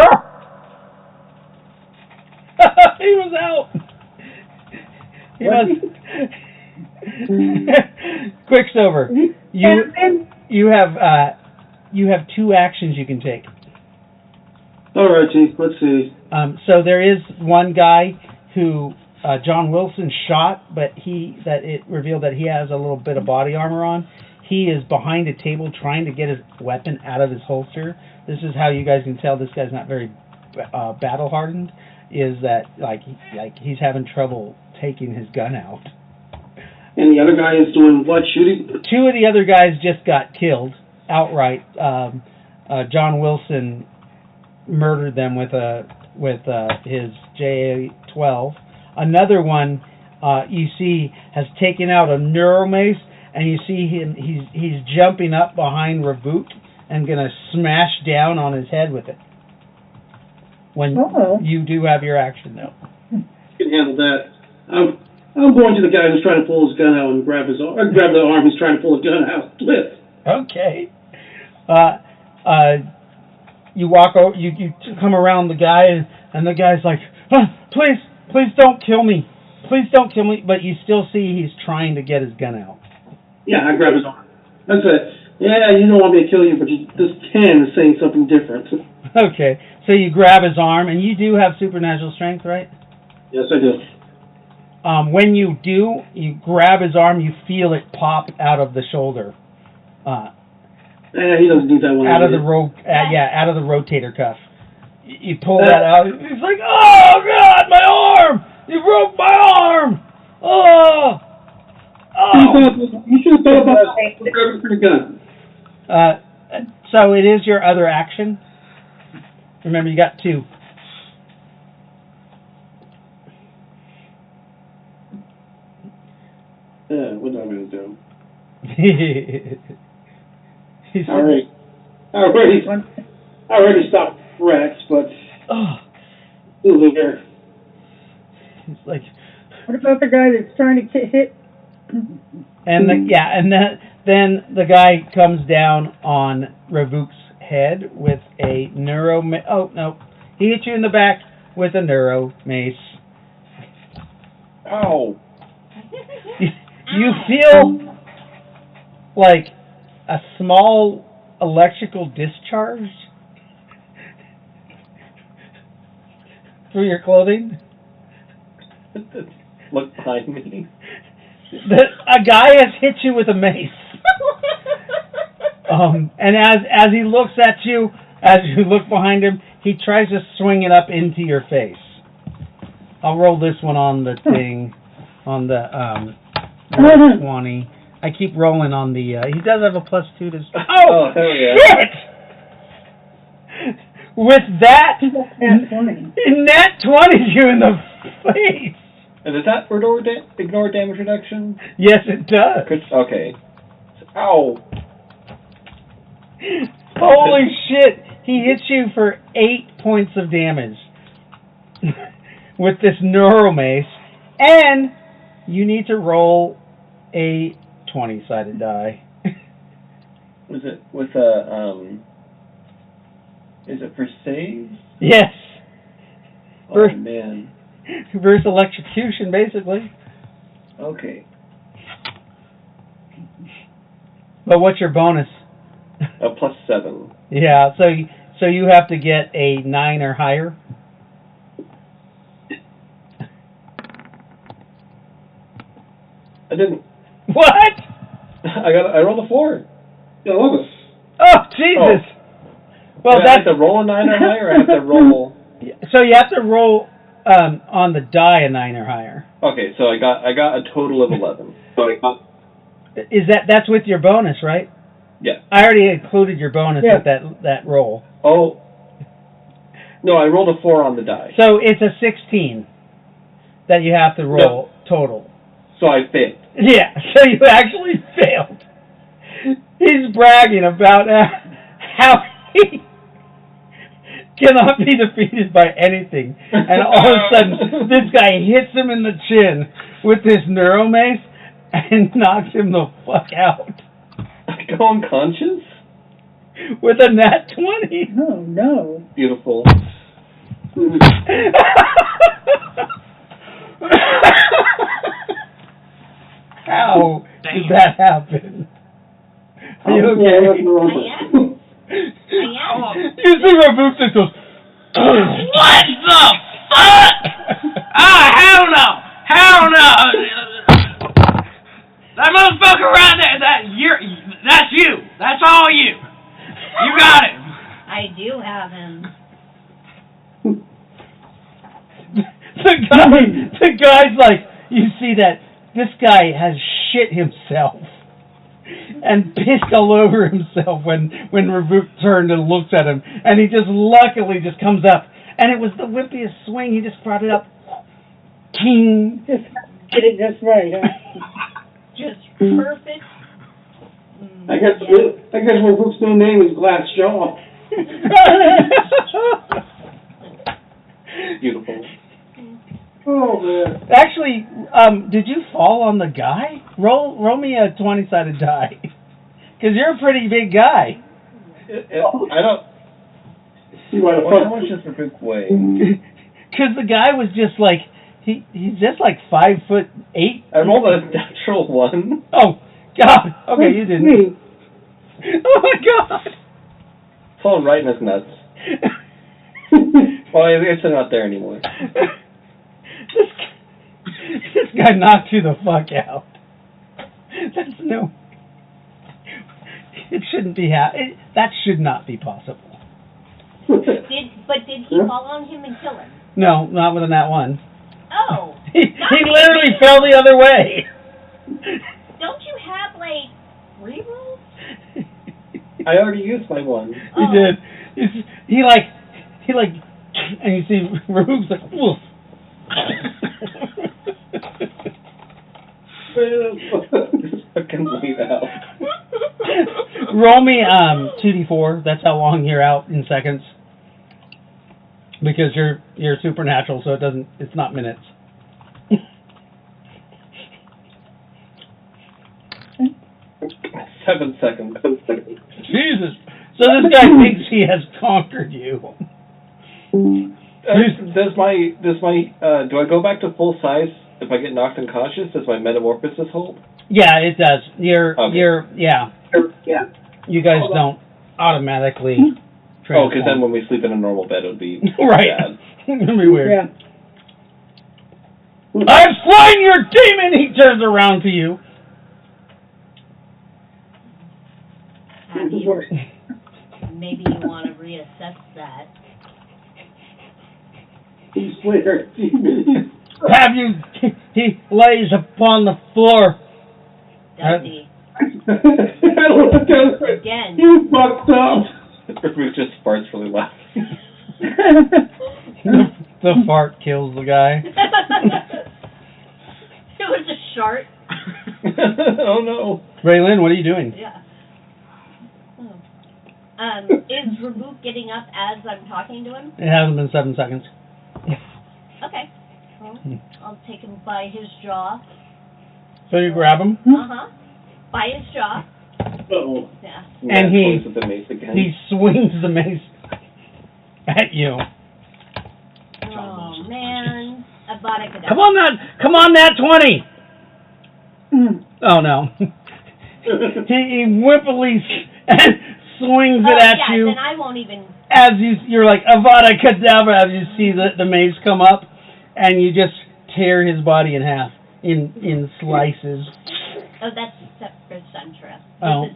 He was out! He must... Quicksilver, you have 2 actions you can take. Alrighty, let's see. So there is one guy who John Wilson shot, but it revealed that he has a little bit of body armor on. He is behind a table trying to get his weapon out of his holster. This is how you guys can tell this guy's not very battle hardened. Is that he's having trouble taking his gun out. And the other guy is doing what? Shooting? 2 of the other guys just got killed outright. John Wilson murdered them with his JA-12. Another one, you see, has taken out a neuromace, and you see him. He's jumping up behind Reboot and gonna smash down on his head with it. When you do have your action, though. You can handle that. I'm going to the guy who's trying to pull his gun out and grab his arm. Or grab the arm he's trying to pull the gun out with. Okay. You walk over. You come around the guy, and the guy's like, please don't kill me. Please don't kill me. But you still see he's trying to get his gun out. Yeah, I grab his arm. That's it. Yeah, you don't want me to kill you, but this can is saying something different. Okay. So you grab his arm, and you do have supernatural strength, right? Yes, I do. When you do, you grab his arm, you feel it pop out of the shoulder. He doesn't need that one. Out of the out of the rotator cuff. You pull that out. He's like, "Oh God, my arm! You broke my arm! Oh! You should have thought about grabbing for the gun." So it is your other action. Remember, you got 2. Yeah, what am I going to do? I already stopped Rex, but over there. He's like, what about the guy that's trying to hit? And then the guy comes down on Reboot's head with a neuro. Oh no, he hit you in the back with a neuro mace. Ow! You feel like a small electrical discharge through your clothing. Look behind me. A guy has hit you with a mace. And as he looks at you, as you look behind him, he tries to swing it up into your face. I'll roll this one on the thing, on the 20. I keep rolling on the. He does have a +2 to. Oh, shit! With that, Nat 20's you in the face. And does that ignore damage reduction? Yes, it does. Okay. Ow! Holy shit! He hits you for 8 points of damage with this neuromace, and you need to roll a 20-sided die. Was it with a Is it for saves? Yes. Oh man. Reverse electrocution, basically. Okay. But what's your bonus? A +7. Yeah, so you have to get a 9 or higher. I didn't. What? I rolled a 4. Yeah, love it. Oh Jesus! Oh. Well, I have to roll a 9 or higher. Or I have to roll. So you have to roll on the die a 9 or higher. Okay, so I got a total of 11. That's with your bonus, right? Yeah. I already included your bonus with that roll. Oh. No, I rolled a 4 on the die. So it's a 16 that you have to roll total. So I failed. Yeah, so you actually failed. He's bragging about how he cannot be defeated by anything. And all of a sudden, this guy hits him in the chin with this neuromace and knocks him the fuck out. I go unconscious? With a nat 20. Oh, no. Beautiful. How did that happen? Are you okay? I am. You see Rabook just goes, What the fuck? Oh, hell no! Hell no! That motherfucker right there, that's you. That's all you. You got him. I do have him. the guy's like, you see that this guy has shit himself and pissed all over himself when Rabook turned and looks at him, and he just luckily just comes up, and it was the whippiest swing. He just brought it up, ting. Just get it just right, huh? Just perfect. I guess Rabook's new name is Glass Jaw. Beautiful. Oh, man. Actually, did you fall on the guy? Roll me a 20-sided die. Because you're a pretty big guy. I don't... See why the How much is Rabook weigh? Because the guy was just like, he's just like 5'8". I rolled a natural 1. Oh, God. Okay, you didn't. Oh, my God. It's all right in his nuts. Well, I guess they're not there anymore. This guy knocked you the fuck out. That's no... It shouldn't be... that should not be possible. Did he fall on him and kill him? No, not with a nat 1. Oh. He literally fell the other way. Don't you have, like, rerolls? I already used my 1. He did. He like, and you see Rabook's like, woof. Just fucking leave out. Roll me 2d4. That's how long you're out in seconds. Because you're supernatural, so it's not minutes. 7 seconds. Jesus. So this guy thinks he has conquered you. Do I go back to full size if I get knocked unconscious? Does my metamorphosis hold? Yeah, it does. Yeah. Yeah. You guys don't automatically transform. Oh, because then when we sleep in a normal bed, it would be right. bad. It'd be weird. Yeah. I've slain your demon! He turns around to you. Maybe you want to reassess that. He swears. Have you... He lays upon the floor. Does he? Again. You fucked up. Rabook just farts really loud. The fart kills the guy. It was a shark. Oh no. Raylyn, what are you doing? Yeah. Is Rabook getting up as I'm talking to him? It hasn't been 7 seconds. Okay. Well, I'll take him by his jaw. So you grab him? By his jaw. Uh-oh. Yeah. And he swings the mace at you. Oh, man. Avada-kedavra. Come on, that 20! Oh, no. he whippily swings it at you. Then I won't even... As you're like, Avada Kedavra, as you see the mace come up, and you just tear his body in half, in slices. Oh, that's Centra. Oh.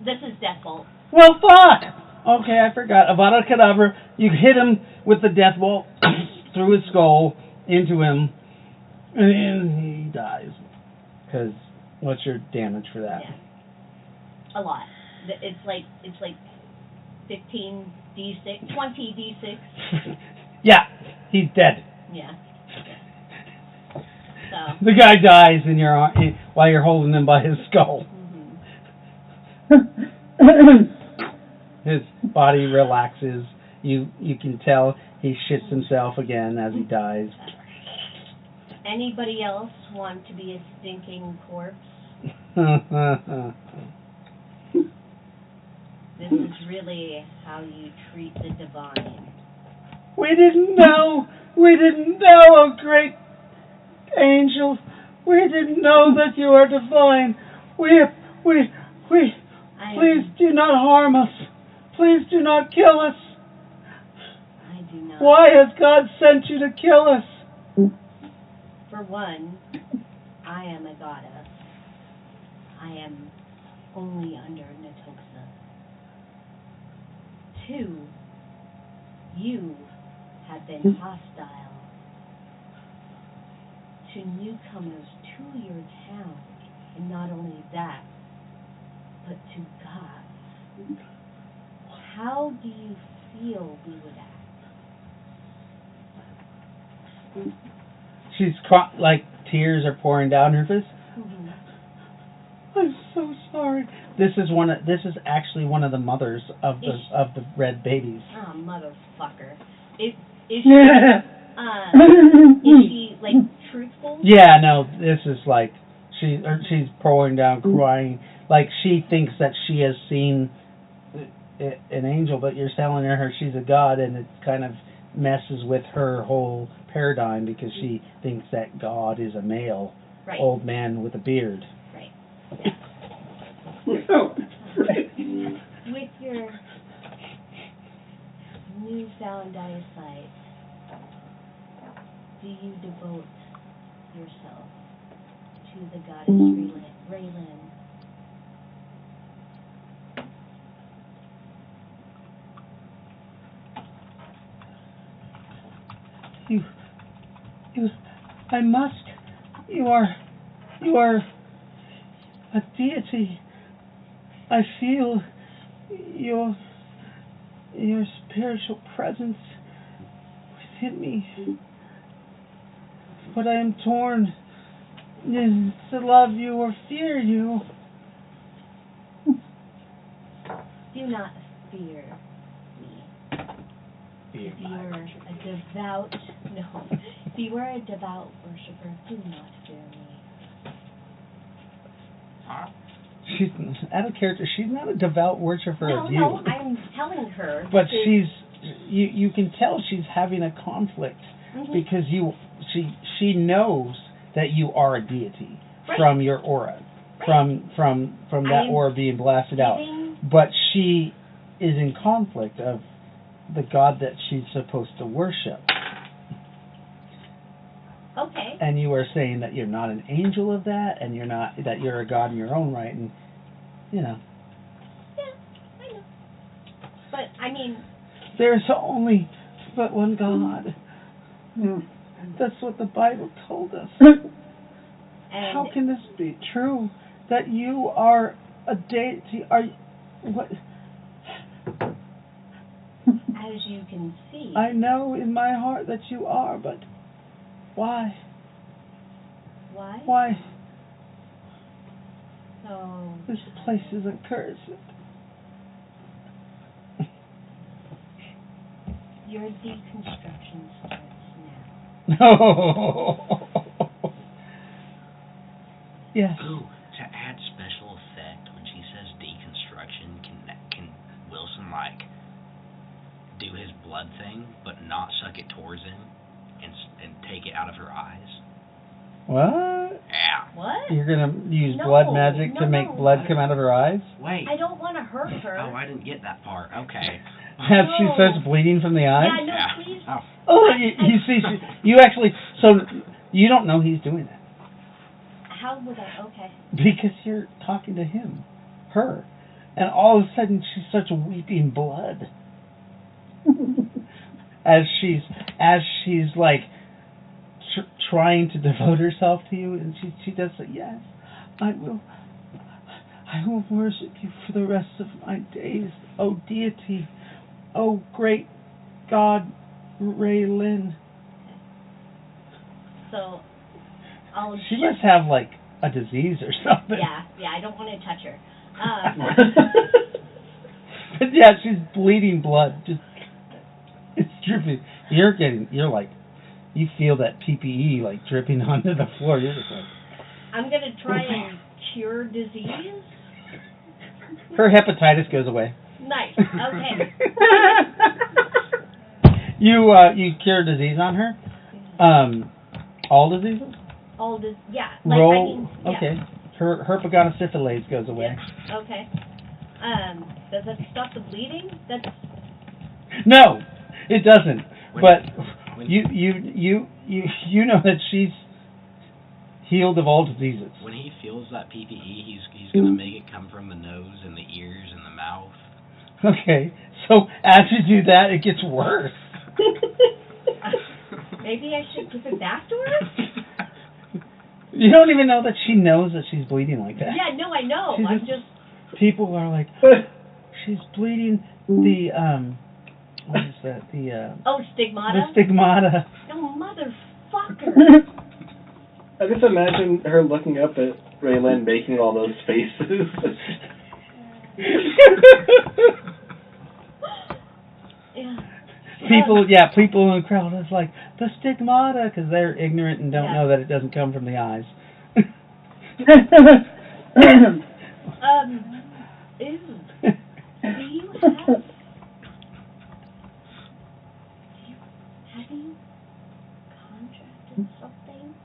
This is Death Bolt. Well, fuck! Okay, I forgot. Avada Kedavra, you hit him with the death bolt, through his skull into him, and he dies. Because what's your damage for that? Yeah. A lot. It's like 15 d6, 20 d6. Yeah, he's dead. Yeah. So. The guy dies in your while you're holding him by his skull. Mm-hmm. His body relaxes. You can tell he shits himself again as he dies. Anybody else want to be a stinking corpse? This is really how you treat the divine. We didn't know, oh great angel. We didn't know that you are divine. Please do not harm us. Please do not kill us. I do not. Why has God sent you to kill us? For one, I am a goddess. I am only under Natoxa. 2, you have been hostile to newcomers to your town, and not only that, but to God. How do you feel we would act? She's like tears are pouring down her face. Mm-hmm. I'm so sorry. This is actually one of the mothers of the red babies. Oh, motherfucker! Is she like truthful? Yeah, no. This is like she's pouring down, crying, like she thinks that she has seen an angel, but you're telling her she's a god, and it kind of messes with her whole paradigm because she thinks that God is a male, old man with a beard. Right. Oh. With your newfound eyesight, do you devote yourself to the goddess Raylan? I must. You are a deity. I feel your spiritual presence within me. But I am torn to love you or fear you. Do not fear me. If you are a devout worshiper, do not fear me. She's out of character. She's not a devout worshiper of you. No, I'm telling her. But you can tell she's having a conflict because she knows that you are a deity from your aura, from that aura being blasted out. But she is in conflict of the God that she's supposed to worship. Okay. And you are saying that you're not an angel of that, and that you're a god in your own right, and Yeah, I know. But I mean, there's only but one God. That's what the Bible told us. How can this be true? That you are a deity? What? As you can see. I know in my heart that you are, but why? Why? Why? Oh. This place is accursed. Your deconstruction starts now. No. Yes. Ooh, to add special effect, when she says deconstruction, can Wilson like do his blood thing, but not suck it towards him, and take it out of her eyes? What? Yeah. What? You're gonna use blood magic to make blood come out of her eyes? Wait. I don't want to hurt her. Oh, I didn't get that part. Okay. As she starts bleeding from the eyes? Yeah, no, please. Oh, you see, you actually, so you don't know he's doing that. How would I? Okay. Because you're talking to him, her, and all of a sudden she starts weeping blood as she's as she's like trying to devote herself to you, and she does say, yes, I will worship you for the rest of my days, oh deity, oh great God, Raylan. So, She must have like a disease or something. Yeah, I don't want to touch her. But yeah, she's bleeding blood. Just it's dripping. You're like, you feel that PPE like dripping onto the floor. You're just like, I'm gonna try and cure disease. her hepatitis goes away. Nice. Okay. You cure disease on her? All diseases? Yeah. Like, Roll. I mean, yeah. Okay. Her herpaganosyphilis goes away. Yeah. Okay. Does that stop the bleeding? That's. No, it doesn't. But you know that she's healed of all diseases. When he feels that PPE, he's gonna make it come from the nose and the ears and the mouth. Okay, so as you do that, it gets worse. Maybe I should give it back to her? You don't even know that she knows that she's bleeding like that. Yeah, no, I know. I'm just... People are like, she's bleeding the, what is that? The, oh, stigmata? The stigmata. Oh, motherfucker. I just imagine her looking up at Raylan making all those faces. Yeah. People in the crowd is like, the stigmata, because they're ignorant and don't know that it doesn't come from the eyes. Ew. Do you contracted something?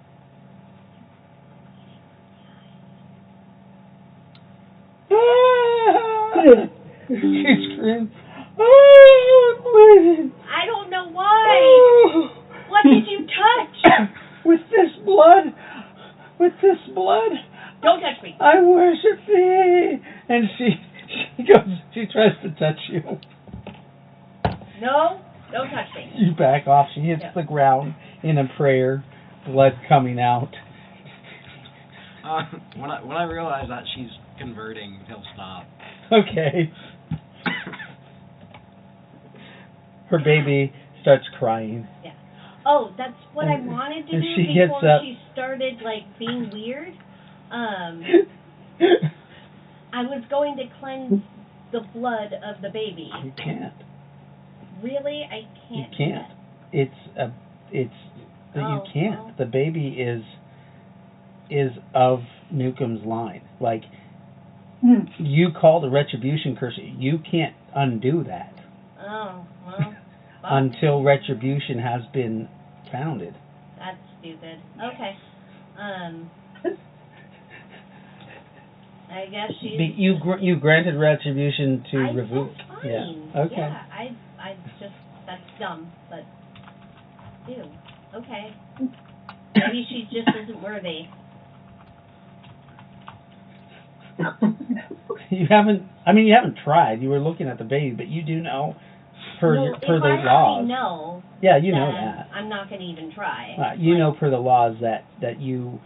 She screams, oh, I don't know why. What did you touch? With this blood. Don't touch me. I worship thee. And she tries to touch you. No, don't touch me. You back off. She hits the ground in a prayer, blood coming out. When I realize that she's converting, he'll stop. Okay. Her baby starts crying. Yeah. Oh, that's what I wanted to do she before gets up. she started, like, being weird. I was going to cleanse the blood of the baby. You can't. Really? I can't. You can't. You can't. Well. The baby is of Newcomb's line. Like, you call the retribution curse. You can't undo that. Oh, well. Until retribution has been founded. That's stupid. Okay. I guess she's... You granted retribution to revoke. That's fine. Yeah. Okay. Yeah, I just... That's dumb, but... Ew. Okay. Maybe she just isn't worthy. You haven't tried. You were looking at the baby, but you do know per the laws. Know. Yeah, you know that. I'm not going to even try. You know per the laws that you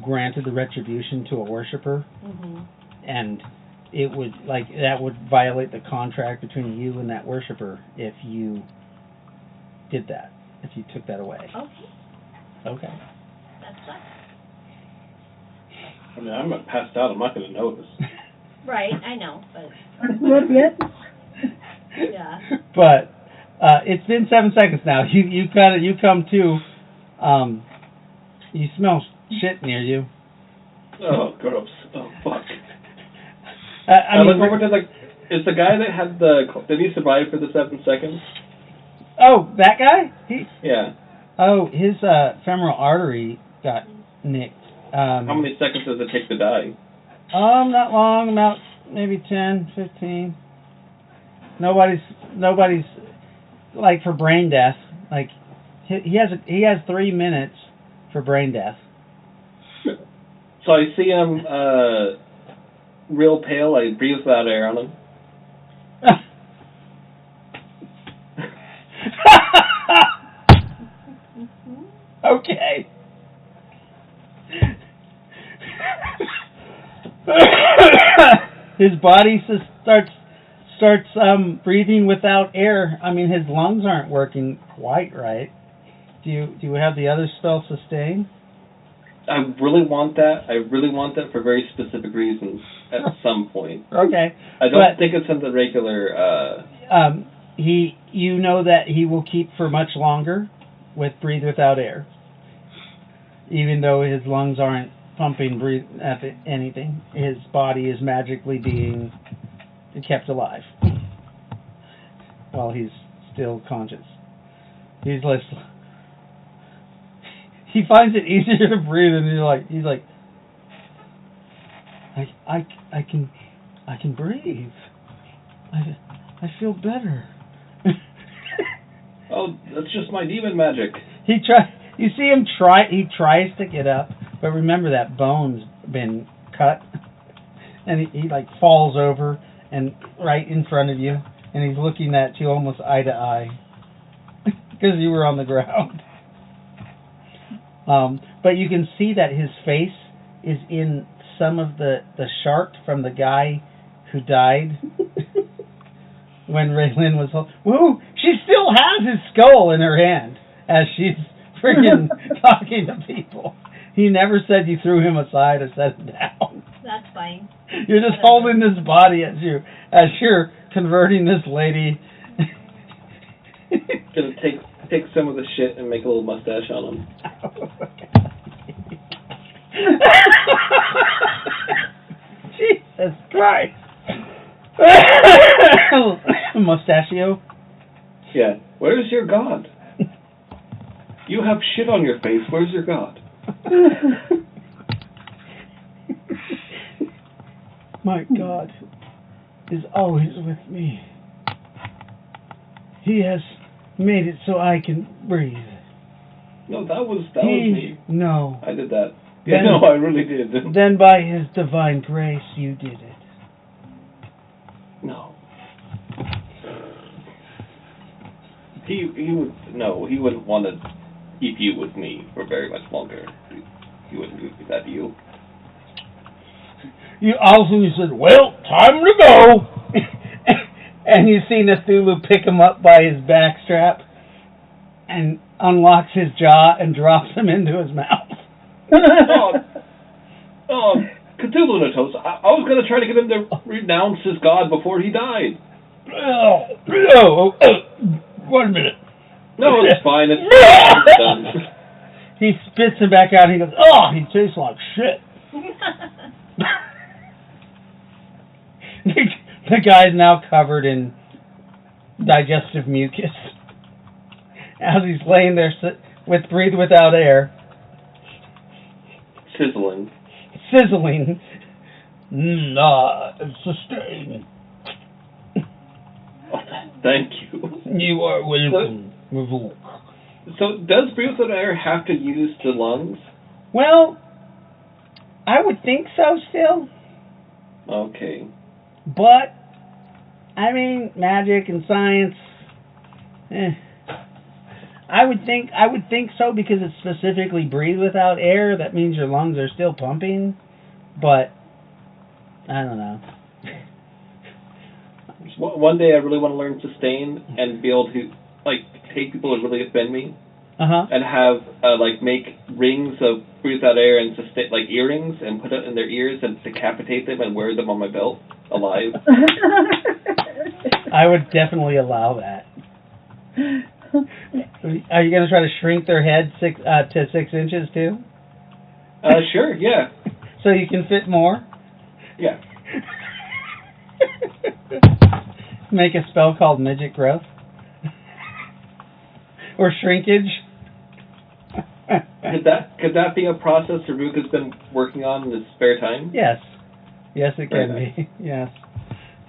granted the retribution to a worshiper, and it would that would violate the contract between you and that worshiper if you did that, if you took that away. Okay. That's fine. I mean, I'm not passed out. I'm not going to notice. Right, I know, but... Not yet? Yeah. But it's been 7 seconds now. You come to. You smell shit near you. Oh, gross. Oh, fuck. I look over to is the guy that had did he survive for the 7 seconds? Oh, that guy? Yeah. Oh, his femoral artery got nicked. How many seconds does it take to die? Not long, about maybe 10, 15. Nobody's like for brain death. Like he has 3 minutes for brain death. So I see him real pale. I breathe without air on him. Okay. His body starts breathing without air. I mean, his lungs aren't working quite right. Do you have the other spell sustain? I really want that. I really want that for very specific reasons at some point. Okay. I don't think it's in the regular. You know that he will keep for much longer with breathe without air, even though his lungs aren't pumping breathe anything. His body is magically being kept alive while he's still conscious. He's like, he finds it easier to breathe, and he's like, I can breathe. I feel better. Oh, that's just my demon magic. You see him try. He tries to get up, but remember that bone's been cut, and he like falls over and right in front of you, and he's looking at you almost eye to eye because you were on the ground. But you can see that his face is in some of the shark from the guy who died when Raylin was. Woo! She still has his skull in her hand as she's freaking talking to people. He never said you threw him aside or set him down. That's fine. You're just holding this body as you're converting this lady. Gonna take some of the shit and make a little mustache on him. Jesus Christ. Mustachio? Yeah. Where's your god? You have shit on your face. Where's your god? My God is always with me. He has made it so I can breathe. No, that was me. No. I did that. Yeah, no, I really did. Then by his divine grace, you did it. No. He wouldn't want to keep you with me for very much longer. He wouldn't do that to you. All of a sudden you said, well, time to go. And you see Cthulhu pick him up by his backstrap and unlocks his jaw and drops him into his mouth. Cthulhu Natos, I was going to try to get him to renounce his god before he died. One minute. No, it's fine. It's done. He spits him back out and he goes, oh, he tastes like shit. The guy's now covered in digestive mucus as he's laying there with breathe without air. Sizzling. Sustain. Oh, thank you. You are welcome. So does breathe without air have to use the lungs? Well, I would think so still. Okay. But I mean, magic and science. I would think so because it's specifically breathe without air. That means your lungs are still pumping. But I don't know. One day I really want to learn sustain and be able to take people that really offend me. And have make rings of breathe without air and sustain earrings and put it in their ears and decapitate them and wear them on my belt alive. I would definitely allow that. Are you going to try to shrink their head to 6 inches too? Sure, yeah. So you can fit more? Yeah. Make a spell called midget growth? Or shrinkage? Could that be a process Rook has been working on in his spare time? Yes. Yes, it can Very be. Yes.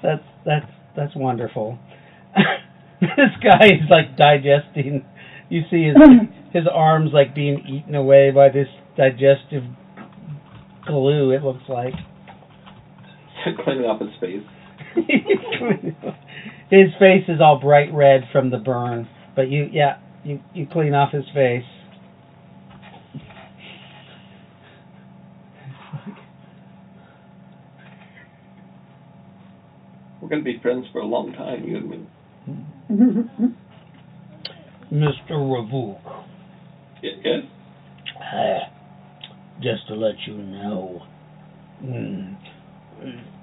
That's wonderful. This guy is digesting. You see his arms being eaten away by this digestive glue, it looks like. Cleaning up his face. His face is all bright red from the burn, but you clean off his face. going to be friends for a long time, you and me. Mr. Ravuk, Yes? just to let you know,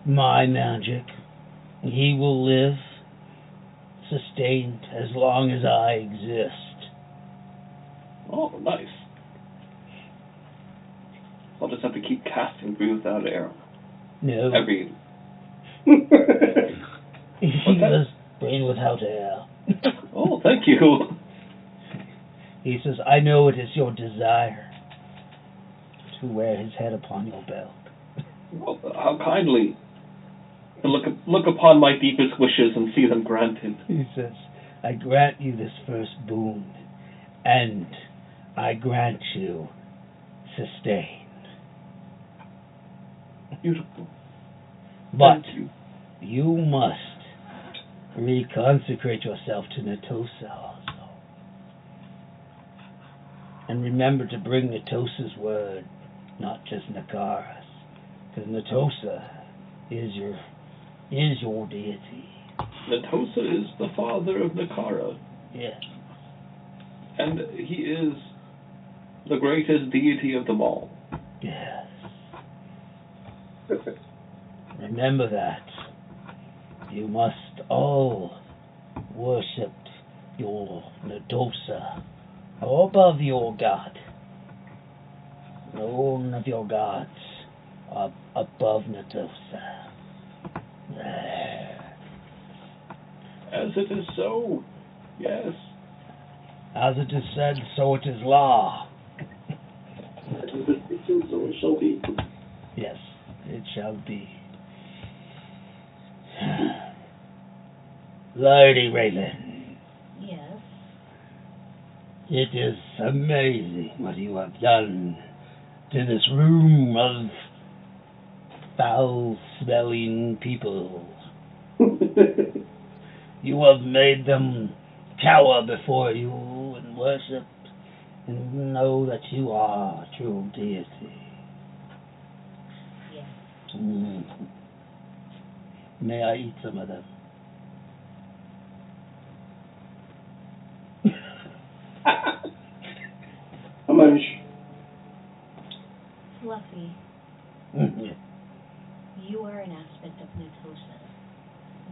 my magic, he will live, sustained as long as I exist. Oh, nice. I'll just have to keep casting breathe without air. No, Every... he was brain without air. Oh, thank you. He says, I know it is your desire to wear his head upon your belt. Well, how kindly. To look upon my deepest wishes and see them granted. He says, I grant you this first boon, and I grant you sustain. Beautiful. But Thank you. you must reconsecrate yourself to Natosa also. And remember to bring Natosa's word, not just Nakara's. Because Natosa is your deity. Natosa is the father of Nakara, Yes. and he is the greatest deity of them all. Yes. Remember that. You must all worship your Natosa above your god. None of your gods are above Natosa. As it is so, yes. As it is said, so it is law. So it shall be. Yes, it shall be. Lady Raylan, Yes. it is amazing what you have done to this room of foul-smelling people. You have made them cower before you and worship and know that you are a true deity. Yes. May I eat some of them? How much? Fluffy, Yeah. you are an aspect of Natosa.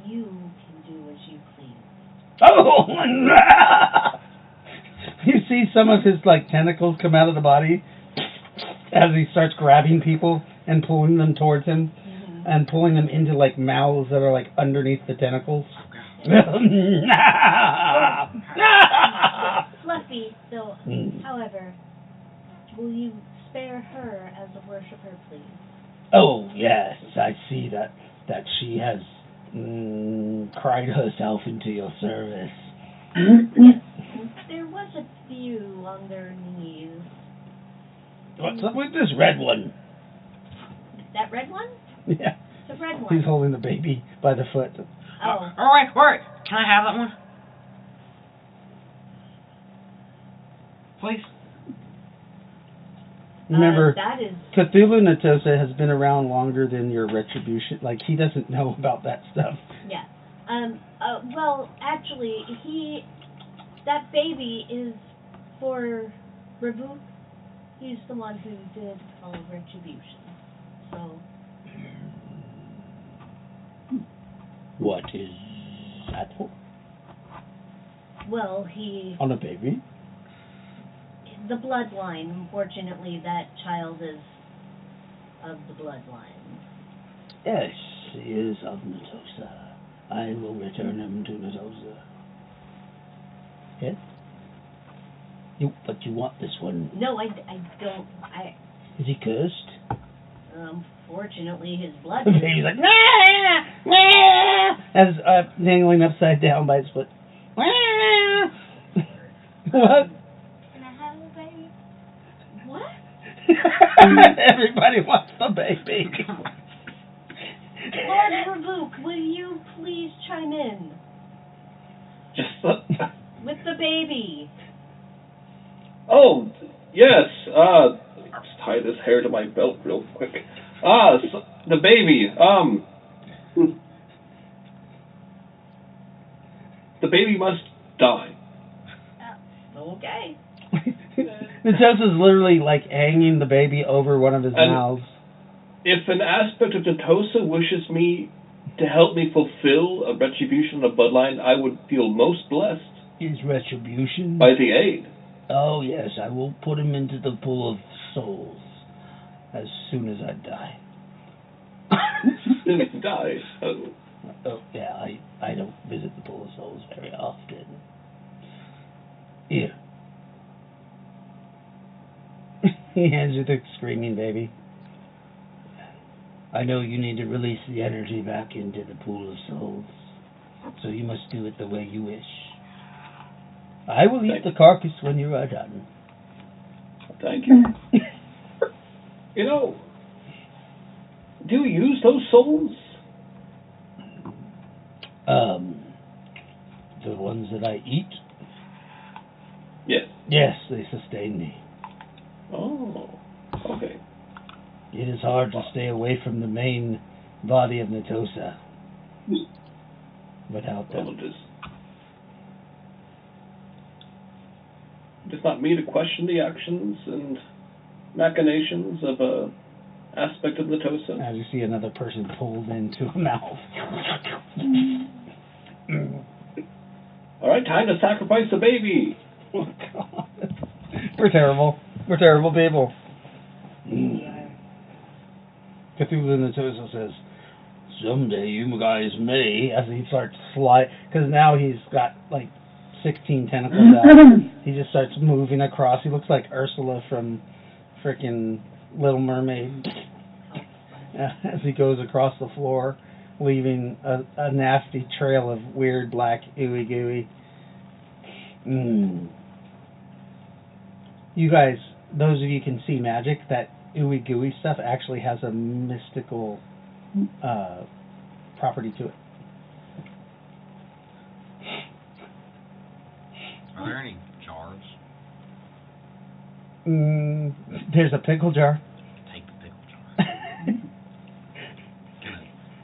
You can do as you please. Oh! You see some of his like tentacles come out of the body as he starts grabbing people and pulling them towards him, and pulling them into like mouths that are like underneath the tentacles. Fluffy, though, however, will you spare her as a worshiper, please? Oh yes, I see that she has cried herself into your service. There was a few on their knees. What's up with this red one? That red one? Yeah. The red one. He's holding the baby by the foot. Oh. Alright, can I have that one? Please? Remember, that is... Cthulhu Natosa has been around longer than your retribution. Like, he doesn't know about that stuff. Yeah. Well, actually, that baby is for Ravuk. He's the one who did all of retribution. So. What is that for? Well, he... On a baby? The bloodline. Unfortunately, that child is of the bloodline. Yes, he is of Natosa. I will return him to Natosa. Yes? But you want this one? No, I don't. Is he cursed? Unfortunately, his blood. The baby's like, nah, nah, as dangling upside down by his foot. What? Can I have a baby? What? Everybody wants the baby. Lord Ravuk, will you please chime in Just with the baby? Oh, yes. Let's tie this hair to my belt real quick. So, the baby. The baby must die. Okay. Natosa's literally like hanging the baby over one of his mouths. If an aspect of Natosa wishes me to help me fulfill a retribution of bloodline, I would feel most blessed. His retribution? By the aid. Oh, yes, I will put him into the pool of souls as soon as I die. As soon as he dies? Oh, yeah, I don't visit the pool of souls very often. Here. He hands you the screaming baby. I know you need to release the energy back into the pool of souls, so you must do it the way you wish. I will eat the carcass when you are done. Thank you. You know, do you use those souls? The ones that I eat? Yes. Yes, they sustain me. Oh, okay. It is hard to stay away from the main body of Natosa without them. Well, it's not me to question the actions and machinations of a aspect of Natosa. As you see another person pulled into a mouth. All right, time to sacrifice the baby. Oh, God. We're terrible. We're terrible people. Cthulhu Natosa says, someday you guys may. As he starts slide, because now he's got like 16 tentacles out. He just starts moving across. He looks like Ursula from frickin' Little Mermaid. As he goes across the floor, leaving a nasty trail of weird black ooey gooey. You guys, those of you can see magic, that ooey gooey stuff actually has a mystical property to it. Are there any jars? There's a pickle jar. Take the pickle jar.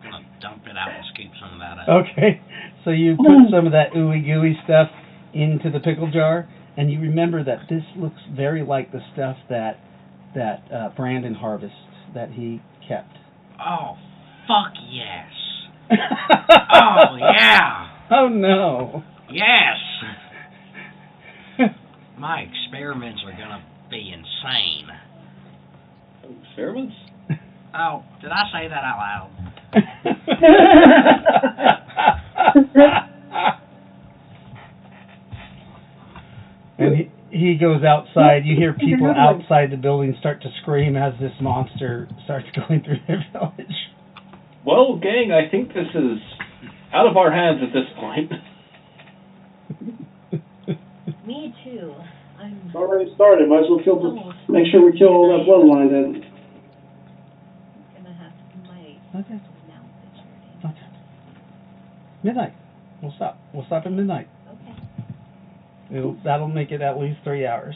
gonna dump it out and scoop some of that up. Okay, so you put some of that ooey gooey stuff into the pickle jar, and you remember that this looks very like the stuff that Brandon harvests that he kept. Oh, fuck yes. Oh, yeah. Oh, no. Yes. My experiments are gonna be insane. Experiments? Oh, did I say that out loud? And he goes outside. You hear people outside the building start to scream as this monster starts going through their village. Well, gang, I think this is out of our hands at this point. Me too. It's already started. Might as well make sure we kill all that bloodline then. Gonna have my Okay. mouth is hurting. Okay. Midnight. We'll stop. We'll stop at midnight. Okay. That'll make it at least 3 hours.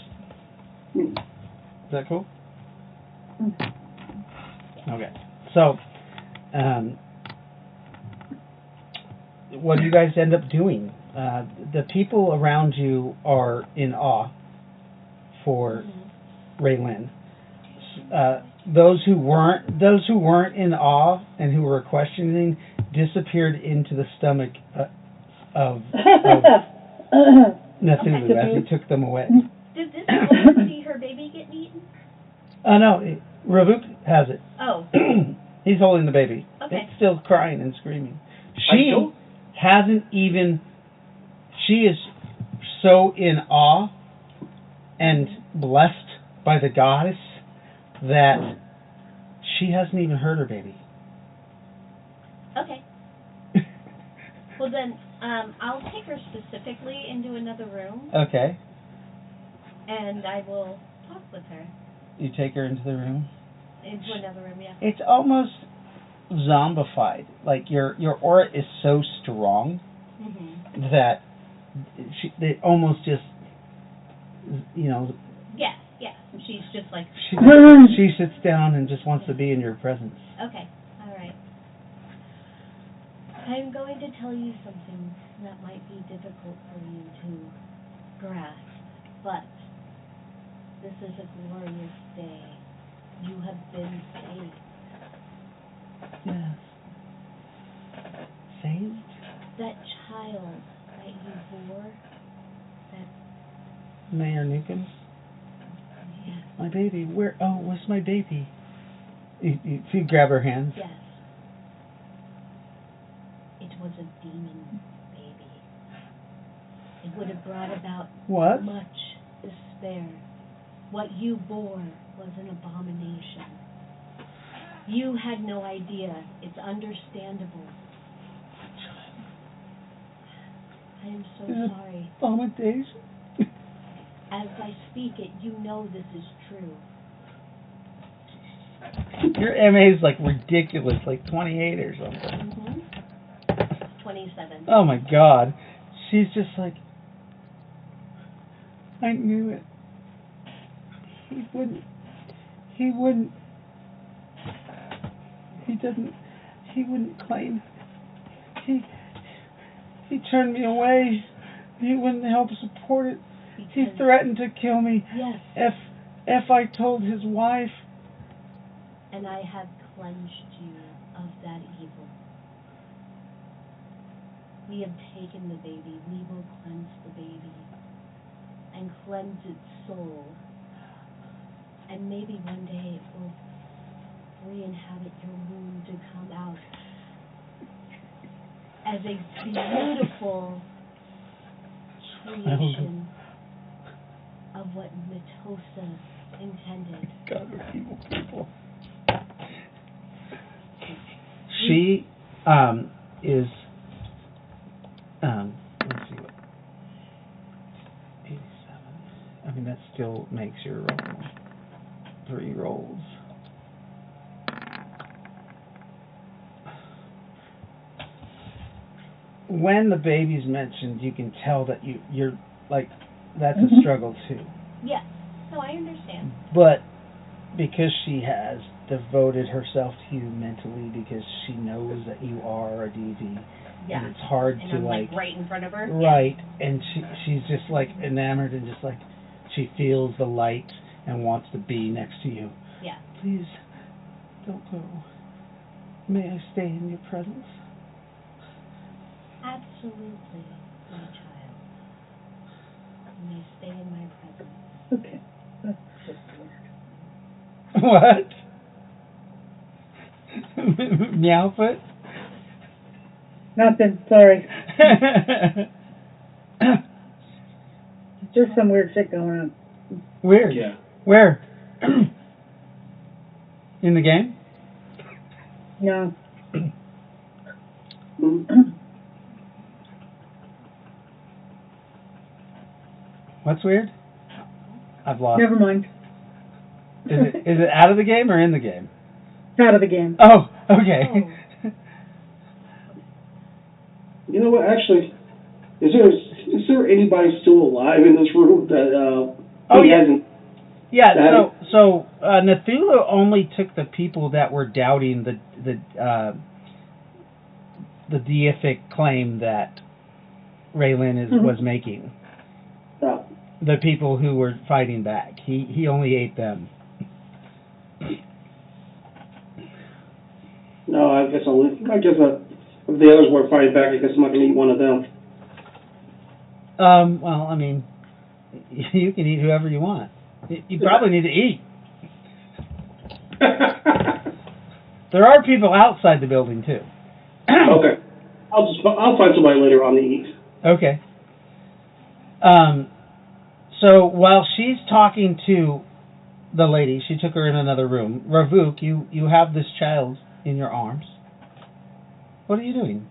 Is that cool? Okay. So, what do you guys end up doing? The people around you are in awe for Raylan. Those who weren't in awe and who were questioning disappeared into the stomach of Cthulhu as he took them away. Did this woman see her baby get eaten? No, Ravuk has it. Oh. He's holding the baby. Okay. It's still crying and screaming. She hasn't even... She is so in awe and blessed by the goddess that she hasn't even heard her baby. Okay. Well then, I'll take her specifically into another room. Okay. And I will talk with her. You take her into the room? Into another room, yeah. It's almost zombified. Like your aura is so strong that they almost just, Yes. She's just like... She sits down and just wants to be in your presence. Okay, all right. I'm going to tell you something that might be difficult for you to grasp, but this is a glorious day. You have been saved. Yes. Saved? That child that you bore, that, Mayor Newcomb? yes, My baby. Where? Oh, where's my baby? You grab her hands. yes. It was a demon baby. It would have brought about What? much despair. What you bore was an abomination. You had no idea. It's understandable. I am so sorry. Abomination? As I speak it, you know this is true. Your MA is like ridiculous, like 28 or something. 27. Oh my God. She's just like, I knew it. He wouldn't, he wouldn't claim. He turned me away. He wouldn't help support it. He threatened to kill me. Yes. If I told his wife. And I have cleansed you of that evil. We have taken the baby. We will cleanse the baby and cleanse its soul. And maybe one day it will re-inhabit your womb to come out as a beautiful creation of what Matosa intended. God, we're evil people. She is let's see what 87. I mean that still makes your roll 3 rolls. When the baby's mentioned, you can tell that you're like that's a struggle too. Yes. No, I understand. But because she has devoted herself to you mentally, because she knows that you are a DV, yeah. and it's hard and to I'm like right in front of her. Right, and she's just like enamored and just like she feels the light and wants to be next to you. Yeah. Please don't go. May I stay in your presence? Absolutely, my child. You may stay in my presence. Okay. That's just weird. What? Meowfoot? Nothing, sorry. Just some weird shit going on. Weird? Yeah. Where? In the game? No. What's weird? I've lost. Never mind. Is it out of the game or in the game? Out of the game. Oh, okay. Oh. You know what? Actually, is there anybody still alive in this room that hasn't? Yeah. So Nathula only took the people that were doubting the deific claim that Raylan was making. Oh. The people who were fighting back. He only ate them. No, I guess if the others weren't fighting back, I guess I'm not going to eat one of them. Well, I mean, you can eat whoever you want. You probably need to eat. There are people outside the building too. Okay, I'll find somebody later on to eat. Okay. So while she's talking to the lady, she took her in another room. Ravuk, you have this child in your arms. What are you doing?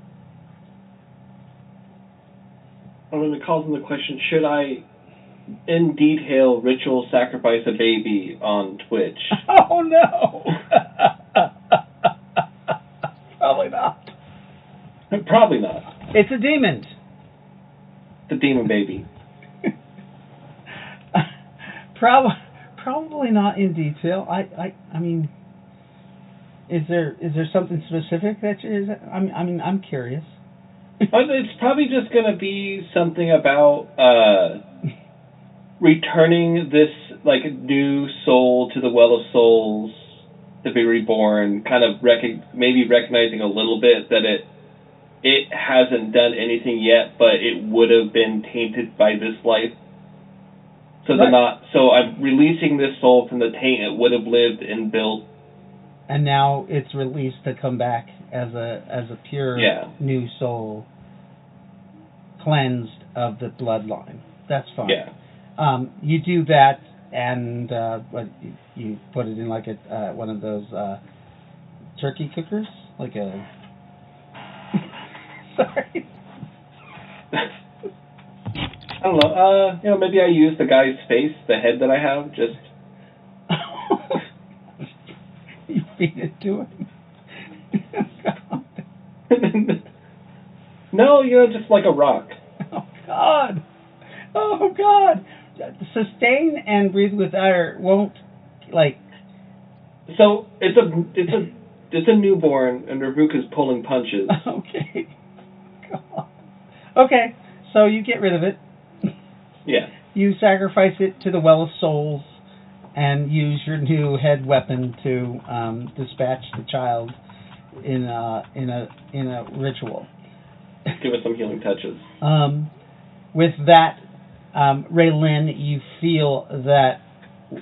I'm going to call into question, should I, in detail, ritual sacrifice a baby on Twitch? Oh, no! Probably not. Probably not. It's a demon. The demon baby. Probably not in detail. I mean, Is there something specific that is? I'm curious. It's probably just going to be something about returning this like new soul to the Well of Souls to be reborn. Kind of maybe recognizing a little bit that it hasn't done anything yet, but it would have been tainted by this life. So So I'm releasing this soul from the taint it would have lived and built. And now it's released to come back as a pure new soul, cleansed of the bloodline. That's fine. Yeah. You do that, and you put it in like a one of those turkey cookers, like a. Sorry. I don't know. Maybe I use the guy's face, the head that I have, just. You feed it to him. No, just like a rock. Oh God! Oh God! Sustain and breathe with air won't like. So it's a newborn, and Ravuk is pulling punches. Okay. God. Okay, so you get rid of it. Yeah. You sacrifice it to the Well of Souls, and use your new head weapon to dispatch the child in a ritual. Give it some healing touches. With that, Raylin, you feel that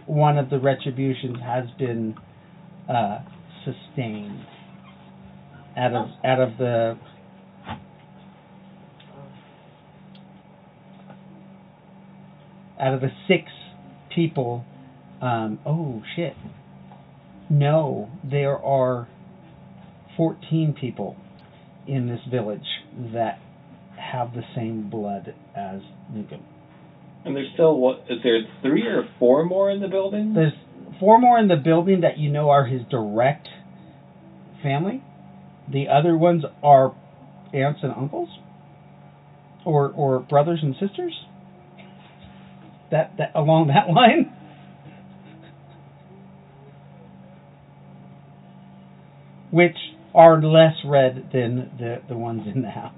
one of the retributions has been sustained out of the. Out of the 6 people, oh shit. No, there are 14 people in this village that have the same blood as Nukem. And there's still, is there 3 or 4 more in the building? There's 4 more in the building that you know are his direct family. The other ones are aunts and uncles, or brothers and sisters. That along that line. Which are less red than the ones in the house.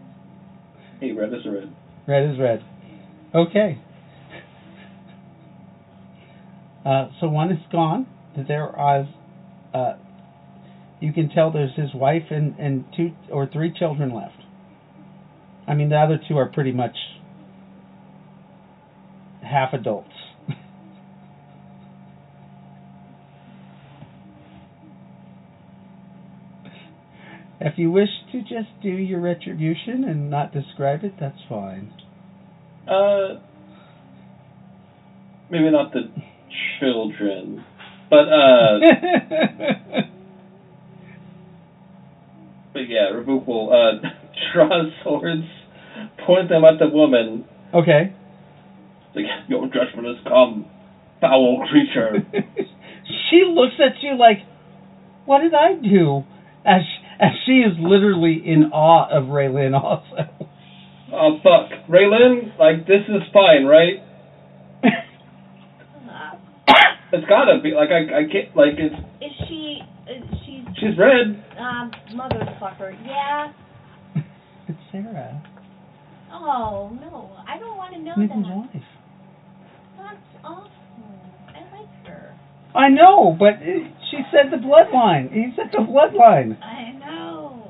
Hey, red is red. Red is red. Okay. So one is gone. There are, you can tell there's his wife and 2 or 3 children left. I mean, the other 2 are pretty much half adults. If you wish to just do your retribution and not describe it, that's fine. Maybe not the children, but but yeah, Ravuk will draw swords, point them at the woman. Okay. Like, your judgment has come, foul creature. She looks at you like, what did I do? As she is literally in awe of Raylin also. Oh, fuck. Raylin, like, this is fine, right? It's gotta be, like, I can't, like, it's... She's red. Motherfucker, yeah. It's Sarah. Oh, no, I don't want to know Nathan's that. wife. That's awful. I like her. I know, but she said the bloodline. He said the bloodline. I know.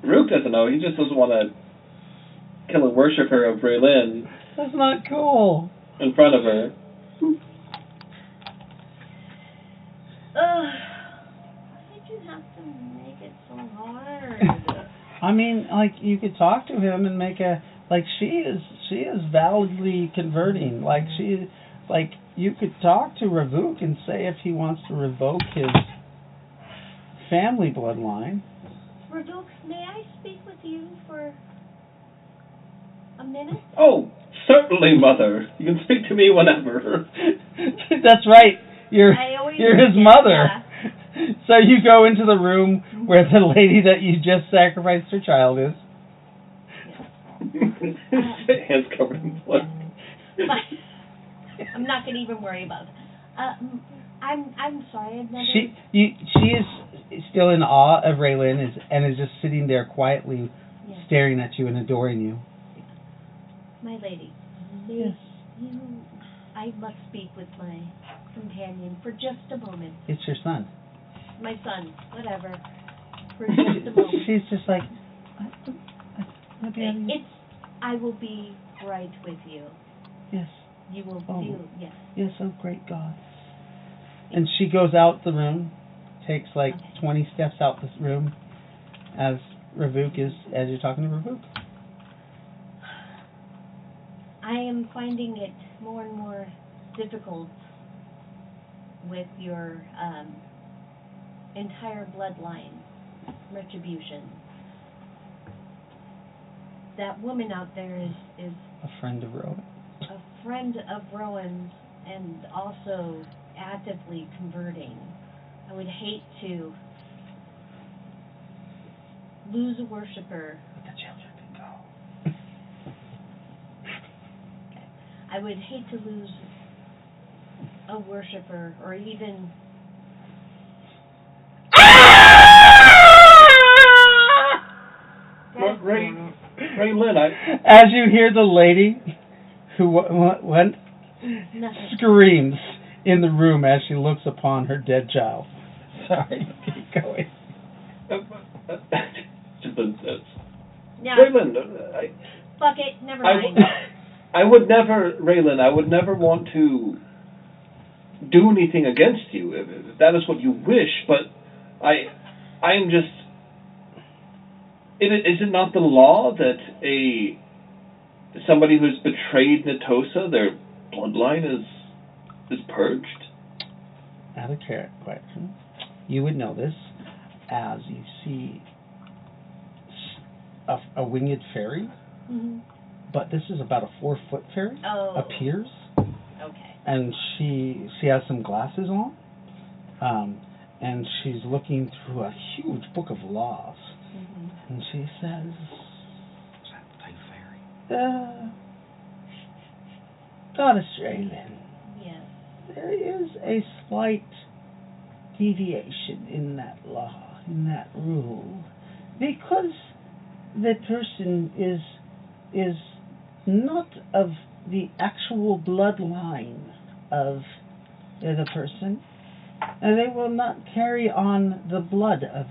Rook doesn't know. He just doesn't want to kill a worshiper of Raylin. That's not cool. In front of her. Why did you have to make it so hard? I mean, like, you could talk to him and make a, like, she is validly converting. Like, you could talk to Ravuk and say if he wants to revoke his family bloodline. Ravuk, may I speak with you for a minute? Oh, certainly, Mother. You can speak to me whenever. That's right. You're his mother. Yeah. So you go into the room where the lady that you just sacrificed her child is. Hands covered in blood. I'm not going to even worry about it. I'm sorry, I've never. She is still in awe of Raylan and is just sitting there quietly, Yes. staring at you and adoring you. My lady, Yes. I must speak with my companion for just a moment. It's your son. My son, whatever. For just a moment. She's just like, I will be right with you. yes. You will Oh. feel, yes. Yes, oh great God. And she goes out the room, takes like Okay. 20 steps out the room as you're talking to Ravuk. I am finding it more and more difficult with your entire bloodline retribution. That woman out there is A friend of Rowan. a friend of Rowan's and also actively converting. I would hate to lose a worshiper. But the children can go. I would hate to lose a worshiper or even Raylan, As you hear the lady who went nothing. screams in the room as she looks upon her dead child. Sorry, keep going. Yeah. Raylan, Fuck it, never mind. I would never, Raylan, I would never want to do anything against you if that is what you wish, but I am just. Is it not the law that somebody who's betrayed Natosa, their bloodline is purged? Out of question. You would know this as you see a winged fairy, Mm-hmm. but this is about a 4-foot fairy. Oh. Appears, Okay. and she has some glasses on, and she's looking through a huge book of laws, Mm-hmm. and she says, Is that the fairy? Goddess Raylan, Yes. there is a slight deviation in that law, in that rule, because the person is not of the actual bloodline of the person, and they will not carry on the blood of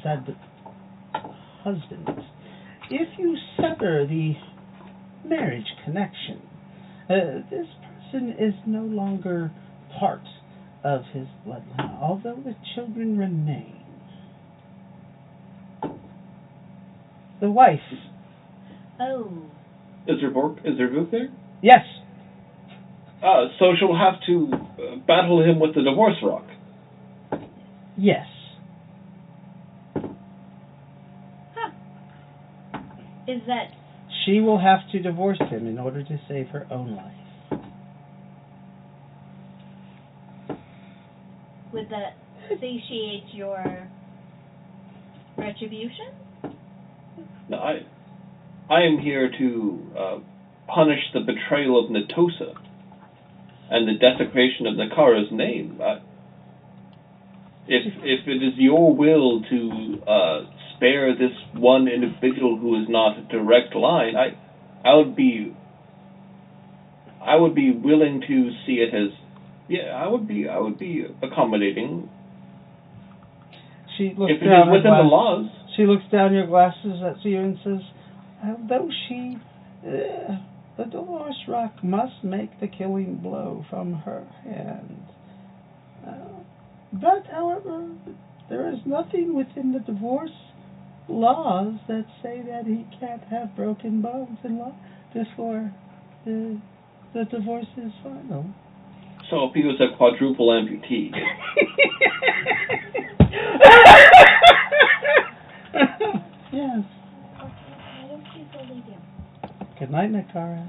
said husband. If you sever the marriage connection, this person is no longer part of his bloodline, although the children remain. The wife. Oh. Is there Vuk there? Yes. So she'll have to battle him with the divorce rock. Yes. Huh. Is that... She will have to divorce him in order to save her own life. Would that satiate your retribution? No, I am here to punish the betrayal of Natosa and the desecration of Nakara's name. If it is your will to spare this one individual who is not a direct line, I would be willing to see it as I would be accommodating. She looks if it down is within the laws. She looks down your glasses at you and says, although the divorce rock must make the killing blow from her hand. But, however, there is nothing within the divorce laws that say that he can't have broken bones before the divorce is final. So if he was a quadruple amputee. Yes. I don't think believe you. Good night, Nakara.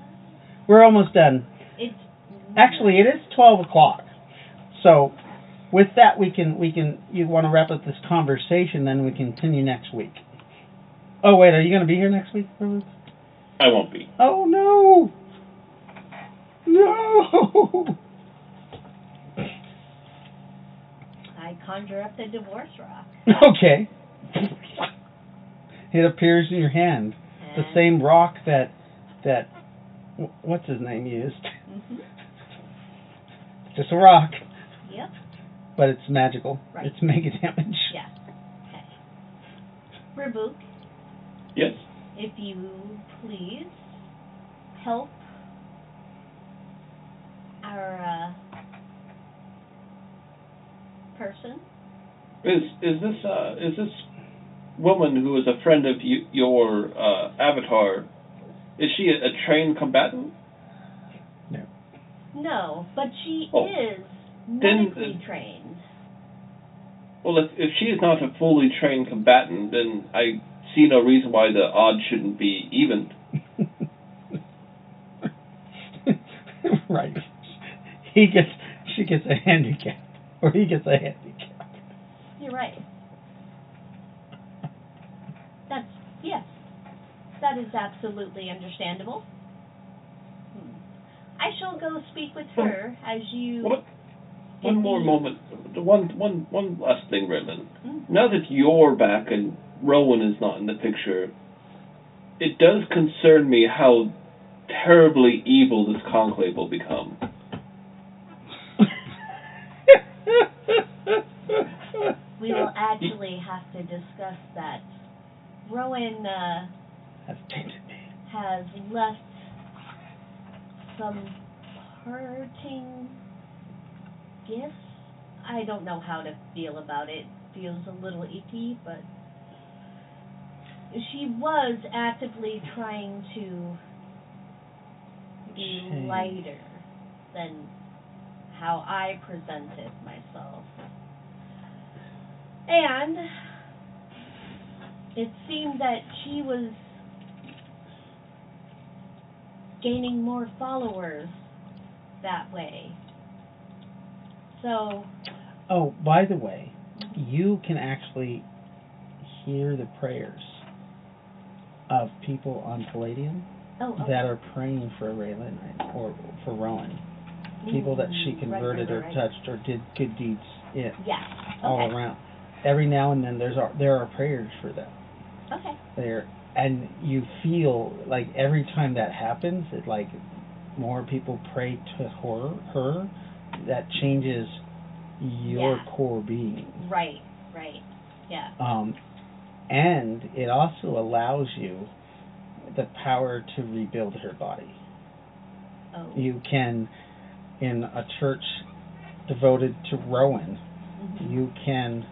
We're almost done. Actually, it is 12 o'clock. So, with that, you want to wrap up this conversation, then we continue next week. Oh, wait, are you going to be here next week, Luke? I won't be. Oh, no! No! I conjure up the divorce rock. Okay. It appears in your hand. The And- same rock that what's his name used. Mhm. Just a rock, Yep. but it's magical. Right. It's mega damage. Yes. Okay. Rebook, Yes. if you please help our person. Is this woman who is a friend of your avatar? Is she a trained combatant? No, but she Oh. is Then- medically trained. Well, if she is not a fully trained combatant, then I see no reason why the odds shouldn't be even. Right. She gets a handicap, or he gets a handicap. You're right. Yes. That is absolutely understandable. I shall go speak with her as you. What? One more moment. One last thing, Redland. Mhm. Now that you're back and Rowan is not in the picture, it does concern me how terribly evil this conclave will become. We will actually have to discuss that. Rowan Has tainted me. has left some parting gifts. I don't know how to feel about it. Feels a little icky, but she was actively trying to be Change. lighter than how I presented myself. And it seemed that she was gaining more followers that way. So, Oh, by the way, you can actually hear the prayers of people on Palladium that are praying for Raylan or for Rowan. People that she converted or touched or did good deeds in Yeah. all Okay. around. Every now and then there are prayers for them. Okay. There, and you feel like every time that happens, it like more people pray to her that changes your Yeah. core being. Right. Yeah. And it also allows you the power to rebuild her body. Oh. You can, in a church devoted to Rowan, Mhm.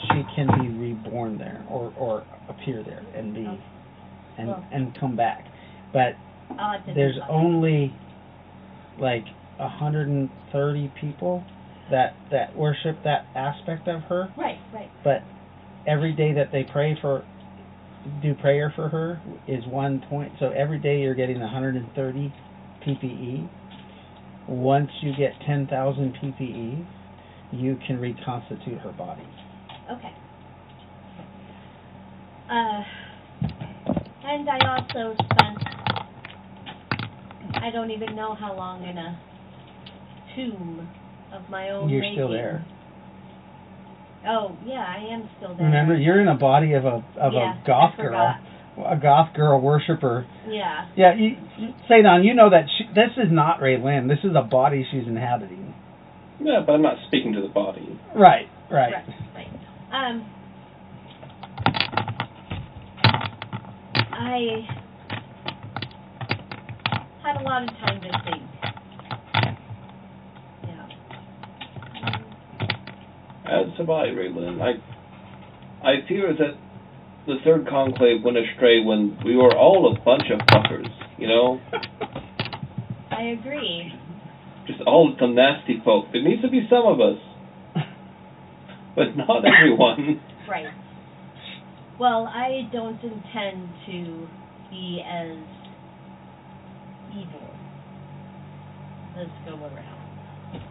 she can be reborn there or appear there and be Oh. Well. and come back. But I'll have to there's think about only like 130 people that worship that aspect of her. that. Right. But every day that they do prayer for her is 1 point. So every day you're getting 130 PPE. Once you get 10,000 PPE, you can reconstitute her body. Okay. And I also spent, I don't even know how long, in a tomb of my own You're making. still there. Oh, yeah, I am still there. Remember, you're in a body of a goth I girl, a goth girl worshiper. Yeah. Yeah, Sadon, you know that this is not Ray Lynn. This is a body she's inhabiting. Yeah, but I'm not speaking to the body. Right. I had a lot of time to think. Yeah. As have I, Raylan. I fear that the third conclave went astray when we were all a bunch of fuckers, you know? I agree. Just all some nasty folk. There needs to be some of us. But not everyone. Right. Well, I don't intend to be as evil this go around.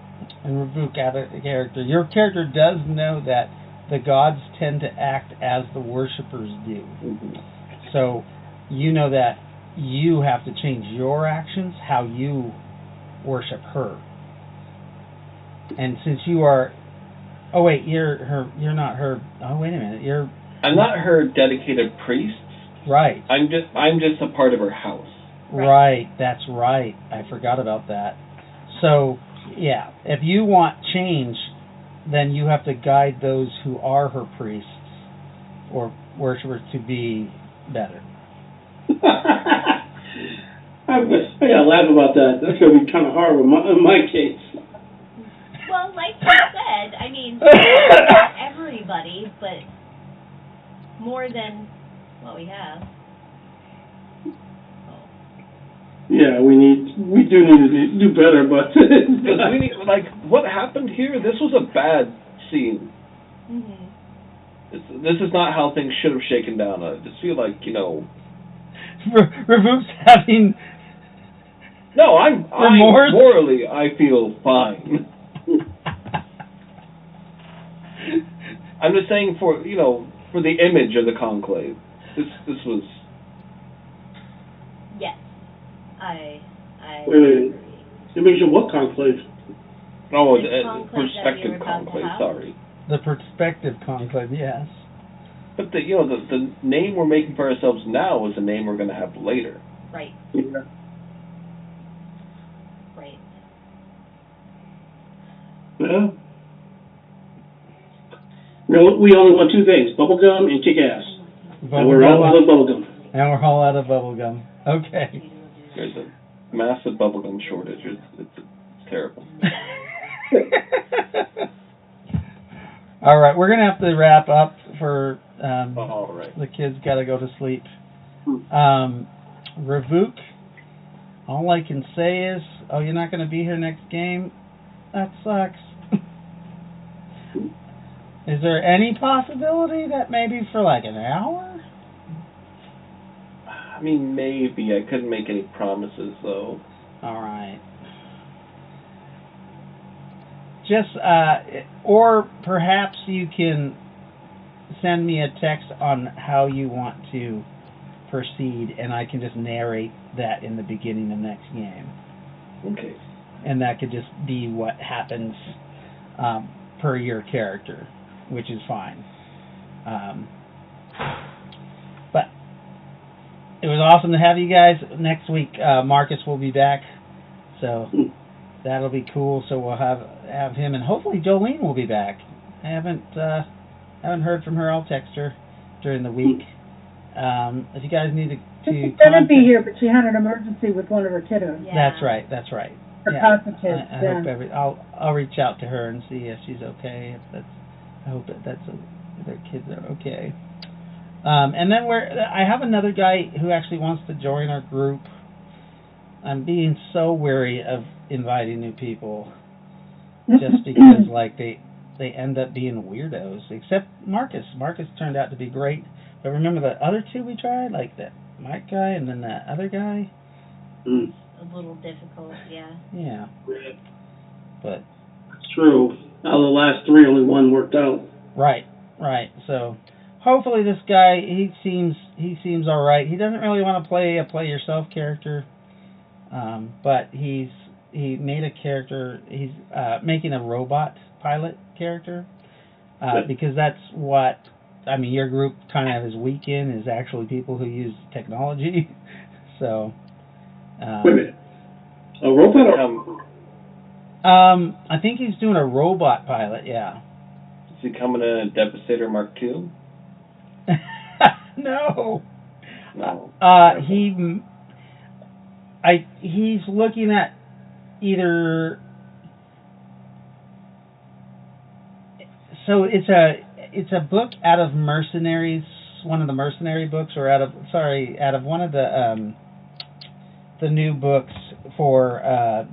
And Rebuk, out of the character. Your character does know that the gods tend to act as the worshippers do. Mm-hmm. So you know that you have to change your actions, how you worship her. And since you are, oh wait, you're not her. Oh wait a minute, you're. I'm not her dedicated priest. Right. I'm just a part of her house. Right, that's right. I forgot about that. So, yeah, if you want change, then you have to guide those who are her priests or worshipers to be better. I gotta laugh about that. That's gonna be kind of hard in my case. Well, like you said, I mean, not everybody, but more than what we have. Yeah, we do need to do better, but we need, like, what happened here? This was a bad scene. Mm-hmm. This is not how things should have shaken down. I just feel like, Revook's having. No, I'm remorse. Morally, I feel fine. I'm just saying for the image of the Conclave. This was. Yes. I Wait. Image of what Conclave? Oh, The conclave perspective that we were about to Conclave. have. Sorry. The perspective conclave, yes. But the name we're making for ourselves now is a name we're going to have later. Right. Yeah. Right. Yeah. No, we only want two things: bubblegum and kick ass. And we're all out of bubblegum. And we're all out of bubblegum. Okay. There's a massive bubblegum shortage. It's terrible. All right, we're gonna have to wrap up for All right. the kids got to go to sleep. Revook, all I can say is, you're not gonna be here next game. That sucks. Is there any possibility that maybe for like an hour? I mean, maybe. I couldn't make any promises, though. All right. Just, or perhaps you can send me a text on how you want to proceed, and I can just narrate that in the beginning of next game. Okay. And that could just be what happens per your character, which is fine. But it was awesome to have you guys. Next week, Marcus will be back, so that'll be cool. So we'll have him, and hopefully Jolene will be back. I haven't heard from her. I'll text her during the week. If you guys need to She's gonna be here, but she had an emergency with one of her kiddos. Yeah. That's right. Her Yeah. cousin kids. I hope I'll reach out to her and see if she's okay. I hope their kids are okay. And then I have another guy who actually wants to join our group. I'm being so wary of inviting new people, just because they end up being weirdos. Except Marcus. Marcus turned out to be great. But remember the other two we tried, like that Mike guy and then that other guy. A little difficult, yeah. Yeah. But It's true. Out of the last three, only one worked out. right. So hopefully this guy he seems all right. He doesn't really want to play a play yourself character, but he made a character. He's making a robot pilot character because that's what your group kind of is weak in, is actually people who use technology. So. Wait a minute. A robot or... I think he's doing a robot pilot, yeah. Is he coming in a Devastator Mark II? No. No. He's looking at either... So it's a book out of Mercenaries, one of the Mercenary books, or out of one of the new books for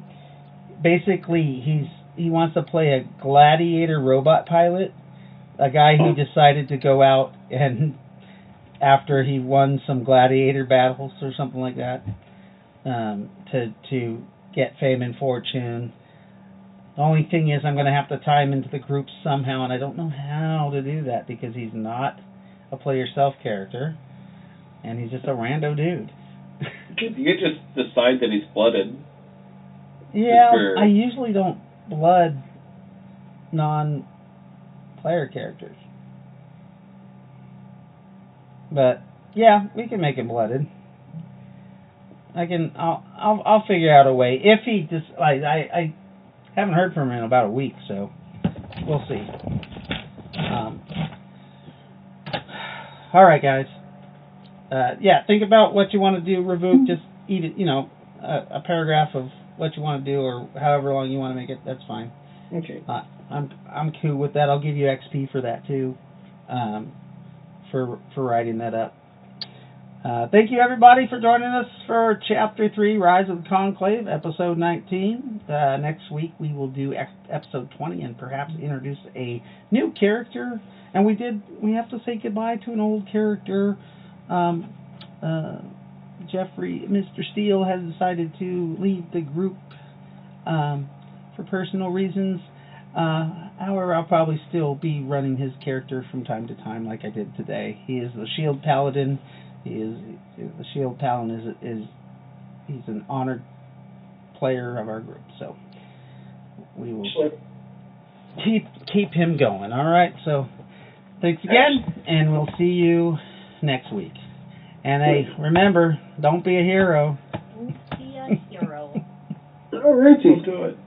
basically he wants to play a gladiator robot pilot, a guy who decided to go out and after he won some gladiator battles or something like that, to get fame and fortune. The only thing is I'm going to have to tie him into the group somehow, and I don't know how to do that because he's not a play yourself character and he's just a rando dude. You could just decide that he's blooded. Yeah, I usually don't blood non-player characters. But yeah, we can make him blooded. I'll figure out a way. If he just I haven't heard from him in about a week, so we'll see. All right, guys. Yeah, think about what you want to do. Revoke, just eat it. A paragraph of what you want to do, or however long you want to make it. That's fine. Okay. I'm cool with that. I'll give you XP for that too, for writing that up. Thank you, everybody, for joining us for Chapter 3, Rise of the Conclave, Episode 19. Next week, we will do Episode 20 and perhaps introduce a new character. And we have to say goodbye to an old character. Mr. Steele has decided to leave the group for personal reasons. However, I'll probably still be running his character from time to time like I did today. He is the Shield Paladin. The Shield Paladin he's an honored player of our group, so we will keep him going. All right, so thanks again, and we'll see you next week. And hey, remember, don't be a hero. Don't be a hero. All righty. Don't do it.